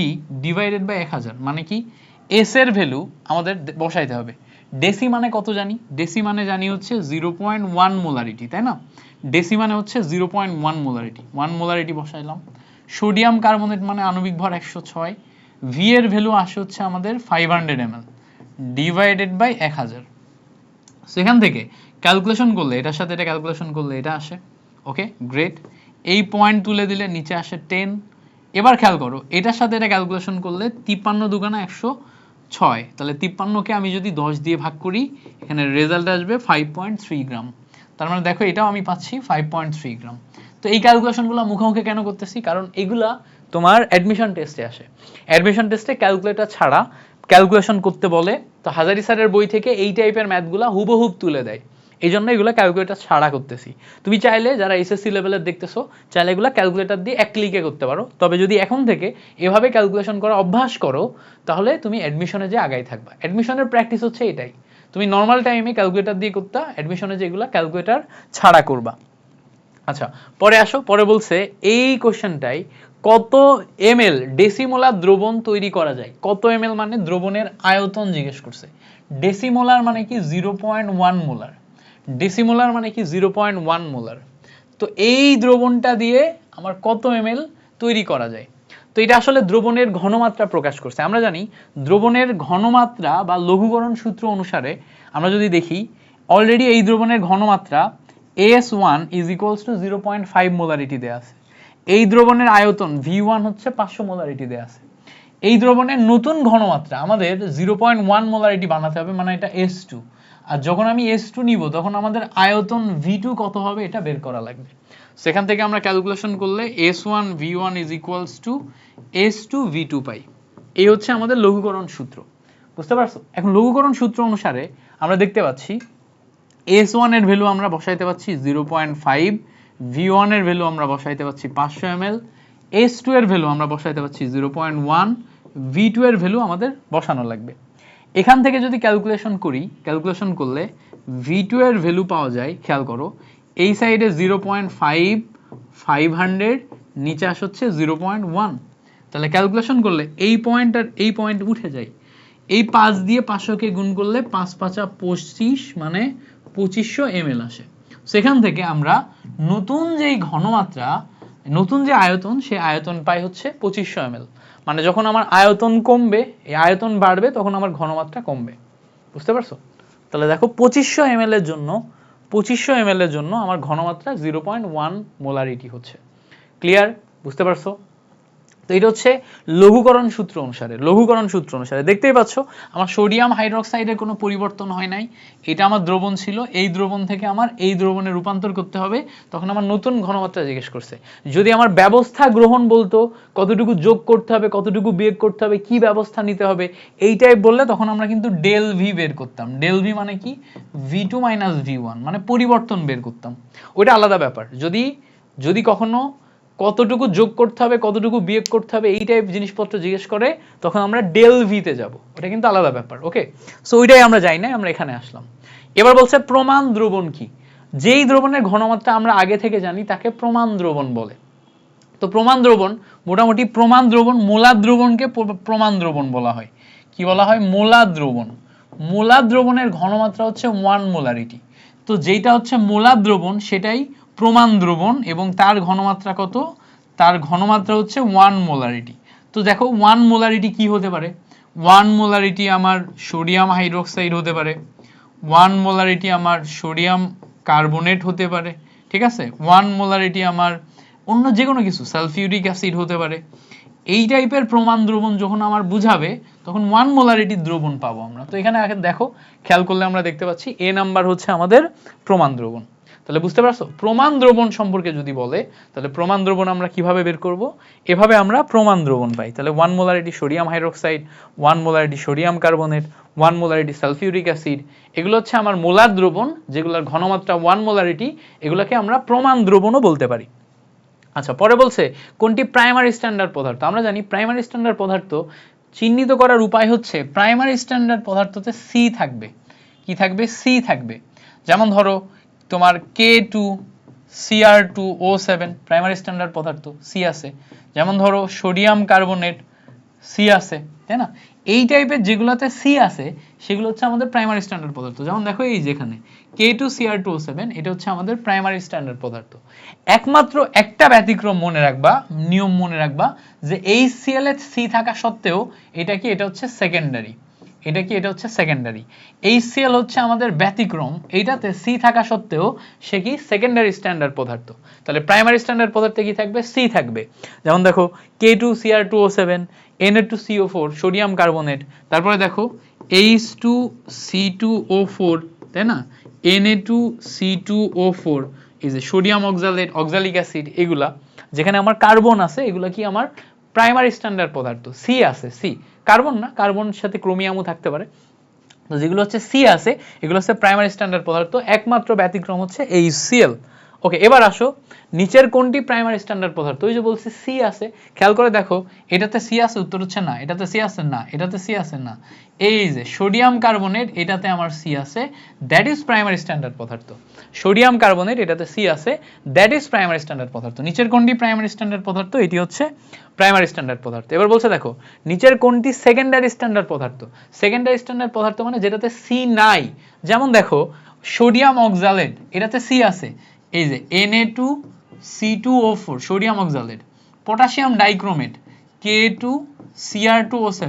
ডিভাইডেড বাই 1000 মানে কি, S এর ভ্যালু আমাদের বসাইতে হবে। ডেসি মানে কত জানি, ডেসি মানে জানি হচ্ছে 0.1 মোলারিটি, তাই না? ডেসি মানে হচ্ছে 0.1 মোলারিটি, 1 মোলারিটি বসাইলাম। সোডিয়াম কার্বনেট মানে আণবিক ভর 106, ভি এর ভ্যালু আসে হচ্ছে আমাদের 500 ml ডিভাইডেড বাই 1000। সেখান থেকে ক্যালকুলেশন করলে এটার সাথে এটা ক্যালকুলেশন করলে এটা আসে। ওকে গ্রেট, এই পয়েন্ট তুলে দিলে নিচে আসে 10। এবার খেয়াল করো এটার সাথে এটা ক্যালকুলেশন করলে 53 দুগুণা 106, তাহলে 53কে আমি যদি 10 দিয়ে ভাগ করি এখানে রেজাল্ট আসবে 5.3 গ্রাম। তার মানে দেখো এটাও আমি পাচ্ছি 5.3 গ্রাম। তো এই ক্যালকুলেশনগুলো মুখোমুখি কেন করতেছি, কারণ এগুলা তোমার অ্যাডমিশন টেস্টে আসে। অ্যাডমিশন টেস্টে ক্যালকুলেটর ছাড়া ক্যালকুলেশন করতে বলে, তো হাজারি স্যারের বই থেকে এই টাইপের ম্যাথগুলা হুবহুব তুলে দেয়। এই জন্য এগুলো ক্যালকুলেটর ছাড়া করতেছি। তুমি চাইলে যারা এসএসসি লেভেলের দেখতেছো চাইলে এগুলো ক্যালকুলেটর দিয়ে এক ক্লিকে করতে পারো, তবে যদি এখন থেকে এভাবে ক্যালকুলেশন করা অভ্যাস করো তাহলে তুমি অ্যাডমিশনে যে আগাই থাকবা। অ্যাডমিশনের প্র্যাকটিস হচ্ছে এটাই, তুমি নর্মাল টাইমে ক্যালকুলেটর দিয়ে করতা, অ্যাডমিশনে যেগুলো ক্যালকুলেটর ছাড়া করবা। আচ্ছা পরে আসো, পরে বলছে এই কোশ্চেনটাই কত এমএল ডেসিমোলার দ্রবণ তৈরি করা যায়। কত এমএল মানে দ্রবণের আয়তন জিজ্ঞেস করছে। ডেসিমোলার মানে কি 0.1 মোলার, ডেসিমোলার মানে কি 0.1 মোলার। তো এই দ্রবণটা দিয়ে আমার কত এমএল তৈরি করা যায়। তো এটা আসলে দ্রবণের ঘনমাত্রা প্রকাশ করছে। আমরা জানি দ্রবণের ঘনমাত্রা বা লঘুকরণ সূত্র অনুসারে আমরা যদি দেখি অলরেডি এই দ্রবণের ঘনমাত্রা AS1 is equals to 0.5 molarity দেয়া আছে। এই দ্রবণের আয়তন V1 হচ্ছে 500 মোলারিটি দেয়া আছে। এই দ্রবণের নতুন ঘনমাত্রা আমাদের 0.1 মোলারিটি বানাতে হবে, মানে এটা S2। আর যখন আমি S2 নিব তখন আমাদের আয়তন V2 কত হবে এটা বের করা লাগবে। সেখান থেকে আমরা ক্যালকুলেশন করলে S1 V1 is equals to S2 V2 পাই। এই হচ্ছে আমাদের লঘুকরণ সূত্র, বুঝতে পারছো? এখন লঘুকরণ সূত্র অনুসারে আমরা দেখতে পাচ্ছি S1 এর ভ্যালু আমরা বসাইতে পাচ্ছি 0.5, V1 এর ভ্যালু আমরা বসাইতে পাচ্ছি 500 ml, S2 এর ভ্যালু আমরা বসাইতে পাচ্ছি 0.1, V2 এর ভ্যালু আমাদের বসানো লাগবে। এখান থেকে যদি ক্যালকুলেশন করি, ক্যালকুলেশন করলে V2 এর ভ্যালু পাওয়া যায়, খেয়াল করো এই সাইডে 0.5 500, নিচে আস হচ্ছে 0.1। তাহলে ক্যালকুলেশন করলে এই পয়েন্ট আর এই পয়েন্ট উঠে যায়, এই 5 দিয়ে 500 কে গুণ করলে 5 5 25 মানে 2500 ml আসে। সেখান থেকে আমরা নতুন যেই ঘনমাত্রা, নতুন যে আয়তন, সেই আয়তন পাই হচ্ছে 2500 ml। মানে যখন আমার আয়তন কমবে, এই আয়তন বাড়বে, তখন আমার ঘনমাত্রা কমবে, বুঝতে পারছো? তাহলে দেখো 2500 ml এর জন্য, 2500 ml এর জন্য আমার ঘনমাত্রা 0.1 মোলারিটি হচ্ছে। ক্লিয়ার? বুঝতে পারছো? তো এটা হচ্ছে লঘুকরণ সূত্র অনুসারে। লঘুকরণ সূত্র অনুসারে দেখতেই পাচ্ছ আমার সোডিয়াম হাইড্রোক্সাইডের কোনো পরিবর্তন হয় নাই। এটা আমার দ্রবণ ছিল, এই দ্রবণ থেকে আমার এই দ্রবণে রূপান্তর করতে হবে, তখন আমার নতুন ঘনমাত্রা জিজ্ঞেস করছে। যদি আমার ব্যবস্থা গ্রহণ বলতো, কতটুকু যোগ করতে হবে, কতটুকু বিয়োগ করতে হবে, কি ব্যবস্থা নিতে হবে, এই টাইপ বললে তখন আমরা কিন্তু ডেল ভি বের করতাম। ডেল ভি মানে কি V2 মাইনাস V1, মানে পরিবর্তন বের করতাম। ওইটা আলাদা ব্যাপার। যদি কখনো কতটুকু যোগ করতে হবে, কতটুকু বিয়োগ করতে হবে, এই টাইপ জিনিসপত্র জিজ্ঞেস করে, তখন আমরা ডেল ভিতে যাব। ওটা কিন্তু আলাদা ব্যাপার। ওকে, সো ওইটাই আমরা যাই না, আমরা এখানে আসলাম। এবার বলছে প্রমাণ দ্রবণ কি। যেই দ্রবণের ঘনমাত্রা আমরা আগে থেকে জানি তাকে প্রমাণ দ্রবণ বলে। তো প্রমাণ দ্রবণ মোটামুটি, প্রমাণ দ্রবণ মোলার দ্রবণকে প্রমাণ দ্রবণ বলা হয়। কি বলা হয়? মোলার দ্রবণ। মোলার দ্রবণের ঘনমাত্রা হচ্ছে 1 মোলারিটি। তো যেটা হচ্ছে মোলার দ্রবণ সেটাই প্রমাণ দ্রবণ, এবং তার ঘনমাত্রা কত? তার ঘনমাত্রা হচ্ছে 1 মোলারিটি। তো দেখো 1 মোলারিটি কি হতে পারে? 1 মোলারিটি আমার সোডিয়াম হাইড্রোক্সাইড হতে পারে, 1 মোলারিটি আমার সোডিয়াম কার্বনেট হতে পারে, ঠিক আছে? 1 মোলারিটি আমার অন্য যে কোনো কিছু, সালফিউরিক অ্যাসিড হতে পারে। এই টাইপের প্রমাণ দ্রবণ যখন আমার বুঝাবে তখন 1 মোলারিটি দ্রবণ পাবো আমরা। তো এখানে দেখো, খেয়াল করলে আমরা দেখতে পাচ্ছি এ নাম্বার হচ্ছে আমাদের প্রমাণ দ্রবণ। তাহলে বুঝতে পারছো প্রমাণ দ্রবণ সম্পর্কে যদি বলে, তাহলে প্রমাণ দ্রবণ আমরা কিভাবে বের করব? এভাবে আমরা প্রমাণ দ্রবণ পাই। তাহলে 1 molarity sodium hydroxide, 1 molarity sodium carbonate, 1 molarity sulphuric acid, এগুলো হচ্ছে আমার মোলার দ্রবণ, যেগুলোর ঘনমাত্রা 1 মোলারিটি, এগুলোকে আমরা প্রমাণ দ্রবণও বলতে পারি। আচ্ছা, পরে বলছে কোনটি প্রাইমারি স্ট্যান্ডার্ড পদার্থ। আমরা জানি প্রাইমারি স্ট্যান্ডার্ড পদার্থ চিহ্নিত করার উপায় হচ্ছে প্রাইমারি স্ট্যান্ডার্ড পদার্থতে সি থাকবে। কি থাকবে? সি থাকবে। যেমন ধরো তোমার K2Cr2O7 প্রাইমারি স্ট্যান্ডার্ড পদার্থ, সি আছে। যেমন ধরো সোডিয়াম কার্বনেট, সি আছে, তাই না? এই টাইপের যেগুলোতে সি আছে সেগুলো হচ্ছে আমাদের প্রাইমারি স্ট্যান্ডার্ড পদার্থ। যেমন দেখো এই যেখানে K2Cr2O7, এটা হচ্ছে আমাদের প্রাইমারি স্ট্যান্ডার্ড পদার্থ। একমাত্র একটা ব্যতিক্রম মনে রাখবা, নিয়ম মনে রাখবা, যে এই Cl এ সি থাকা সত্ত্বেও এটা কি? এটা হচ্ছে সেকেন্ডারি। এটা কি? এটা হচ্ছে সেকেন্ডারি। HCl হচ্ছে আমাদের ব্যতিক্রম, এইটাতে সি থাকা সত্ত্বেও সে কি? সেকেন্ডারি স্ট্যান্ডার্ড পদার্থ। তাহলে প্রাইমারি স্ট্যান্ডার্ড পদার্থে কি থাকবে? সি থাকবে। যেমন দেখো K2Cr2O7, Na2CO4 সোডিয়াম কার্বনেট, তারপরে দেখো H2C2O4, তাই না? Na2C2O4, এই যে সোডিয়াম অক্সালেট, অক্সালিক অ্যাসিড, এগুলা যেখানে আমার কার্বন আছে, এগুলা কি আমার প্রাইমারি স্ট্যান্ডার্ড পদার্থ। সি আছে, সি, কার্বন না, কার্বনের সাথে ক্রোমিয়ামও থাকতে পারে। তো যেগুলো হচ্ছে সি আছে এগুলো হচ্ছে প্রাইমারি স্ট্যান্ডার্ড পদার্থ, একমাত্র ব্যতিক্রম হচ্ছে এই সিএল। ওকে, এবার আসো নিচের কোনটি প্রাইমারি স্ট্যান্ডার্ড পদার্থ? ওই যে বলছি সি আছে, খেয়াল করে দেখো এটাতে সি আছে, উত্তর হচ্ছে না। এটাতে সি আছে না, এটাতে সি আছে না। এই যে সোডিয়াম কার্বনেট, এটাতে আমার সি আছে, দ্যাট ইজ প্রাইমারি স্ট্যান্ডার্ড পদার্থ। সোডিয়াম কার্বনেট, এটাতে সি আছে, দ্যাট ইজ প্রাইমারি স্ট্যান্ডার্ড পদার্থ। নিচের কোনটি প্রাইমারি স্ট্যান্ডার্ড পদার্থ? এটি হচ্ছে প্রাইমারি স্ট্যান্ডার্ড পদার্থ। এবার বলছে দেখো নিচের কোনটি সেকেন্ডারি স্ট্যান্ডার্ড পদার্থ? সেকেন্ডারি স্ট্যান্ডার্ড পদার্থ মানে যেটাতে সি নাই। যেমন দেখো সোডিয়াম অক্সালেট, এটাতে সি আছে, এই যে Na2C2O4 sodium oxalate. Potassium dichromate K2Cr2O7,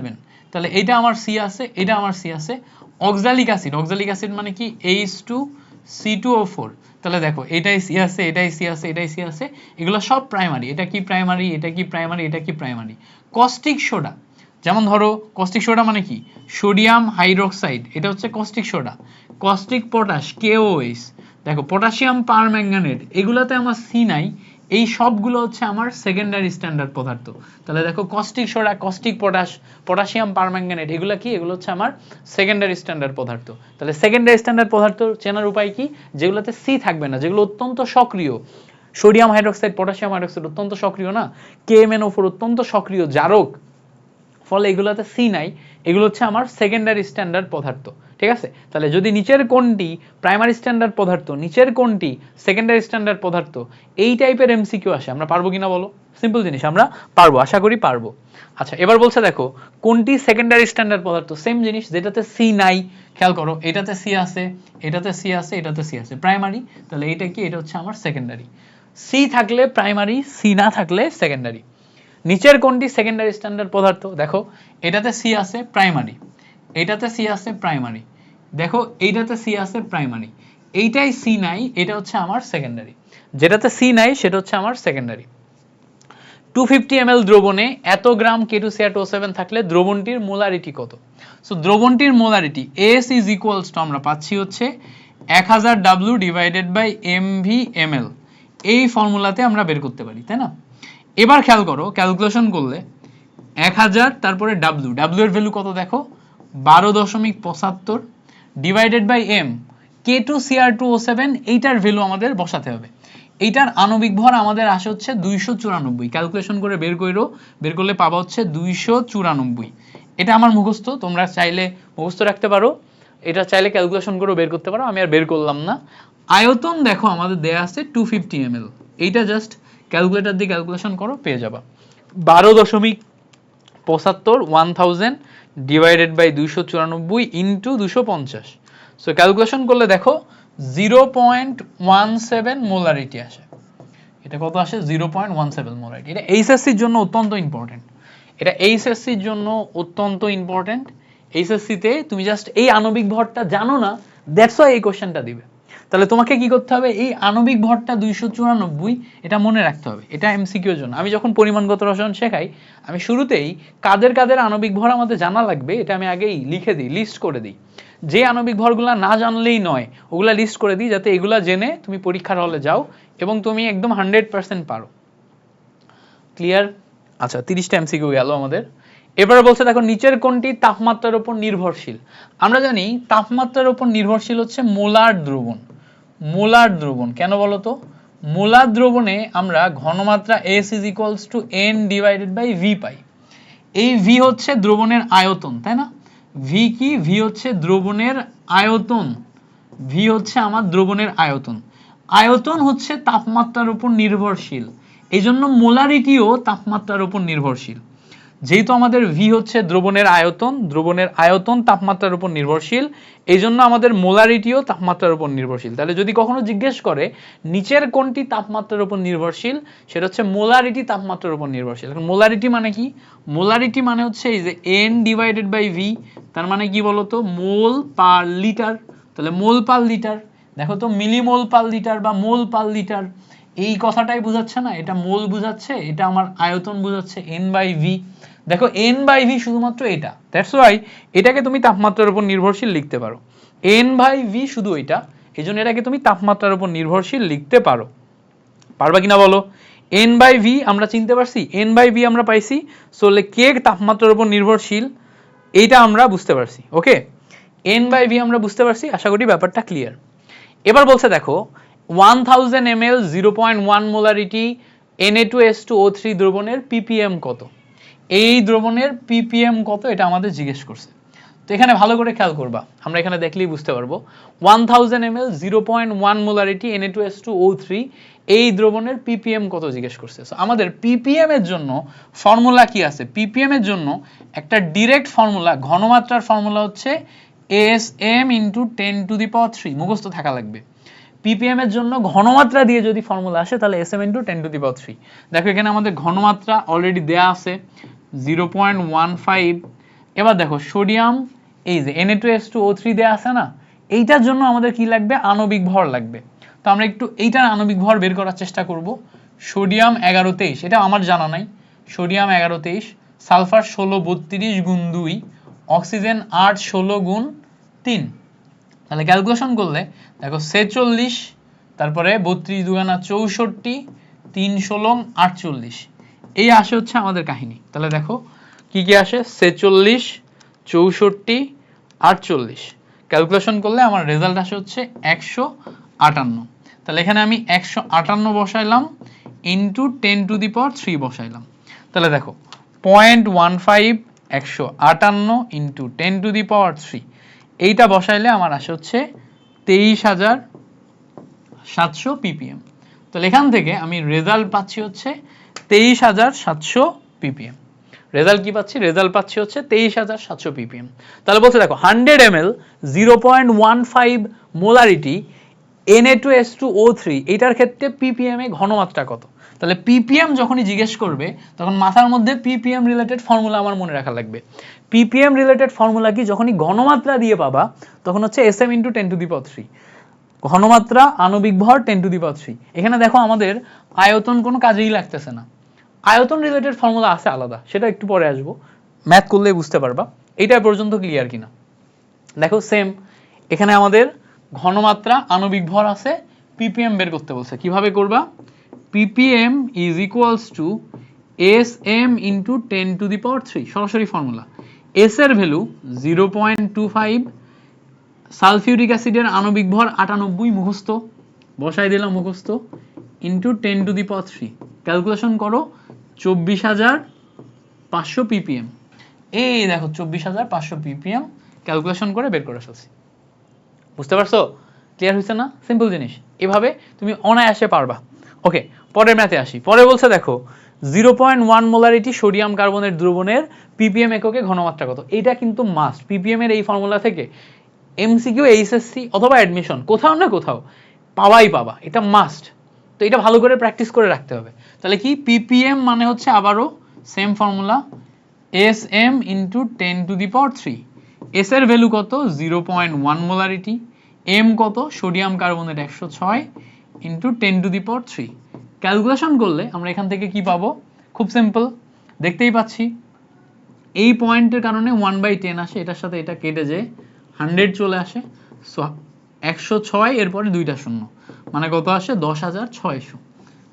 তাহলে এটা আমার সি আছে, এটা আমার সি আছে। অক্সালিক অ্যাসিড, অক্সালিক অ্যাসিড মানে কি H2C2O4, তাহলে দেখো এটাই সি আছে, এটাই সি আছে, এটাই সি আছে, এগুলো সব প্রাইমারি। এটা কি প্রাইমারি, এটা কি প্রাইমারি, এটা কি প্রাইমারি। কস্টিক সোডা, যেমন ধরো কস্টিক সোডা মানে কি সোডিয়াম হাইড্রোক্সাইড, এটা হচ্ছে caustic soda. Caustic potash KOH, দেখো পটাশিয়াম পারম্যাঙ্গানেট, এগুলাতে আমার সি নাই, এই সবগুলো হচ্ছে আমার সেকেন্ডারি স্ট্যান্ডার্ড পদার্থ। তাহলে দেখো caustic soda, caustic potash, potassium permanganate, এগুলো কি, এগুলো হচ্ছে আমার সেকেন্ডারি স্ট্যান্ডার্ড পদার্থ। তাহলে সেকেন্ডারি স্ট্যান্ডার্ড পদার্থ চেনার উপায় কি? যেগুলোতে সি থাকবে না, যেগুলো অত্যন্ত সক্রিয়। সোডিয়াম হাইড্রোক্সাইড, পটাশিয়াম হাইড্রোক্সাইড অত্যন্ত সক্রিয় না, KMnO4 অত্যন্ত সক্রিয় জারক, ফলে এগুলোতে সি নাই, এগুলো হচ্ছে আমার সেকেন্ডারি স্ট্যান্ডার্ড পদার্থ। ঠিক আছে, তাহলে যদি নিচের কোনটি প্রাইমারি স্ট্যান্ডার্ড পদার্থ, নিচের কোনটি সেকেন্ডারি স্ট্যান্ডার্ড পদার্থ, এই টাইপের এমসিকিউ আসে, আমরা পারবো কিনা বলো? সিম্পল জিনিস, আমরা পারবো, আশা করি পারবো। আচ্ছা, এবার বলছে দেখো কোনটি সেকেন্ডারি স্ট্যান্ডার্ড পদার্থ? সেম জিনিস, যেটাতে সি নাই। খেয়াল করো এটাতে সি আছে, এটাতে সি আছে, এটাতে সি আছে, প্রাইমারি। তাহলে এটা কি, এটা হচ্ছে আমার সেকেন্ডারি। সি থাকলে প্রাইমারি, সি না থাকলে সেকেন্ডারি। নিচের কোনটি সেকেন্ডারি স্ট্যান্ডার্ড পদার্থ? দেখো এটাতে সি আছে, প্রাইমারি। এটাতে সি আছে, প্রাইমারি। দেখো এইটাতে সি আছে, প্রাইমারি। এইটাই সি নাই, এটা হচ্ছে আমার সেকেন্ডারি। যেটাতে সি নাই সেটা হচ্ছে আমার সেকেন্ডারি। 250 ml দ্রবণে এত গ্রাম K2Cr2O7 থাকলে দ্রবণটির মোলারিটি কত? সো দ্রবণটির molarity S is equals to আমরা পাচ্ছি হচ্ছে 1000 W divided by MV ml, এই ফর্মুলাতে আমরা বের করতে পারি, তাই না? এবার খেয়াল করো ক্যালকুলেশন করলে 1000 তারপরে W এর ভ্যালু কত দেখো 12.75 ডিভাইডেড বাই M, K2Cr2O7 এইটার ভ্যালু আমাদের বসাতে হবে। এইটার আণবিক ভর আমাদের আসে হচ্ছে 294, ক্যালকুলেশন করে বের করো, বের করলে পাবা হচ্ছে 294। এটা আমার মুখস্থ, তোমরা চাইলে মুখস্থ রাখতে পারো, এটা চাইলে ক্যালকুলেশন করে বের করতে পারো, আমি আর বের করলাম না। আয়তন দেখো আমাদের দেয়া আছে 250 ml, এইটা জাস্ট ক্যালকুলেটর দিয়ে ক্যালকুলেশন করো পেয়ে যাবা 12.75 1000 divided by 294 into 250। So calculation করলে দেখো 0.17 মোলারিটি আসে। এটা কত আসে? 0.17 মোলারিটি। এটা এইচএসসির জন্য অত্যন্ত ইম্পর্টেন্ট, এটা এইচএসসির জন্য অত্যন্ত ইম্পর্টেন্ট। এইচএসসিতে তুমি জাস্ট এই আণবিক ভরটা জানো না, দ্যাটস ওয়াই এই কোশ্চেনটা দিবে। তাহলে তোমাকে কি করতে হবে? এই আণবিক ভরটা 294 এটা মনে রাখতে হবে, এটা এমসিকিউর জন্য। আমি যখন পরিমাণগত রসায়ন শেখাই আমি শুরুতেই কাদের কাদের আণবিক ভর আমাদের জানা লাগবে এটা আমি আগেই লিখে দিই, লিস্ট করে দিই। যে আণবিক ভরগুলা না জানলেই নয় ওগুলা লিস্ট করে দিই, যাতে এগুলা জেনে তুমি পরীক্ষার হলে যাও এবং তুমি একদম 100% পারো। ক্লিয়ার? আচ্ছা, 30টা এমসিকিউ গেল আমাদের। এবারে বলছে দেখো নিচের কোনটি তাপমাত্রার উপর নির্ভরশীল? আমরা জানি তাপমাত্রার উপর নির্ভরশীল হচ্ছে মোলার দ্রবণ। মোলার দ্রবণ কেন বলো তো? মোলার দ্রবণে আমরা ঘনমাত্রা S is equals to N divided by V পাই। এই V হচ্ছে দ্রবণের আয়তন, তাই না? V কি? V হচ্ছে দ্রবণের আয়তন, V হচ্ছে আমার দ্রবণের আয়তন। আয়তন হচ্ছে তাপমাত্রার উপর নির্ভরশীল, এই জন্য মোলারিটিও তাপমাত্রার উপর নির্ভরশীল। যেহেতু আমাদের V হচ্ছে দ্রবণের আয়তন, দ্রবণের আয়তন তাপমাত্রার উপর নির্ভরশীল, এই জন্য আমাদের মোলারিটিও তাপমাত্রার উপর নির্ভরশীল। তাহলে যদি কখনো জিজ্ঞেস করে নিচের কোনটি তাপমাত্রার উপর নির্ভরশীল, সেটা হচ্ছে মোলারিটি তাপমাত্রার উপর নির্ভরশীল। এখন মোলারিটি মানে কি? মোলারিটি মানে হচ্ছে এই যে N ডিভাইডেড বাই V, তার মানে কি বলতো? মোল পার লিটার। তাহলে মোল পার লিটার, দেখো তো মিলিমোল পার লিটার বা মোল পার লিটার, এই কথাটাই বোঝাচ্ছে না? এটা মোল বোঝাচ্ছে, এটা আমার আয়তন বোঝাচ্ছে N/V। দেখো N/V শুধুমাত্র এটা, দ্যাটস ওয়াই এটাকে তুমি তাপমাত্রার উপর নির্ভরশীল লিখতে পারো। N/V শুধু এটা, এই জন্য এটাকে তুমি তাপমাত্রার উপর নির্ভরশীল লিখতে পারো। পারবা কিনা বলো? N/V আমরা চিনতে পারছি, N/V আমরা পাইছি, সো কে তাপমাত্রার উপর নির্ভরশীল এইটা আমরা বুঝতে পারছি। ওকে, n/v আমরা বুঝতে পারছি, আশা করি ব্যাপারটা ক্লিয়ার। এবার বলছে দেখো 1000 ml 0.1 মোলারিটি Na2H2O3 দ্রবণের ppm কত, এই দ্রবণের ppm কত এটা আমাদের জিজ্ঞেস করছে। তো এখানে ভালো করে খেয়াল করবা, আমরা এখানে দেখলেই বুঝতে পারবো 1000 ml 0.1 মোলারিটি Na2H2O3 এই দ্রবণের ppm কত জিজ্ঞেস করছে। সো আমাদের ppm এর জন্য ফর্মুলা কি আছে, ppm এর জন্য একটা ডাইরেক্ট ফর্মুলা, ঘনমাত্রার ফর্মুলা হচ্ছে Sm × 10⁻³ মুখস্থ থাকা লাগবে। ppm এর জন্য ঘনমাত্রা দিয়ে যদি ফর্মুলা আসে তাহলে Sm × 10⁻³। দেখো এখানে আমাদের ঘনমাত্রা অলরেডি দেয়া আছে 0.15। এবার দেখো সোডিয়াম, এই যে Na2H2O3 দেয়া আছে না, এইটার জন্য আমাদের কি লাগবে, আণবিক ভর লাগবে। তো আমরা একটু এইটার আণবিক ভর বের করার চেষ্টা করব। সোডিয়াম 1123, এটা আমার জানা নাই, সোডিয়াম 1123, সালফার 1632 গুণ 2, অক্সিজেন 816 গুণ 3। তাহলে ক্যালকুলেশন করলে দেখো 46, তারপরে 32 দুগুণা 64, 3 16 48, এই আসে হচ্ছে আমাদের কাহিনী। তাহলে দেখো কি কি আসে, 46 64 48, ক্যালকুলেশন করলে আমার রেজাল্ট আসে হচ্ছে 158। তাহলে এখানে আমি 158 বসাইলাম ইন্টু 10⁻³ বসাইলাম। তাহলে দেখো 0.15 158 ইন্টু 10⁻³ এইটা বসাইলে আমার আসে হচ্ছে 23700 ppm। তাহলে এখান থেকে আমি রেজাল্ট পাচ্ছি হচ্ছে 23700 ppm। রেজাল্ট কি পাচ্ছি, রেজাল্ট পাচ্ছি হচ্ছে 23700 ppm। তাহলে বলছে দেখো 100 ml 0.15 মোলারিটি Na2H2O3 এটার ক্ষেত্রে ppm এ ঘনমাত্রা কত। তাহলে ppm যখনই জিজ্ঞেস করবে তখন মাথার মধ্যে ppm রিলেটেড ফর্মুলা আমার মনে রাখা লাগবে। ppm রিলেটেড ফর্মুলা কি, যখনই ঘনমাত্রা দিয়ে পাবা তখন হচ্ছে Sm × 10⁻³, ঘনমাত্রা আণবিক ভর 10⁻³। এখানে দেখো আমাদের আয়তন কোনো কাজেই লাগতেছে না, আয়তন রিলেটেড ফর্মুলা আছে আলাদা, সেটা একটু পরে আসবো, ম্যাথ করলেই বুঝতে পারবা। এইটা পর্যন্ত ক্লিয়ার কিনা দেখো। সেম এখানে আমাদের ঘনমাত্রা আণবিক ভর আছে, ppm বের করতে বলছে, কিভাবে করবা, ppm is equals to Sm × 10⁻³, সরাসরি ফর্মুলা। S এর ভ্যালু 0.25, সালফিউরিক অ্যাসিডের আণবিক ভর 98 মুখস্থ, বসাই দিলাম মুখস্থ, ইন্টু 10⁻³, ক্যালকুলেশন করো 24500 ppm। এই দেখো 24500 ppm ক্যালকুলেশন করে বের করে ফেলছি। বুঝতে পারছো, ক্লিয়ার হয়েছে না, সিম্পল জিনিস, এভাবে তুমি অনায়াসে পারবা। ওকে, পরের ম্যাথে আসি। পরে বলছে দেখো 0.1 মোলারিটি সোডিয়াম কার্বনের দ্রবণের ppm এককে ঘনমাত্রা কত। এটা কিন্তু মাস্ট, ppm এর এই ফর্মুলা থেকে এমসিকিউ, এইচএসসি অথবা অ্যাডমিশন কোথাও না কোথাও পাবা, এটা মাস্ট। তো এটা ভালো করে প্র্যাকটিস করে রাখতে হবে। তাহলে কি, ppm মানে হচ্ছে আবারও সেম ফর্মুলা Sm × 10⁻³। S এর ভ্যালু কত, 0.1 মোলারিটি, m কত, সোডিয়াম কার্বনের 106 × 10⁻³। ক্যালকুলেশন করলে আমরা এখান থেকে কি পাবো, খুব সিম্পল, দেখতেই পাচ্ছি এই পয়েন্টের কারণে 1/10 আসে, এটার সাথে এটা কেটে যায় 100 চলে আসে। সো 106 এরপরে 2টা শূন্য, মানে কত আসে, 10600।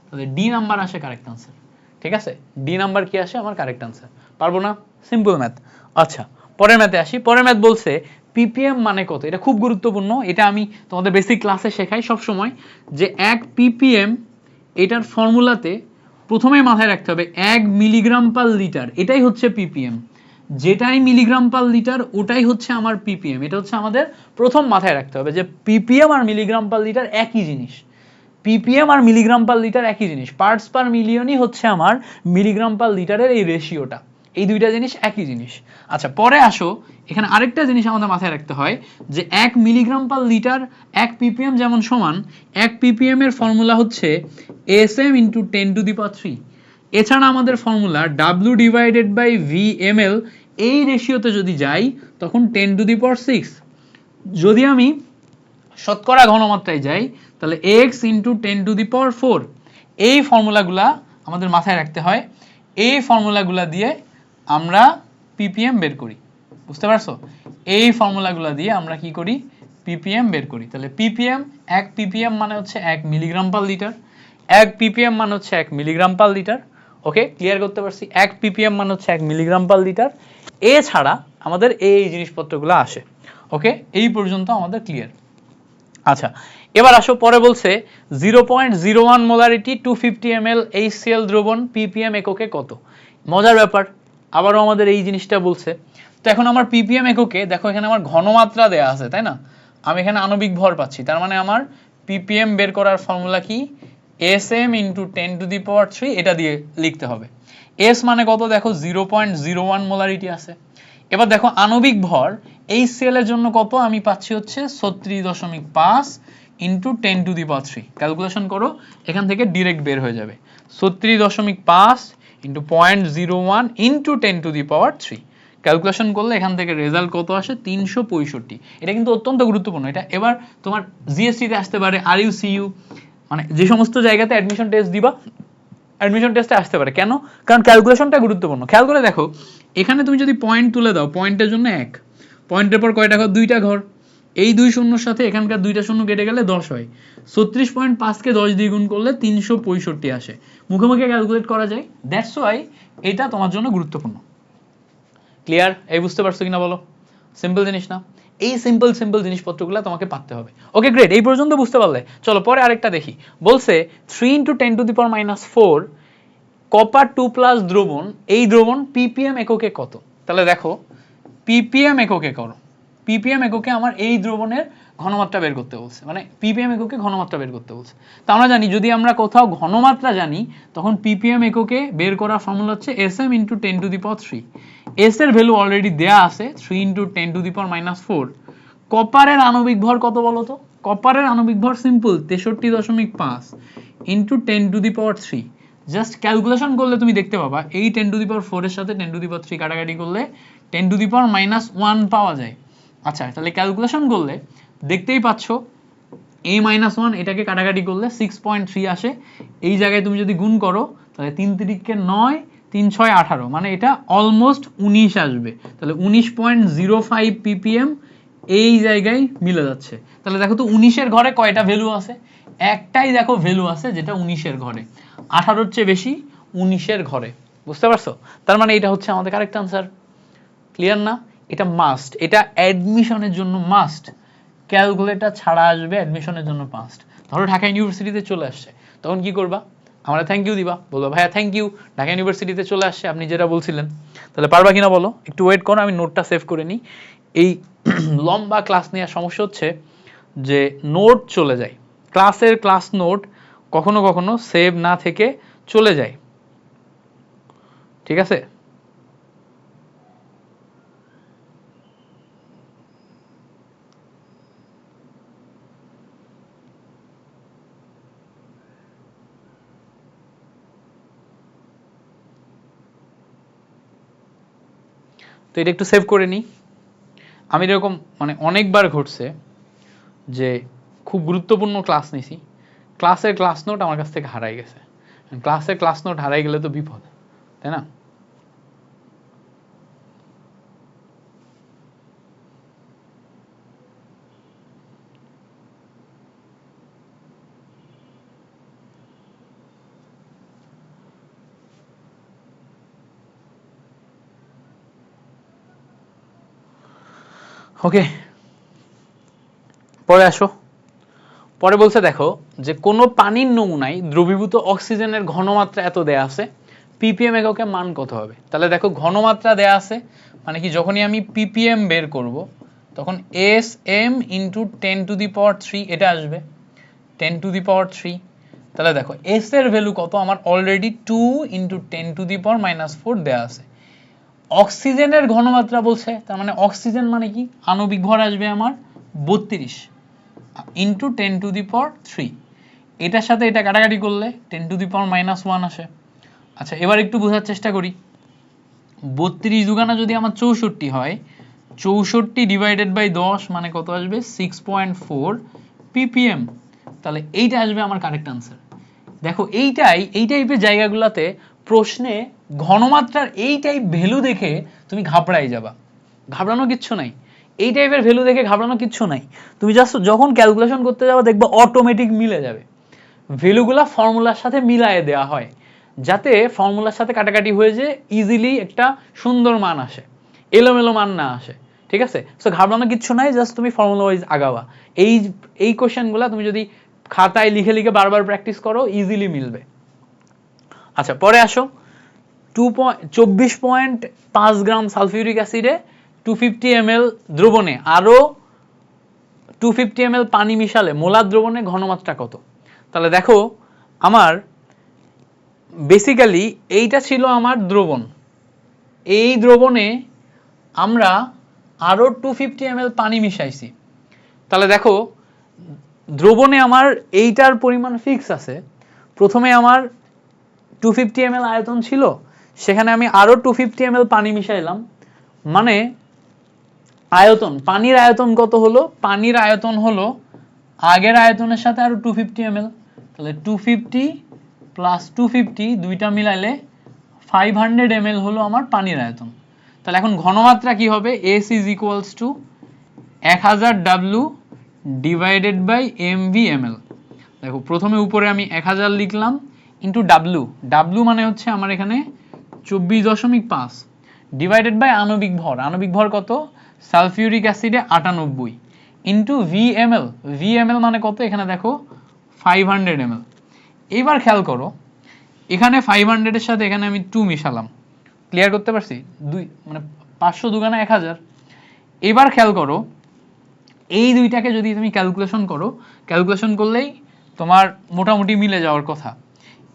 তাহলে ডি নাম্বার আসে কারেক্ট আনসার। ঠিক আছে, ডি নাম্বার কি আসে আমার কারেক্ট আনসার। পারবো না, সিম্পল ম্যাথ। আচ্ছা, পরের ম্যাথে আসি। পরের ম্যাথ বলছে ppm মানে কত। এটা খুব গুরুত্বপূর্ণ, এটা আমি তোমাদের বেসিক ক্লাসে শেখাই সব সময়, যে 1 ppm এটার ফর্মুলাতে প্রথমেই মাথায় রাখতে হবে 1 মিলিগ্রাম পার লিটার, এটাই হচ্ছে ppm। যেটাই মিলিগ্রাম পার লিটার ওটাই হচ্ছে আমার ppm। এটা হচ্ছে আমাদের প্রথম মাথায় রাখতে হবে, যে ppm আর মিলিগ্রাম পার লিটার একই জিনিস। ppm আর মিলিগ্রাম পার লিটার একই জিনিস, পার্টস পার মিলিয়নই হচ্ছে আমার মিলিগ্রাম পার লিটারের এই রেশিওটা, এই দুইটা জিনিস একই জিনিস। আচ্ছা, পরে আসো, এখানে আরেকটা জিনিস আমাদের মাথায় রাখতে হয়, যে 1 মিলিগ্রাম পার লিটার 1 ppm যেমন সমান 1 ppm এর ফর্মুলা হচ্ছে Sm × 10⁻³। এছাড়া আমাদের ফর্মুলা W/V/ml, এই রেশিওতে যদি যাই তখন 10⁻⁶। যদি আমি শতকরা ঘনমাত্রায় যাই তাহলে x × 10⁻⁴। এই ফর্মুলাগুলা আমাদের মাথায় রাখতে হয়, এই ফর্মুলাগুলা দিয়ে আমরা ppm বের করি। বুঝতে পারছো, এই ফর্মুলাগুলা দিয়ে আমরা কি করি, ppm বের করি। তাহলে ppm, 1 ppm মানে হচ্ছে 1 মিলিগ্রাম পার লিটার, 1 ppm মানে হচ্ছে 1 মিলিগ্রাম পার লিটার। ওকে, ক্লিয়ার করতে পারছি, 1 ppm মানে হচ্ছে 1 মিলিগ্রাম পার লিটার। এছাড়া আমাদের এই জিনিসপত্রগুলো আসে। ওকে, এই পর্যন্ত আমাদের ক্লিয়ার। আচ্ছা, এবার আসো, পরে বলছে 0.01 মোলারিটি 250 ml HCl দ্রবণ ppm এককে কত। মজার ব্যাপার, আবারও আমাদের এই জিনিসটা বলছে। তো এখন আমার ppm এককে দেখো, এখানে আমার ঘনমাত্রা দেয়া আছে, তাই না? আমি এখানে আণবিক ভর পাচ্ছি, তার মানে আমার ppm বের করার ফর্মুলা কি? sm × 10⁻³ এটা দিয়ে লিখতে হবে। s মানে কত দেখো, 0.01 মোলারিটি আছে। এবার দেখো আণবিক ভর HCl এর জন্য কত আমি পাচ্ছি হচ্ছে 36.5 × 10⁻³ ক্যালকুলেশন করো, এখান থেকে ডাইরেক্ট বের হয়ে যাবে 36.5 × 0.01 × 10⁻³ ক্যালকুলেশন করলে এখান থেকে রেজাল্ট কত আসে? 365। এটা কিন্তু অত্যন্ত গুরুত্বপূর্ণ। এটা এবার তোমার জিএসটি তে আসতে পারে, আরইউসিইউ, মানে যে সমস্ত জায়গাতে অ্যাডমিশন টেস্ট দিবা, অ্যাডমিশন টেস্টে আসতে পারে। কেন? কারণ ক্যালকুলেশনটা গুরুত্বপূর্ণ। খেয়াল করে দেখো, এখানে তুমি যদি পয়েন্ট তুলে দাও, পয়েন্টের জন্য 1, পয়েন্টের পর কয়টা ঘর? 2টা ঘর। এই 2 শূন্যর সাথে এখানকার 2টা শূন্য কেটে গেলে 10 হয়। 36.5 কে 10 দিয়ে গুণ করলে 365 আসে। মুখে মুখে ক্যালকুলেট করা যায়, দ্যাটস ওয়াই এটা তোমার জন্য গুরুত্বপূর্ণ। ক্লিয়ার? এই বুঝতে পারছো কিনা বলো? সিম্পল জিনিস না? এই সিম্পল জিনিসপত্রগুলো তোমাকে পারতে হবে। ওকে গ্রেট, এই পর্যন্ত বুঝতে পারলে? চলো পরে আরেকটা দেখি। বলছে 3 × 10⁻⁴ কপার 2+ দ্রবণ, এই দ্রবণ ppm এককে কত? তাহলে দেখো ppm এককে করো, ppm এককে আমার এই দ্রবণের ঘনমাত্রা বের করতে বলছে, মানে ppm এককে ঘনমাত্রা বের করতে বলছে। তো আমরা জানি যদি আমরা কোথাও ঘনমাত্রা জানি তখন ppm এককে বের করার ফর্মুলা হচ্ছে sm × 10⁻³ s এর ভ্যালু অলরেডি দেয়া আছে 3 × 10⁻⁴। কপারের আণবিক ভর কত বলো তো? কপারের আণবিক ভর সিম্পল 63.5 × 10⁻³ জাস্ট ক্যালকুলেশন করলে তুমি দেখতে পাবা এই 10⁻⁴ এর সাথে 10⁻³ কাটাকাটি করলে 10⁻⁻1 পাওয়া যায়। আচ্ছা, তাহলে ক্যালকুলেশন করলে দেখতেই পাচ্ছ a - 1 এটাকে কাটাকাটি করলে 6.3 আসে। এই জায়গায় তুমি যদি গুণ করো তাহলে 3 × 3 = 9, 3 × 6 = 18, মানে এটা অলমোস্ট 19 আসবে। তাহলে 19.05 ppm এই জায়গায় মিলে যাচ্ছে। তাহলে দেখো তো 19 এর ঘরে কয়টা ভ্যালু আছে? একটাই দেখো ভ্যালু আছে যেটা 19 এর ঘরে, 18 এর চেয়ে বেশি 19 এর ঘরে। বুঝতে পারছো? তার মানে এটা হচ্ছে আমাদের কারেক্ট আনসার। ক্লিয়ার না? এটা মাস্ট, এটা অ্যাডমিশনের জন্য মাস্ট। ক্যালকুলেটর ছাড়া আসবে অ্যাডমিশনের জন্য মাস্ট। ধরো ঢাকা ইউনিভার্সিটিতে চলে আসছে, তখন কি করবা? আমরা থ্যাংক ইউ দিবা, বলবা ভাইয়া থ্যাংক ইউ, ঢাকা ইউনিভার্সিটিতে চলে আসছে আপনি যেটা বলছিলেন। তাহলে পারবা কিনা বলো? একটু ওয়েট করো, আমি নোটটা সেভ করে নিই। এই লম্বা ক্লাস নেওয়ার সমস্যা হচ্ছে যে নোট চলে যায়, ক্লাসের ক্লাস নোট কখনো কখনো সেভ না থেকে চলে যায়। ঠিক আছে? তো এটা একটু সেভ করে নিই। আমি এরকম মানে অনেকবার ঘটছে যে খুব গুরুত্বপূর্ণ ক্লাস নিছি, ক্লাসের ক্লাস নোট আমার কাছ থেকে হারাই গেছে। ক্লাসের ক্লাস নোট হারাই গেলে তো বিপদ, তাই না? ওকে, পরে আসো। পরে বলছে দেখো যে কোনো পানির নমুনায় দ্রবীভূত অক্সিজেনের ঘনমাত্রা এত দেয়া আছে, ppm এককে মান কত হবে? তাহলে দেখো ঘনমাত্রা দেয়া আছে মানে কি, যখনই আমি ppm বের করব তখন sm × 10⁻³ এটা আসবে 10⁻³। তাহলে দেখো s এর ভ্যালু কত? আমার অলরেডি 2 × 10⁻⁴ দেয়া আছে। অক্সিজেনের ঘনমাত্রা বলছে, তার মানে অক্সিজেন মানে কি, আণবিক ভর আসবে আমার 32 × 10⁻³। এটার সাথে এটা কাটাকাটি করলে 10⁻⁻1 আসে। আচ্ছা, এবার একটু বোঝার চেষ্টা করি। 32 দুগানা যদি আমার 64 হয়, 64 / 10 মানে কত আসবে? 6.4 ppm। তাহলে এইটা আসবে আমার কারেক্ট আনসার। দেখো এই টাইপের জায়গাগুলোতে প্রশ্নে ঘনমাত্রার এই টাইপ ভ্যালু দেখে তুমি ঘাবড়াই যাবা, ঘাবড়ানো কিচ্ছু নাই। এই টাইপের ভ্যালু দেখে ঘাবড়ানো কিচ্ছু নাই। তুমি জাস্ট যখন ক্যালকুলেশন করতে যাবে দেখবা অটোমেটিক মিলে যাবে। ভ্যালুগুলা ফর্মুলার সাথে মিলায়ে দেওয়া হয় যাতে ফর্মুলার সাথে কাটাকাটি হয়ে যে ইজিলি একটা সুন্দর মান আসে, এলোমেলো মান না আসে। ঠিক আছে? সো ঘাবড়ানোর কিচ্ছু নাই, জাস্ট তুমি ফর্মুলা ওয়াইজ আগাবা। এই কোশ্চেনগুলো তুমি যদি খাতায় লিখে লিখে বারবার প্র্যাকটিস করো ইজিলি মিলবে। আচ্ছা পরে আসো, 24.5 গ্রাম সালফিউরিক অ্যাসিডে 250 ml দ্রবণে আরো 250 ml পানি মিশালে মোলার দ্রবণে ঘনমাত্রা কত? তাহলে দেখো আমার বেসিক্যালি এইটা ছিল আমার দ্রবণ, এই দ্রবণে আমরা আরো 250 ml পানি মিশাইছি। তাহলে দেখো দ্রবণে আমার এইটার পরিমাণ ফিক্স আছে, প্রথমে আমার 250 ml আয়তন ছিল, সেখানে আমি আরো 250 ml পানি মিশাইলাম, মানে আয়তন, পানির আয়তন কত হলো? পানির আয়তন হলো আগের আয়তনের সাথে আরো 250 ml, তাহলে 250 প্লাস 250 দুইটা মিলাইলে 500 ml হলো আমার পানির আয়তন। তাহলে এখন ঘনমাত্রা কি হবে? S is equals to 1000 W divided by MV ml। দেখো প্রথমে উপরে আমি 1000 লিখলাম ইন্টু W মানে হচ্ছে আমার এখানে 24.5 ডিভাইডেড বাই আণবিক ভর, আণবিক ভর কত? সালফিউরিক অ্যাসিডে 98 ইন্টু VmL মানে কত? এখানে দেখো 500 ml। এইবার খেয়াল করো এখানে 500 এর সাথে এখানে আমি 2 মিশালাম, ক্লিয়ার করতে পারছি? 2 মানে 500 দুগানা 1000। এবার খেয়াল করো এই দুইটাকে যদি তুমি ক্যালকুলেশন করো, ক্যালকুলেশন করলেই তোমার মোটামুটি মিলে যাওয়ার কথা।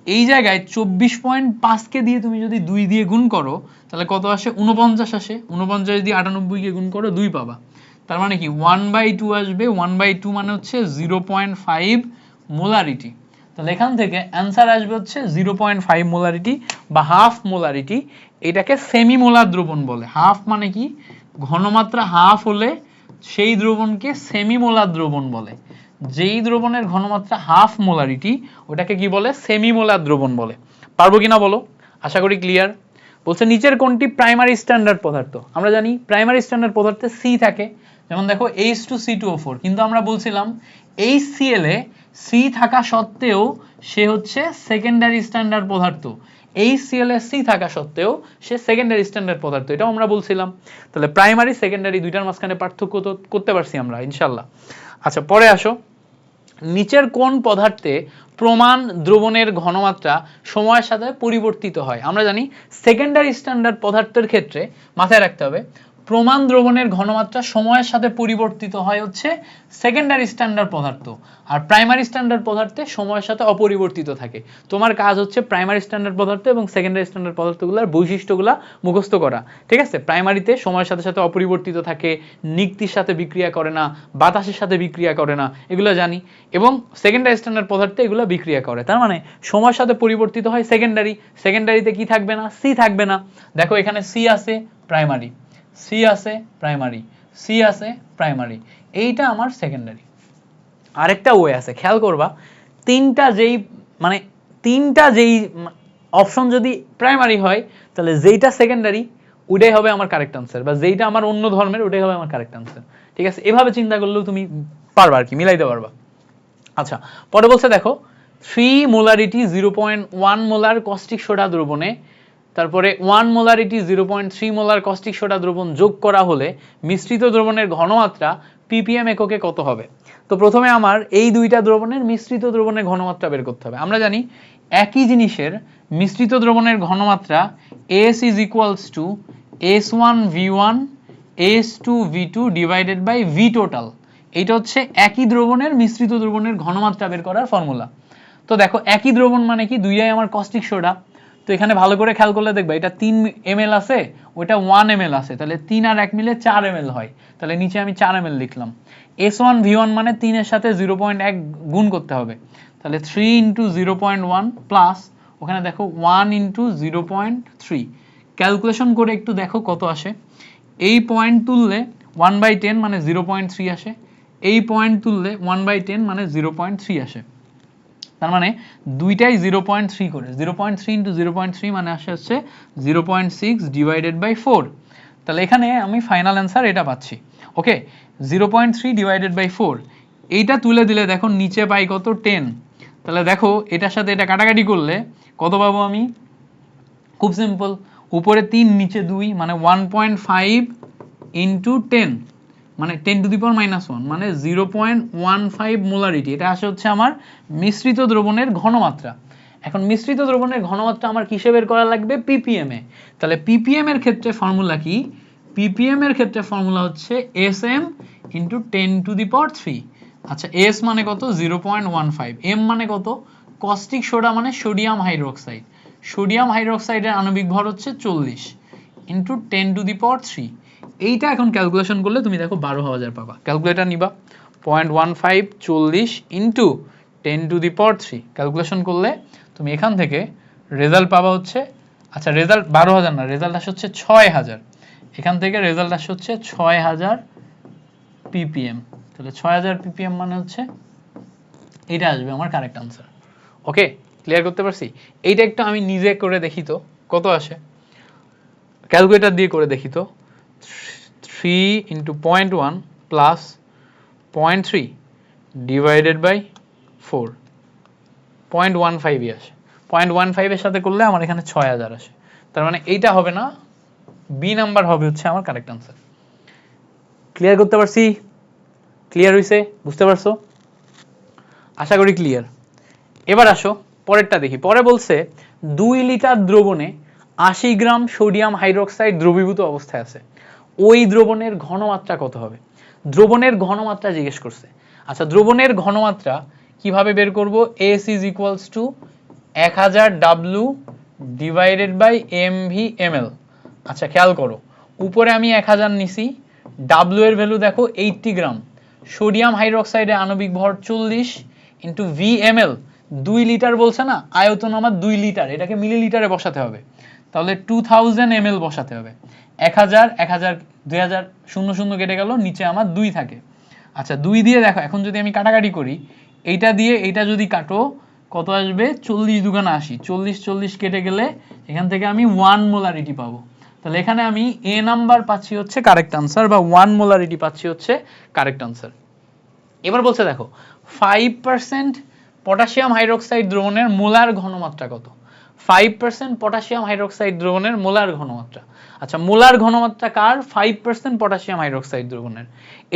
এই জায়গায় 24.5 কে দিয়ে তুমি যদি 2 দিয়ে গুণ করো তাহলে কত আসে? 49 আসে। 49 দিয়ে 98 কে গুণ করো 2 পাবা, তার মানে কি 1/2 আসবে। 1/2 মানে হচ্ছে 0.5 মোলারিটি। তাহলে এখান থেকে অ্যান্সার আসবে হচ্ছে 0.5 মোলারিটি বা হাফ মোলারিটি। এটাকে সেমি মোলার দ্রবণ বলে। হাফ মানে কি? ঘনমাত্রা হাফ হলে সেই দ্রবণকে সেমি মোলার দ্রবণ বলে। যেই দ্রবণের ঘনমাত্রা হাফ মোলারিটি ওটাকে কি বলে? সেমি মোলার দ্রবণ বলে। পারবো কিনা বলো? আশা করি ক্লিয়ার। বলছে নিচের কোনটি প্রাইমারি স্ট্যান্ডার্ড পদার্থ? আমরা জানি প্রাইমারি স্ট্যান্ডার্ড পদার্থে সি থাকে, যেমন দেখো H2C2O4, কিন্তু আমরা বলছিলাম HCl এ সি থাকা সত্ত্বেও সে হচ্ছে সেকেন্ডারি স্ট্যান্ডার্ড পদার্থ। HCl এ সি থাকা সত্ত্বেও সে সেকেন্ডারি স্ট্যান্ডার্ড পদার্থ, এটাও আমরা বলছিলাম। তাহলে প্রাইমারি সেকেন্ডারি দুইটার মাঝখানে পার্থক্য তো করতে পারছি আমরা ইনশাল্লাহ। আচ্ছা পরে আসো, নিচের কোন পদার্থে প্রমাণ দ্রবণের ঘনমাত্রা সময়ের সাথে পরিবর্তিত হয়? আমরা জানি সেকেন্ডারি স্ট্যান্ডার্ড পদার্থের ক্ষেত্রে মাথায় রাখতে হবে প্রমাণ দ্রবণের ঘনমাত্রা সময়ের সাথে পরিবর্তিত হয় হচ্ছে সেকেন্ডারি স্ট্যান্ডার্ড পদার্থ, আর প্রাইমারি স্ট্যান্ডার্ড পদার্থে সময়ের সাথে অপরিবর্তিত থাকে। তোমার কাজ হচ্ছে প্রাইমারি স্ট্যান্ডার্ড পদার্থ এবং সেকেন্ডারি স্ট্যান্ডার্ড পদার্থগুলোর বৈশিষ্ট্যগুলো মুখস্থ করা, ঠিক আছে? প্রাইমারিতে সময়ের সাথে সাথে অপরিবর্তিত থাকে, নিক্তির সাথে বিক্রিয়া করে না, বাতাসের সাথে বিক্রিয়া করে না, এগুলো জানি। এবং সেকেন্ডারি স্ট্যান্ডার্ড পদার্থে এগুলো বিক্রিয়া করে, তার মানে সময়ের সাথে পরিবর্তিত হয় সেকেন্ডারি। সেকেন্ডারিতে কি থাকবে না? সি থাকবে না। দেখো এখানে সি আছে প্রাইমারি, সি আছে প্রাইমারি, সি আছে প্রাইমারি, এইটা আমার সেকেন্ডারি। আরেকটা ওয়ে আছে, খেয়াল করবা তিনটা যেই অপশন যদি প্রাইমারি হয় তাহলে যেইটা সেকেন্ডারি ওইটাই হবে আমার কারেক্ট আনসার, বা যেইটা আমার অন্য ধর্মের ওইটাই হবে আমার কারেক্ট আনসার, ঠিক আছে? এভাবে চিন্তা করলেও তুমি পারবা আর কি, মিলাইতে পারবা। আচ্ছা পরে বলছে দেখো 3 মোলারিটি 0.1 মোলার কস্টিক সোডা দ্রবণে, তারপরে 1 মোলারিটি 0.3 মোলার কস্টিক সোডা দ্রবণ যোগ করা হলে মিশ্রিত দ্রবণের ঘনমাত্রা ppm এককে কত হবে? তো প্রথমে আমার এই দুইটা দ্রবণের মিশ্রিত দ্রবণের ঘনমাত্রা বের করতে হবে। আমরা জানি একই জিনিসের মিশ্রিত দ্রবণের ঘনমাত্রা S is equals to S1V1 S2V2 divided by V total. এইটা হচ্ছে একই দ্রবণের মিশ্রিত দ্রবণের ঘনমাত্রা বের করার ফর্মুলা। তো দেখো একই দ্রবণ মানে কি? দুইটাই আমার কস্টিক সোডা। তো এখানে ভালো করে খেয়াল করলে দেখবা এটা 3 ml আছে, ওইটা 1 ml আছে, তাহলে 3 আর 1 মিলে 4 ml হয়, তাহলে নিচে আমি 4 ml লিখলাম। S1V1 মানে 3 এর সাথে 0.1 গুণ করতে হবে, তাহলে 3 ইন্টু 0.1 প্লাস ওখানে দেখো 1 ইন্টু 0.3, ক্যালকুলেশন করে একটু দেখো কত আসে। এই পয়েন্ট তুললে 1/10 মানে 0.3 আসে, এই পয়েন্ট তুললে 1/10 মানে 0.3 আসে, তার মানে দুইটাই 0.3 করে, 0.3 ইন্টু 0.3 মানে আসে হচ্ছে 0.6 ডিভাইডেড বাই 4। তাহলে এখানে আমি ফাইনাল অ্যান্সার এটা পাচ্ছি। ওকে, 0.3 ডিভাইডেড বাই 4, এইটা তুলে দিলে দেখো নিচে পাই কত? 10। তাহলে দেখো এটার সাথে এটা কাটাকাটি করলে কত পাবো আমি? খুব সিম্পল, উপরে 3 নিচে 2 মানে 1.5 ইন্টু 10 মানে 10⁻⁻1 মানে 0.15 মোলারিটি। এটা আসে হচ্ছে আমার মিশ্রিত দ্রবণের ঘনমাত্রা। এখন মিশ্রিত দ্রবণের ঘনমাত্রা আমার কিসে বের করা লাগবে? ppm এ। তাহলে ppm এর ক্ষেত্রে ফর্মুলা কি? ppm এর ক্ষেত্রে ফর্মুলা হচ্ছে sm ইন্টু 10⁻³ আচ্ছা s মানে কত? 0.15। m মানে কত? কস্টিক সোডা মানে সোডিয়াম হাইড্রোক্সাইড। সোডিয়াম হাইড্রোক্সাইডের আণবিক ভর হচ্ছে 40 ইন্টু 10⁻³ এইটা এখন ক্যালকুলেশন করলে তুমি দেখো 12,000 পাবা। ক্যালকুলেটর নিবা, 0.15 40 ইন্টু 10⁻³ ক্যালকুলেশন করলে তুমি এখান থেকে রেজাল্ট পাবা হচ্ছে, আচ্ছা রেজাল্ট 12,000 না, রেজাল্ট আসে হচ্ছে 6,000। এখান থেকে রেজাল্ট আসে হচ্ছে 6,000 ppm। তাহলে 6,000 ppm মানে হচ্ছে এটা আসবে আমার কারেক্ট আনসার। ওকে, ক্লিয়ার করতে পারছি? এইটা একটু আমি নিজে করে দেখি তো কত আসে, ক্যালকুলেটর দিয়ে করে দেখি তো। 3 ইন্টু 0.1 প্লাস 0.3 ডিভাইডেড বাই 4 0.15 আসে। 0.15 এর সাথে করলে আমার এখানে 6,000 আসে। তার মানে এইটা হবে না, বি নাম্বার হবে হচ্ছে আমার কারেক্ট আনসার। ক্লিয়ার করতে পারছি? ক্লিয়ার হইছে? বুঝতে পারছো? আশা করি ক্লিয়ার। এবার আসো পরেরটা দেখি। পরে বলছে 2 লিটার দ্রবণে 80 গ্রাম সোডিয়াম হাইড্রোক্সাইড দ্রবীভূত অবস্থায় আছে, ওই দ্রবণের ঘনমাত্রা কত হবে? দ্রবণের ঘনমাত্রা জিজ্ঞেস করছে। আচ্ছা দ্রবণের ঘনমাত্রা কিভাবে বের করব? S is equals to 1000 W divided by mv ml। আচ্ছা খেয়াল করো, উপরে আমি 1000 নিছি, W এর ভ্যালু দেখো 80 গ্রাম, সোডিয়াম হাইড্রোক্সাইডের আণবিক ভর 40 ইন্টু VmL 2 লিটার বলছে না, আয়তন আমার 2 লিটার, এটাকে মিলিলিটারে বসাতে হবে। তাহলে 2000 ml বসাতে হবে। 1000 1000 2000 শূন্য শূন্য কেটে গেল, নিচে আমার 2 থাকে। আচ্ছা 2 দিয়ে দেখো এখন যদি আমি কাটাকাটি করি, এইটা দিয়ে এইটা যদি কাটো কত আসবে? 40 দুগুণে 80, 40 40 কেটে গেলে এখান থেকে আমি 1 মোলারিটি পাবো। তাহলে এখানে আমি এ নাম্বার পাচ্ছি হচ্ছে কারেক্ট আনসার, বা 1 মোলারিটি পাচ্ছি হচ্ছে কারেক্ট আনসার। এবার বলছে দেখো 5% পটাশিয়াম হাইড্রোক্সাইড দ্রবণের মোলার ঘনমাত্রা কত? 5% পটাশিয়াম হাইড্রোক্সাইড দ্রবণের মোলার ঘনমাত্রা। আচ্ছা মোলার ঘনমাত্রা কার? 5% পটাশিয়াম হাইড্রোক্সাইড দ্রবণের।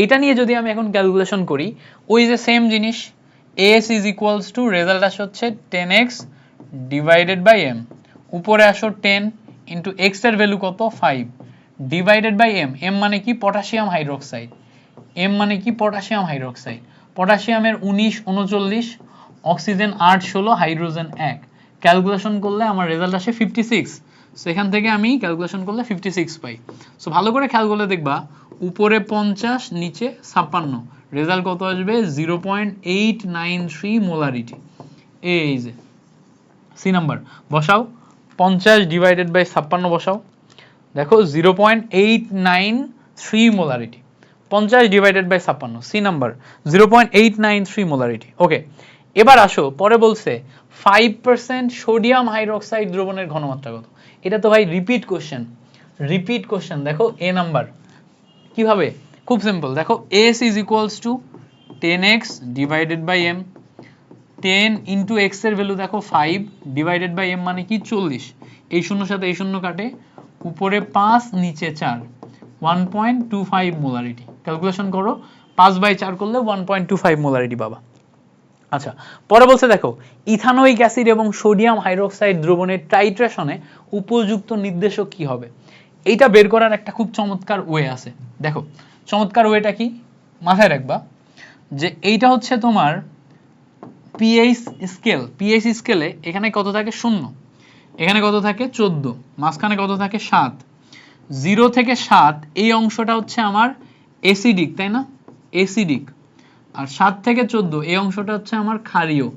এটা নিয়ে যদি আমি এখন ক্যালকুলেশন করি, ওই যে সেম জিনিস, S is equals to result আসে হচ্ছে 10x ডিভাইডেড বাই m, উপরে আসো 10 ইন্টু x এর ভ্যালু কত? 5 ডিভাইডেড বাই m, m মানে কি? পটাশিয়াম হাইড্রোক্সাইড, m মানে কি? Potassium hydroxide. পটাশিয়ামের 19 39, অক্সিজেন 8 16, হাইড্রোজেন 1, ক্যালকুলেশন করলে আমার রেজাল্ট আসে 56। সো এখান থেকে আমি ক্যালকুলেশন করলে 56 পাই। সো ভালো করে খেয়াল করলে দেখবা উপরে 50 নিচে 56, রেজাল্ট কত আসবে? 0.893 মোলারিটি। এই যে সি নাম্বার বসাও, 50 ডিভাইডেড বাই 56 বসাও, দেখো 0.893 molarity. 50 divided by 56, C number 0.893 molarity. Okay, এবার আসো পরে বলছে 5% সোডিয়াম হাইড্রোক্সাইড দ্রবণের ঘনমাত্রা কত? এটা তো ভাই রিপিট কোশ্চেন, রিপিট কোশ্চেন। দেখো এ নাম্বার কিভাবে? খুব সিম্পল, দেখো S is equals to 10x divided by m, 10 into x এর ভ্যালু দেখো 5 ডিভাইডেড বাই m মানে কি? 40, এই শূন্যর সাথে এই শূন্য কাটে, উপরে 5 নিচে 4, 1.25 মোলারিটি। ক্যালকুলেশন করো, 5/4 করলে 1.25 মোলারিটি পাবা। আচ্ছা পরে বলছে দেখো ইথানোয়িক অ্যাসিড এবং সোডিয়াম হাইড্রোক্সাইড দ্রবণের টাইট্রেশনে উপযুক্ত নির্দেশক কি হবে? এইটা বের করার একটা খুব চমৎকার ওয়ে আছে। দেখো চমৎকার ওয়েটা কি মাথায় রাখবা, যে এইটা হচ্ছে তোমার পিএইচ স্কেল। পিএইচ স্কেলে এখানে কত থাকে? 0, এখানে কত থাকে? 14, মাঝখানে কত থাকে? 7। 0 থেকে 7 এই অংশটা হচ্ছে আমার অ্যাসিডিক, তাই না? অ্যাসিডিক। আর 7 থেকে 14 এই অংশটা হচ্ছে আমার ক্ষারীয়।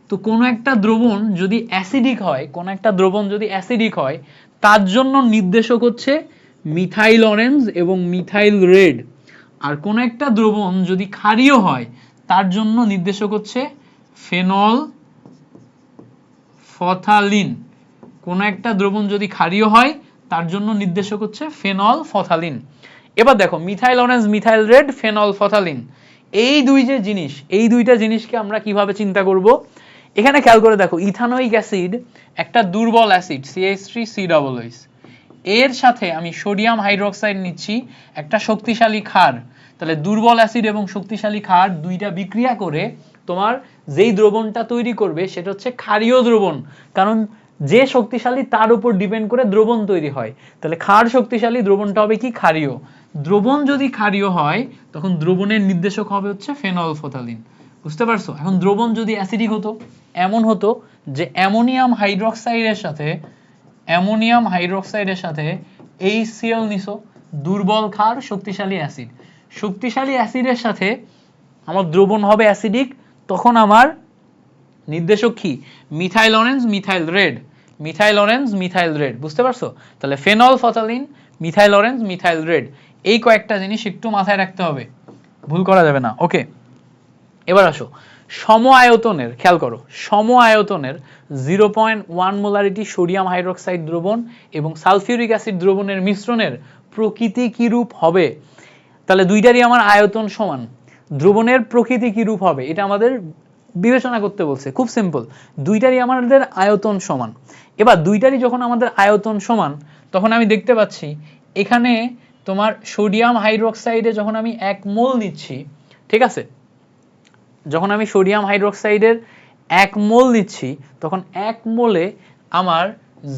তো কোনো একটা দ্রবণ যদি অ্যাসিডিক হয়, কোনো একটা দ্রবণ যদি অ্যাসিডিক হয়, তার জন্য নির্দেশক হচ্ছে মিথাইল অরেঞ্জ এবং মিথাইল রেড। আর কোনো একটা দ্রবণ যদি ক্ষারীয় হয়, তার জন্য নির্দেশক হচ্ছে ফেনল ফথালিন। কোনো একটা দ্রবণ যদি ক্ষারীয় হয়, তার জন্য নির্দেশক হচ্ছে ফেনল ফথালিন। এবার দেখো methyl orange, methyl red, phenolphthalein, এই দুই যে জিনিস, এই দুইটা জিনিসকে আমরা কিভাবে চিন্তা করব? এখানে খেয়াল করে দেখো ইথানোয়িক অ্যাসিড একটা দুর্বল অ্যাসিড, CH3COOH। এর সাথে আমি সোডিয়াম হাইড্রোক্সাইড নিচ্ছি, একটা শক্তিশালী ক্ষার। তাহলে দুর্বল অ্যাসিড এবং শক্তিশালী ক্ষার দুইটা বিক্রিয়া করে তোমার যেই দ্রবণটা তৈরি করবে সেটা হচ্ছে ক্ষারীয় দ্রবণ, কারণ যে শক্তিশালী তার উপর ডিপেন্ড করে দ্রবণ তৈরি হয়। তাহলে ক্ষার শক্তিশালী, দ্রবণটা হবে কি ক্ষারীয়। দ্রবণ যদি ক্ষারীয় হয় তখন দ্রবণের নির্দেশক হবে হচ্ছে ফেনলফথ্যালিন। বুঝতে পারছো? এখন দ্রবণ যদি অ্যাসিডিক হতো, এমন হতো যে অ্যামোনিয়াম হাইড্রোক্সাইডের সাথে HCl নিছো, দুর্বল ক্ষার শক্তিশালী অ্যাসিড। শক্তিশালী অ্যাসিডের সাথে আমার দ্রবণ হবে অ্যাসিডিক, তখন আমার নির্দেশক কি? Methyl orange methyl red, methyl orange methyl red. বুঝতে পারছো? তাহলে ফেনলফথ্যালিন, মিথাইল অরেঞ্জ মিথাইল রেড, এই কয়েকটা জিনিস একটু মাথায় রাখতে হবে, ভুল করা যাবে না। ওকে, এবার আসো সম আয়তনের, খেয়াল করো, সম আয়তনের 0.1 মোলারিটি সোডিয়াম হাইড্রোক্সাইড দ্রবণ এবং সালফিউরিক অ্যাসিড দ্রবণের মিশ্রণের প্রকৃতি কি রূপ হবে? তাহলে দুইটারই আমার আয়তন সমান, দ্রবণের প্রকৃতি কি রূপ হবে এটা আমাদের বিবেচনা করতে বলছে। খুব সিম্পল, দুইটারই আমাদের আয়তন সমান। এবার দুইটারই যখন আমাদের আয়তন সমান, তখন আমি দেখতে পাচ্ছি এখানে তোমার সোডিয়াম হাইড্রোক্সাইডে যখন আমি 1 মোল নিচ্ছি, ঠিক আছে, যখন আমি সোডিয়াম হাইড্রোক্সাইডের 1 মোল নিচ্ছি তখন 1 মোলে আমার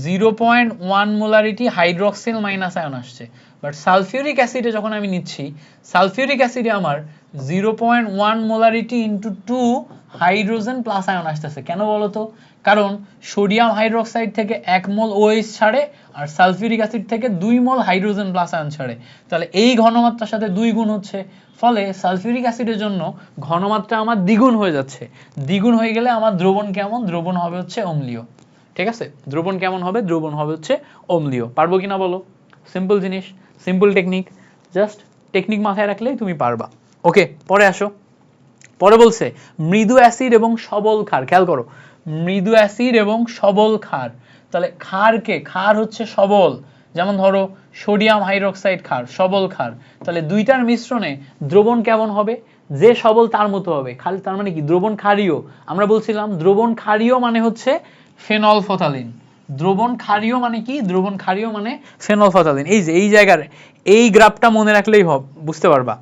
0.1 মোলারিটি হাইড্রোক্সিল মাইনাস আয়ন আসছে। বাট সালফিউরিক অ্যাসিডে যখন আমি নিচ্ছি, সালফিউরিক অ্যাসিডে আমার 0.1 molarity into 2 hydrogen plus ion আসতেছে। কেন বলো তো? কারণ সোডিয়াম হাইড্রোক্সাইড থেকে 1 মোল OH ছাড়ে আর সালফিউরিক অ্যাসিড থেকে 2 মোল হাইড্রোজেন প্লাস আয়ন ছাড়ে। তাহলে এই ঘনমাত্রার সাথে 2 গুণ হচ্ছে, ফলে সালফিউরিক অ্যাসিডের জন্য ঘনমাত্রা আমার দ্বিগুণ হয়ে যাচ্ছে। দ্বিগুণ হয়ে গেলে আমার দ্রবণ কেমন? দ্রবণ হবে হচ্ছে অম্লীয়। ঠিক আছে, দ্রবণ কেমন হবে? দ্রবণ হবে হচ্ছে অম্লীয়। পারবো কিনা বলো? সিম্পল জিনিস, সিম্পল টেকনিক, জাস্ট টেকনিক মাথায় রাখলেই তুমি পারবা। ওকে, পরে আসো। পরে বলছে মৃদু অ্যাসিড এবং সবল ক্ষার। খেয়াল করো, মৃদু অ্যাসিড এবং সবল ক্ষার। তাহলে ক্ষারকে, ক্ষার হচ্ছে সবল, যেমন ধরো সোডিয়াম হাইড্রোক্সাইড ক্ষার, সবল ক্ষার। তাহলে দুইটার মিশ্রণে দ্রবণ কেমন হবে? যে সবল তার মতো হবে। খালি তার মানে কি? দ্রবণ ক্ষারীয়। আমরা বলছিলাম দ্রবণ ক্ষারীয় মানে হচ্ছে ফেনলফথ্যালিন। দ্রবণ ক্ষারীয় মানে কি? দ্রবণ ক্ষারীয় মানে ফেনলফথ্যালিন। এই যে এই জায়গার এই গ্রাফটা মনে রাখলেই হবে, বুঝতে পারবা।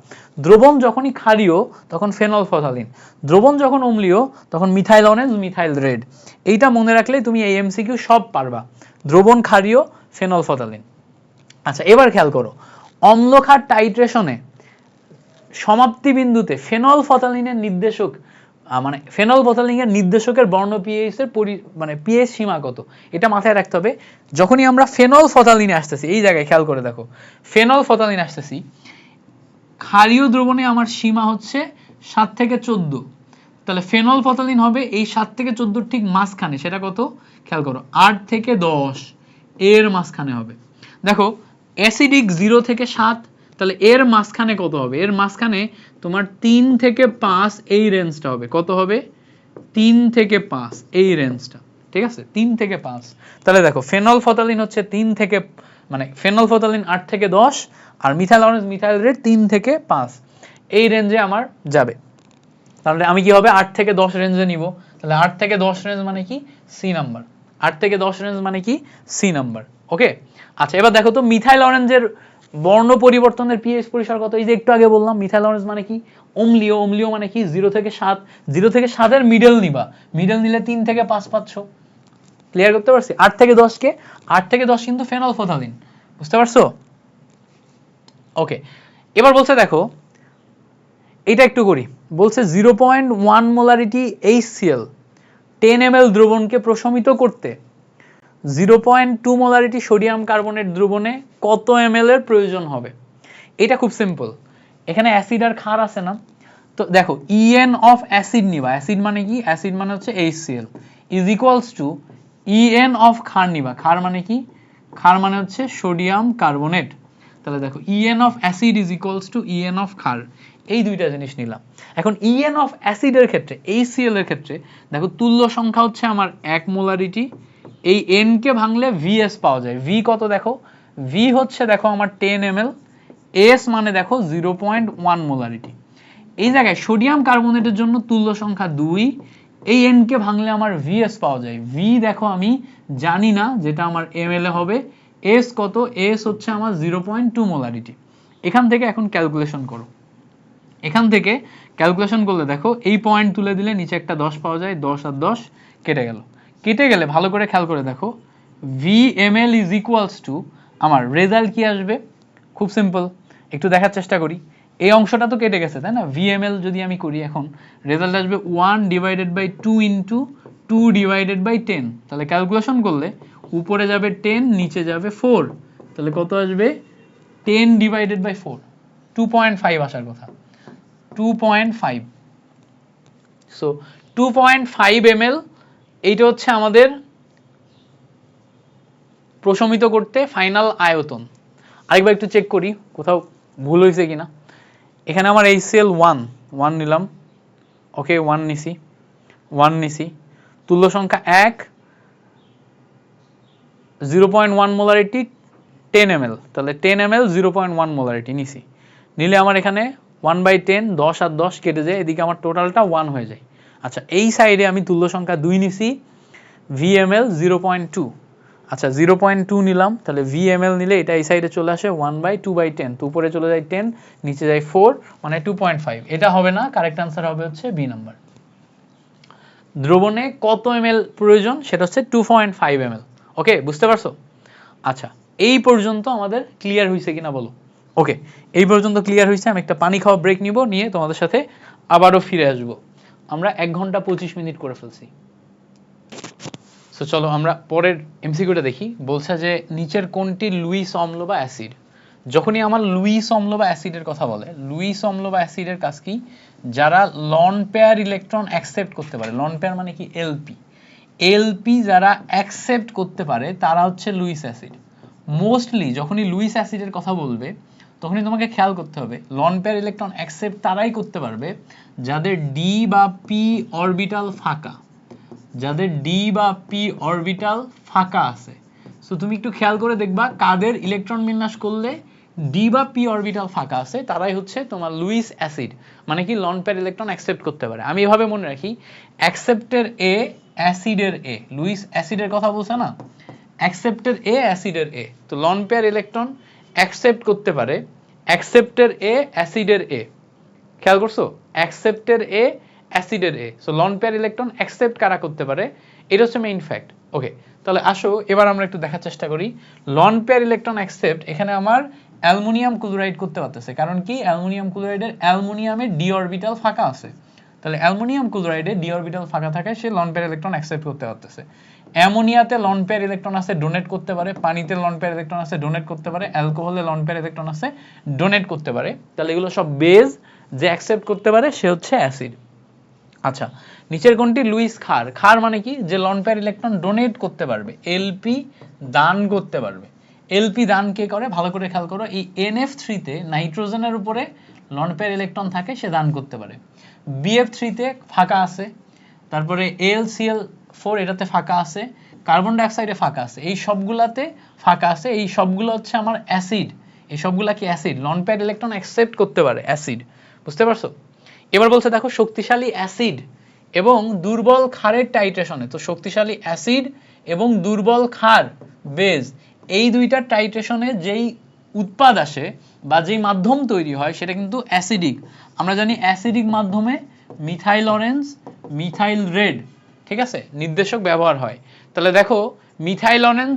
দ্রবণ যখনই ক্ষারীয় তখন ফেনলফথ্যালিন, দ্রবণ যখন অম্লীয় তখন মিথাইল অরেঞ্জ মিথাইল রেড। এইটা মনে রাখলেই তুমি এই এমসিকিউ সব পারবা। দ্রবণ ক্ষারীয় ফেনলফথ্যালিন। আচ্ছা, এবার খেয়াল করো, অম্ল ক্ষার টাইট্রেশনে সমাপ্তি বিন্দুতে ফেনলফথ্যালিনের নির্দেশক, মানে ফেনলফথ্যালিনের নির্দেশকের বর্ণ পিএইচ এর মানে পিএইচ সীমা কত, এটা মাথায় রাখতে হবে। যখনই আমরা ফেনলফথ্যালিনে আসতেছি, এই জায়গায় খেয়াল করে দেখো, ফেনলফথ্যালিন আসতেছি, ক্ষারীয় দ্রবণে আমার সীমা হচ্ছে 7 থেকে 14। তাহলে ফেনলফথ্যালিন হবে এই 7 থেকে 14 ঠিক মাঝখানে। সেটা কত? খেয়াল করো, 8 থেকে 10 এর মাঝখানে হবে। দেখো অ্যাসিডিক 0 থেকে 7, তাহলে এর মাঝখানে কত হবে? এর মাঝখানে তোমার 3 থেকে 5 এই রেঞ্জটা হবে। কত হবে? 3 থেকে 5 এই রেঞ্জটা। ঠিক আছে, 3 থেকে 5। তাহলে দেখো ফেনলফথ্যালিন হচ্ছে 3 থেকে, মানে ফেনলফথ্যালিন 8 থেকে 10 আর মিথাইল অরেঞ্জ মিথাইল রেড 3 থেকে 5 এই রেঞ্জে আমার যাবে। তাহলে আমি কি হবে? 8 থেকে 10 রেঞ্জে নিব। তাহলে 8 থেকে 10 রেঞ্জ মানে কি? C number. 8 থেকে 10 রেঞ্জ মানে কি? C number. ওকে, আচ্ছা এবার দেখো তো মিথাইল অরেঞ্জের বর্ণ পরিবর্তনের পিএইচ পরিসর কত? এই যে একটু আগে বললাম মিথাইল অরেঞ্জ মানে কি? অম্লীয়। অম্লীয় মানে কি? 0 থেকে 7। 0 থেকে 7 এর মিডল নিবা, মিডল নিলে 3 থেকে 5 পাচ্ছ। ক্লিয়ার করতে পারছি? 8 থেকে 10 কে, 8 থেকে 10 কিন্তু ফেনলফথ্যালিন। বুঝতে পারছো? ওকে, এবার বলছে দেখো এটা একটু করি। বলছে 0.1 মোলারিটি HCl 10 ml দ্রবণকে প্রশমিত করতে 0.2 মোলারিটি সোডিয়াম কার্বনেট দ্রবণে কত ml এর প্রয়োজন হবে? এটা খুব সিম্পল। এখানে অ্যাসিড আর ক্ষার আছে না, তো দেখো EN অফ অ্যাসিড নিবা। অ্যাসিড মানে কি? অ্যাসিড মানে হচ্ছে HCl is equals two EN of ক্ষার নিবা। ক্ষার মানে কি? ক্ষার মানে হচ্ছে সোডিয়াম কার্বনেট। তাহলে দেখো EN of acid is equals two EN of ক্ষার। এই দুইটা জিনিস নিলাম। এখন EN অফ অ্যাসিডের ক্ষেত্রে, HCl এর ক্ষেত্রে দেখো তুল্য সংখ্যা হচ্ছে আমার 1 মোলারিটি। এই N কে ভাঙলে VS পাওয়া যায়। V কত দেখো? V হচ্ছে দেখো আমার 10 ml, S মানে দেখো 0.1 মোলারিটি। এই জায়গায় সোডিয়াম কার্বনেটের জন্য তুল্য সংখ্যা 2, এই N কে ভাঙলে আমার VS পাওয়া যায়। V দেখো আমি জানি না, যেটা আমার ml এ হবে এস কত, এস হচ্ছে আমার 0.2 মোলারিটি। এখান থেকে এখন ক্যালকুলেশন করো, এখান থেকে ক্যালকুলেশন করলে দেখো এই পয়েন্ট তুলে দিলে নিচে একটা 10 পাওয়া যায়, 10 আর 10 কেটে গেল, কেটে গেলে ভালো করে খেয়াল করে দেখো VmL ইজ ইকুয়ালস টু আমার রেজাল্ট কি আসবে, খুব সিম্পল, একটু দেখার চেষ্টা করি। এই অংশটা তো কেটে গেছে তাই না, VmL যদি আমি করি এখন রেজাল্ট আসবে 1 divided by 2 into 2 divided by 10। তাহলে ক্যালকুলেশন করলে উপরে যাবে 10, নিচে যাবে 4, তাহলে কত আসবে 10 ডিভাইডেড বাই 4, 2.5 আসার কথা, 2.5। সো 2.5 ml এইটা হচ্ছে আমাদের প্রশমিত করতে ফাইনাল আয়তন। আরেকবার একটু চেক করি কোথাও ভুল হয়েছে কিনা। এখানে আমার HCl 1 নিলাম, ওকে 1 নিছি, তুল্য সংখ্যা 1, 0.1 মোলারিটি 10 ml, তাহলে 10 ml 0.1 মোলারিটি নিছি, নিলে আমার এখানে 1/10, 10 আর 10 কেটে যায়, এদিকে আমার টোটালটা 1 হয়ে যায়। আচ্ছা এই সাইডে আমি তুল্য সংখ্যা 2 নিছি, VmL 0.2, আচ্ছা 0.2 নিলাম, তাহলে VmL নিলে এটা এই সাইডে চলে আসে 1/2/10, তো উপরে চলে যায় 10, নিচে যায় 4, মানে 2.5। এটা হবে না, কারেক্ট আনসার হবে হচ্ছে বি নাম্বার। দ্রবণে কত ml প্রয়োজন, সেটা হচ্ছে 2.5 ml। ওকে, বুঝতে পারছো? আচ্ছা এই পর্যন্ত আমাদের ক্লিয়ার হয়েছে কিনা বলো। ওকে, এই পর্যন্ত ক্লিয়ার হয়েছে। আমি একটা পানি খাওয়া ব্রেক নিব, নিয়ে তোমাদের সাথে আবারও ফিরে আসব। আমরা 1 ঘন্টা 25 মিনিট করে ফেলছি। সো চলো আমরা পরের এমসিকিউটা দেখি। বলছে যে নিচের কোনটি লুইস অম্ল বা অ্যাসিড। যখনই আমার লুইস অম্ল বা অ্যাসিডের কথা বলে, লুইস অম্ল বা অ্যাসিডের কাজ কি, যারা লন পেয়ার ইলেকট্রন অ্যাকসেপ্ট করতে পারে, লন পেয়ার মানে কি এলপি, এলপি যারা অ্যাকসেপ্ট করতে পারে তারা হচ্ছে লুইস অ্যাসিড। মোস্টলি যখনই লুইস অ্যাসিডের কথা বলবে তখনই তোমাকে খেয়াল করতে হবে লন পেয়ার ইলেকট্রন অ্যাকসেপ্ট তারাই করতে পারবে যাদের ডি বা পি অরবিটাল ফাঁকা, যাদের ডি বা পি অরবিটাল ফাঁকা আছে। সো তুমি একটু খেয়াল করে দেখবা কাদের ইলেকট্রন বিন্যাস করলে ডি বা পি অরবিটাল ফাঁকা আছে তারাই হচ্ছে তোমার লুইস অ্যাসিড, মানে কি লন পেয়ার ইলেকট্রন অ্যাকসেপ্ট করতে পারে। আমি এভাবে মনে রাখি, অ্যাকসেপ্টের এ, অ্যাসিডের এ, লুইস অ্যাসিডের কথা বলছে না, অ্যাকসেপ্টের এ, অ্যাসিডের এ, তো লন পেয়ার ইলেকট্রন অ্যাকসেপ্ট করতে পারে অ্যাকসেপ্টের এ, অ্যাসিডের এ। খেয়াল করছো, অ্যাকসেপ্টের এ, অ্যাসিডের এ। So lone pair electron accept কারা করতে পারে, এটা হচ্ছে মেইন ফ্যাক্ট। ওকে, তাহলে আসো এবার আমরা একটু দেখার চেষ্টা করি লন পেয়ার ইলেকট্রন অ্যাকসেপ্ট। এখানে আমার অ্যালুমিনিয়াম ক্লোরাইড করতে পারতেছে, কারণ কি অ্যালুমিনিয়াম ক্লোরাইডের অ্যালুমিনিয়ামের ডি অরবিটাল ফাঁকা আছে, তাহলে অ্যালুমিনিয়াম ক্লোরাইডে ডি অরবিটাল ফাঁকা থাকায় সে লন পেয়ার ইলেকট্রন অ্যাকসেপ্ট করতে পারতেছে। অ্যামোনিয়াতে লন পেয়ার ইলেকট্রন আছে, ডোনেট করতে পারে, পানিতে লন পেয়ার ইলেকট্রন আছে, ডোনেট করতে পারে, অ্যালকোহলে লন পেয়ার ইলেকট্রন আছে, ডোনেট করতে পারে। তাহলে এগুলো সব বেজ, যে অ্যাকসেপ্ট করতে পারে সে হচ্ছে অ্যাসিড। আচ্ছা নিচের কোনটি লুইস ক্ষার, ক্ষার মানে কি, যে লন পেয়ার ইলেকট্রন ডোনেট করতে পারবে, এলপি দান করতে পারবে। এলপি দান কে করে, ভালো করে খেয়াল করো, এই NF3 তে নাইট্রোজেনের উপরে লন পেয়ার ইলেকট্রন থাকে, সে দান করতে পারে। BF3 তে ফাঁকা আছে, তারপরে AlCl4 এটাতে ফাঁকা আছে, কার্বন ডাইঅক্সাইডে ফাঁকা আছে, এই সবগুলাতে ফাঁকা আছে, এই সবগুলো হচ্ছে আমার অ্যাসিড। এই সবগুলা কি acid, loan pair electron accept করতে পারে, অ্যাসিড। বুঝতে পারছো? এবার বলছে দেখো শক্তিশালী অ্যাসিড এবং দুর্বল ক্ষারের টাইট্রেশনে, তো শক্তিশালী অ্যাসিড এবং দুর্বল ক্ষার বেজ, এই দুইটা টাইট্রেশনে যেই উৎপাদ আসে বা যেই মাধ্যম তৈরি হয় সেটা কিন্তু অ্যাসিডিক। আমরা জানি অ্যাসিডিক মাধ্যমে মিথাইল অরেঞ্জ, মিথাইল রেড, ঠিক আছে, নির্দেশক ব্যবহার হয়। তাহলে দেখো মিথাইল অরেঞ্জ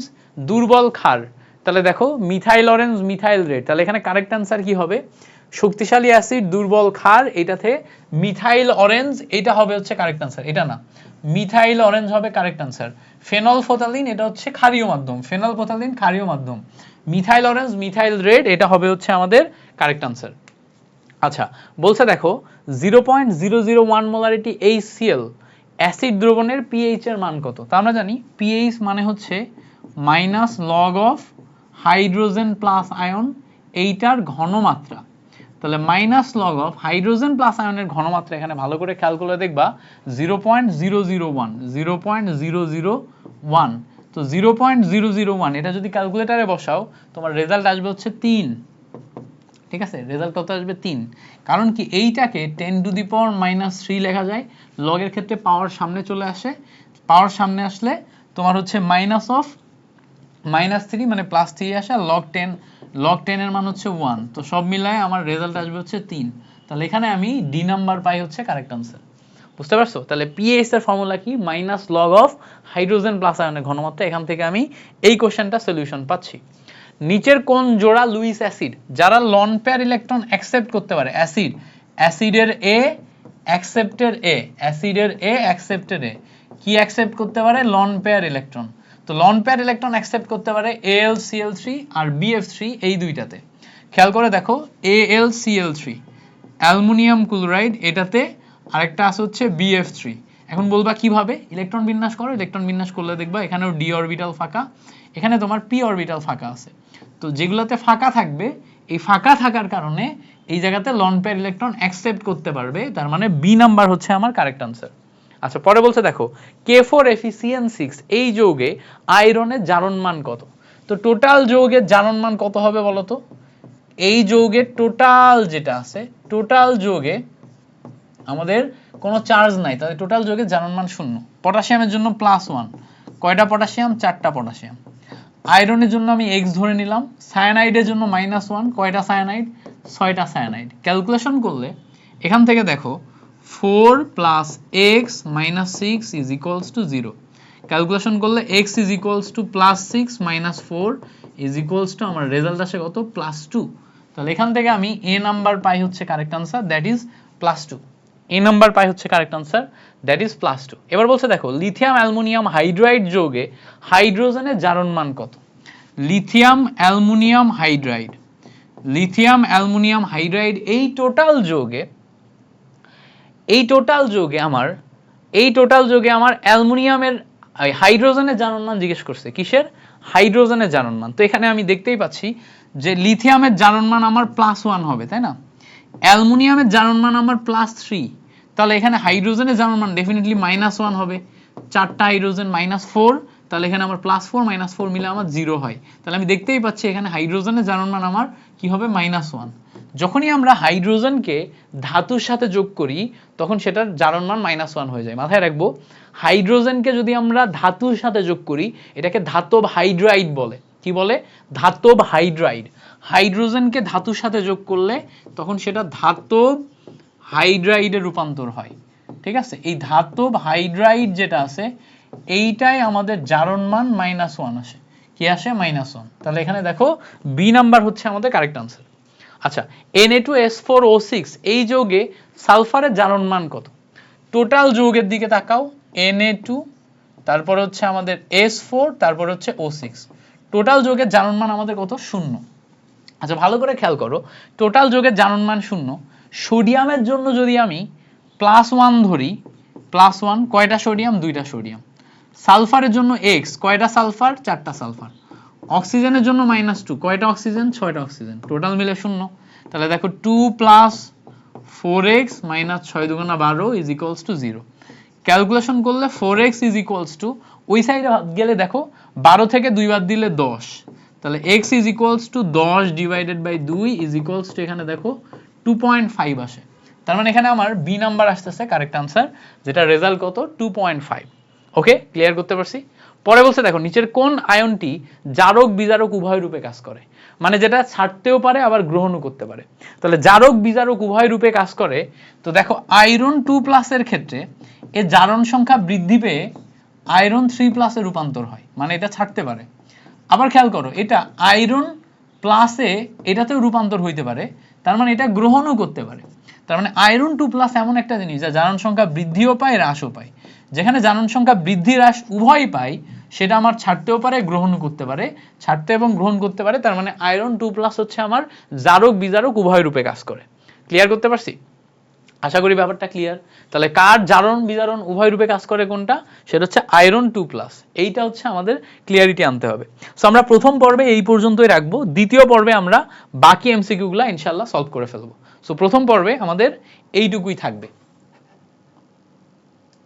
দুর্বল ক্ষার, তাহলে দেখো মিথাইল অরেঞ্জ, মিথাইল রেড, তাহলে এখানে কারেক্ট আনসার কি হবে, শক্তিশালী অ্যাসিড দুর্বল ক্ষার, এটাতে মিথাইল অরেঞ্জ, এটা হবে হচ্ছে কারেক্ট আনসার, এটা না, মিথাইল অরেঞ্জ হবে কারেক্ট আনসার। ফেনলফথ্যালিন এটা হচ্ছে ক্ষারীয় মাধ্যম, ফেনলফথ্যালিন ক্ষারীয় মাধ্যম, মিথাইল অরেঞ্জ, মিথাইল রেড এটা হবে হচ্ছে আমাদের কারেক্ট আনসার। আচ্ছা বলছে দেখো 0.001 মোলারিটি HCl অ্যাসিড দ্রবণের পিএইচ এর মান কত। তা আমরা জানি পিএইচ মানে হচ্ছে minus log of hydrogen plus ion, এইটার ঘনমাত্রা। তাহলে minus log of hydrogen plus আয়নের ঘনমাত্রা, এখানে ভালো করে খেয়াল করে দেখবা 0.001, 0.001, তো 0.001 এটা যদি ক্যালকুলেটারে বসাও তোমার রেজাল্ট আসবে হচ্ছে 3। ঠিক আছে, রেজাল্ট কত আসবে 3। কারণ কি এইটাকে 10⁻³ লেখা যায়, লগের ক্ষেত্রে পাওয়ার সামনে চলে আসে, পাওয়ার সামনে আসলে তোমার হচ্ছে মাইনাস অফ -3 মানে +3 আসে, আর log 10 এর মান হচ্ছে 1, তো সব মিলায় আমার রেজাল্ট আসবে হচ্ছে 3। তাহলে এখানে আমি ডি নাম্বার পাই হচ্ছে কারেক্ট আনসার। বুঝতে পারছো? তাহলে পিএইচ এর ফর্মুলা কি? Minus log of hydrogen plus আয়নের ঘনমাত্রা। এখান থেকে আমি এই কোশ্চেনটা সলিউশন পাচ্ছি। নিচের কোন জোড়া লুইস অ্যাসিড যারা লন পেয়ার ইলেকট্রন অ্যাকসেপ্ট করতে পারে? অ্যাসিডের এ, অ্যাকসেপ্টের এ, অ্যাসিডের এ, অ্যাকসেপ্টের এ কি অ্যাকসেপ্ট করতে পারে? Loan pair electron. তো লন পেয়ার ইলেকট্রন অ্যাকসেপ্ট করতে পারে AlCl3 আর BF3 এই দুইটাতে। খেয়াল করে দেখো, AlCl3 অ্যালুমিনিয়াম ক্লোরাইড এটাতে, আরেকটা আছে হচ্ছে BF3। এখন বলবা কিভাবে? ইলেকট্রন বিন্যাস করো, ইলেকট্রন বিন্যাস করলে দেখবা এখানেও ডি অরবিটাল ফাঁকা, এখানে তোমার পি অরবিটাল ফাঁকা আছে। তো যেগুলোতে ফাঁকা থাকবে, এই ফাঁকা থাকার কারণে এই জায়গাতে লন পেয়ার ইলেকট্রন অ্যাকসেপ্ট করতে পারবে, তার মানে বি নাম্বার হচ্ছে আমার কারেক্ট আনসার। আচ্ছা, পরে বলছে দেখো K4FeCN6 এই যৌগে আয়রনের জারণ মান কত? তো টোটাল যৌগের জারণ মান কত হবে বলো তো? এই যৌগের টোটাল যেটা আছে, টোটাল যৌগে আমাদের কোনো চার্জ নাই, তাহলে টোটাল যৌগের জারণ মান 0। পটাশিয়ামের জন্য +1, কয়টা পটাশিয়াম? 4টা পটাশিয়াম। আয়রনের জন্য আমি x ধরে নিলাম। সায়ানাইডের জন্য -1, কয়টা সায়ানাইড? 6টা সায়ানাইড। ক্যালকুলেশন করলে এখান থেকে দেখো 4 + x - 6 = 0। ক্যালকুলেশন করলে x +6 - 4 আমার রেজাল্ট আসে কত? +2। তাহলে এখান থেকে আমি এ নাম্বার পাই হচ্ছে correct answer, that is +2। A number পাই হচ্ছে কারেক্ট আনসার, দ্যাট ইজ +2। এবার বলছে দেখো লিথিয়াম অ্যালুমিনিয়াম হাইড্রাইড যৌগে হাইড্রোজেনের জারণ মান কত? Lithium aluminium hydride, lithium aluminium hydride এই টোটাল যৌগে আমার অ্যালুমিনিয়ামের হাইড্রোজেনের জারণ মান জিজ্ঞেস করছে। কিসের? হাইড্রোজেনের জারণ মান। তো এখানে আমি দেখতেই পাচ্ছি যে লিথিয়ামের জারণ মান আমার +1 হবে, তাই না? অ্যালুমিনিয়ামের জারণ মান আমার +3, তাহলে এখানে হাইড্রোজেনের জারণ মান ডেফিনেটলি -1 হবে। 4টা হাইড্রোজেন -4, তাহলে এখানে আমার +4 -4 মিলে আমার 0 হয়। তাহলে আমি দেখতেই পাচ্ছি এখানে হাইড্রোজেনের জারণ মান আমার কি হবে? -1। যখনই আমরা হাইড্রোজেনকে ধাতুর সাথে যোগ করি তখন সেটার জারণ মান -1 হয়ে যায়। মাথায় রাখবো, হাইড্রোজেনকে যদি আমরা ধাতুর সাথে যোগ করি এটাকে ধাতব হাইড্রাইড বলে। কি বলে? ধাতব হাইড্রাইড। হাইড্রোজেনকে ধাতুর সাথে যোগ করলে তখন সেটা ধাতব হাইড্রাইডে রূপান্তর হয়। ঠিক আছে? এই ধাতব হাইড্রাইড যেটা আছে এইটাই আমাদের জারণ মান -1 আসে। কি আসে? -1। তাহলে এখানে দেখো বি নাম্বার হচ্ছে আমাদের কারেক্ট আনসার। আচ্ছা, Na2S4O6 এই যৌগে সালফারের জারণ মান কত? টোটাল যৌগের দিকে তাকাও, Na2, তারপর হচ্ছে আমাদের S4, তারপর হচ্ছে O6। টোটাল যৌগের জারণ মান আমাদের কত? 0। আচ্ছা, ভালো করে খেয়াল করো, টোটাল যৌগের জারণ মান 0। সোডিয়ামের জন্য যদি আমি +1 ধরি, +1 কয়টা সোডিয়াম? 2টা সোডিয়াম। সালফারের জন্য x, কয়টা সালফার? 4টা সালফার। অক্সিজেনের জন্য -2, কয়টা অক্সিজেন? 6টা অক্সিজেন। টোটাল মিলে 0। তাহলে দেখো 2 + 4x - 6 × 12 = 0। ক্যালকুলেশন করলে 4x = ওই সাইডে গেলে দেখো 12 থেকে 2 বাদ দিলে 10, তাহলে x = 10 / 2 এখানে দেখো 2.5 আসে। তার মানে এখানে আমার বি নাম্বার আসতেছে কারেক্ট আনসার, যেটা রেজাল্ট কত? 2.5। ওকে, ক্লিয়ার করতে পারছি? পরে বলছে দেখো নিচের কোন আয়নটি জারক বিজারক উভয় রূপে কাজ করে? মানে যেটা ছাড়তেও পারে আবার গ্রহণও করতে পারে। তাহলে জারক বিজারক উভয় রূপে কাজ করে। তো দেখো আয়রন 2+ এর ক্ষেত্রে এর জারণ সংখ্যা বৃদ্ধি পেয়ে আয়রন 3+ এ রূপান্তর হয়, মানে এটা ছাড়তে পারে। আবার খেয়াল করো, এটা আয়রন প্লাসে এটাতেও রূপান্তর হইতে পারে, তার মানে এটা গ্রহণও করতে পারে। তার মানে আয়রন 2+ এমন একটা জিনিস যা জারণ সংখ্যা বৃদ্ধিও পায় হ্রাসও পায়। যেখানে জারণ সংখ্যা বৃদ্ধি হ্রাস উভয়ই পায়, সেটা আমার ছাড়তেও পারে গ্রহণও করতে পারে, ছাড়তে এবং গ্রহণ করতে পারে। তার মানে আয়রন 2+ হচ্ছে আমার জারক বিজারক উভয় রূপে কাজ করে। ক্লিয়ার করতে পারছি? আশা করি ব্যাপারটা ক্লিয়ার। তাহলে কার জারণ বিজারণ উভয় রূপে কাজ করে কোনটা? সেটা হচ্ছে আয়রন 2+। এইটা হচ্ছে আমাদের ক্লিয়ারিটি আনতে হবে। সো আমরা প্রথম পর্বে এই পর্যন্তই রাখবো, দ্বিতীয় পর্বে আমরা বাকি এমসিকিউ গুলা ইনশাআল্লাহ সলভ করে ফেলবো। সো প্রথম পর্বে আমাদের এইটুকুই থাকবে।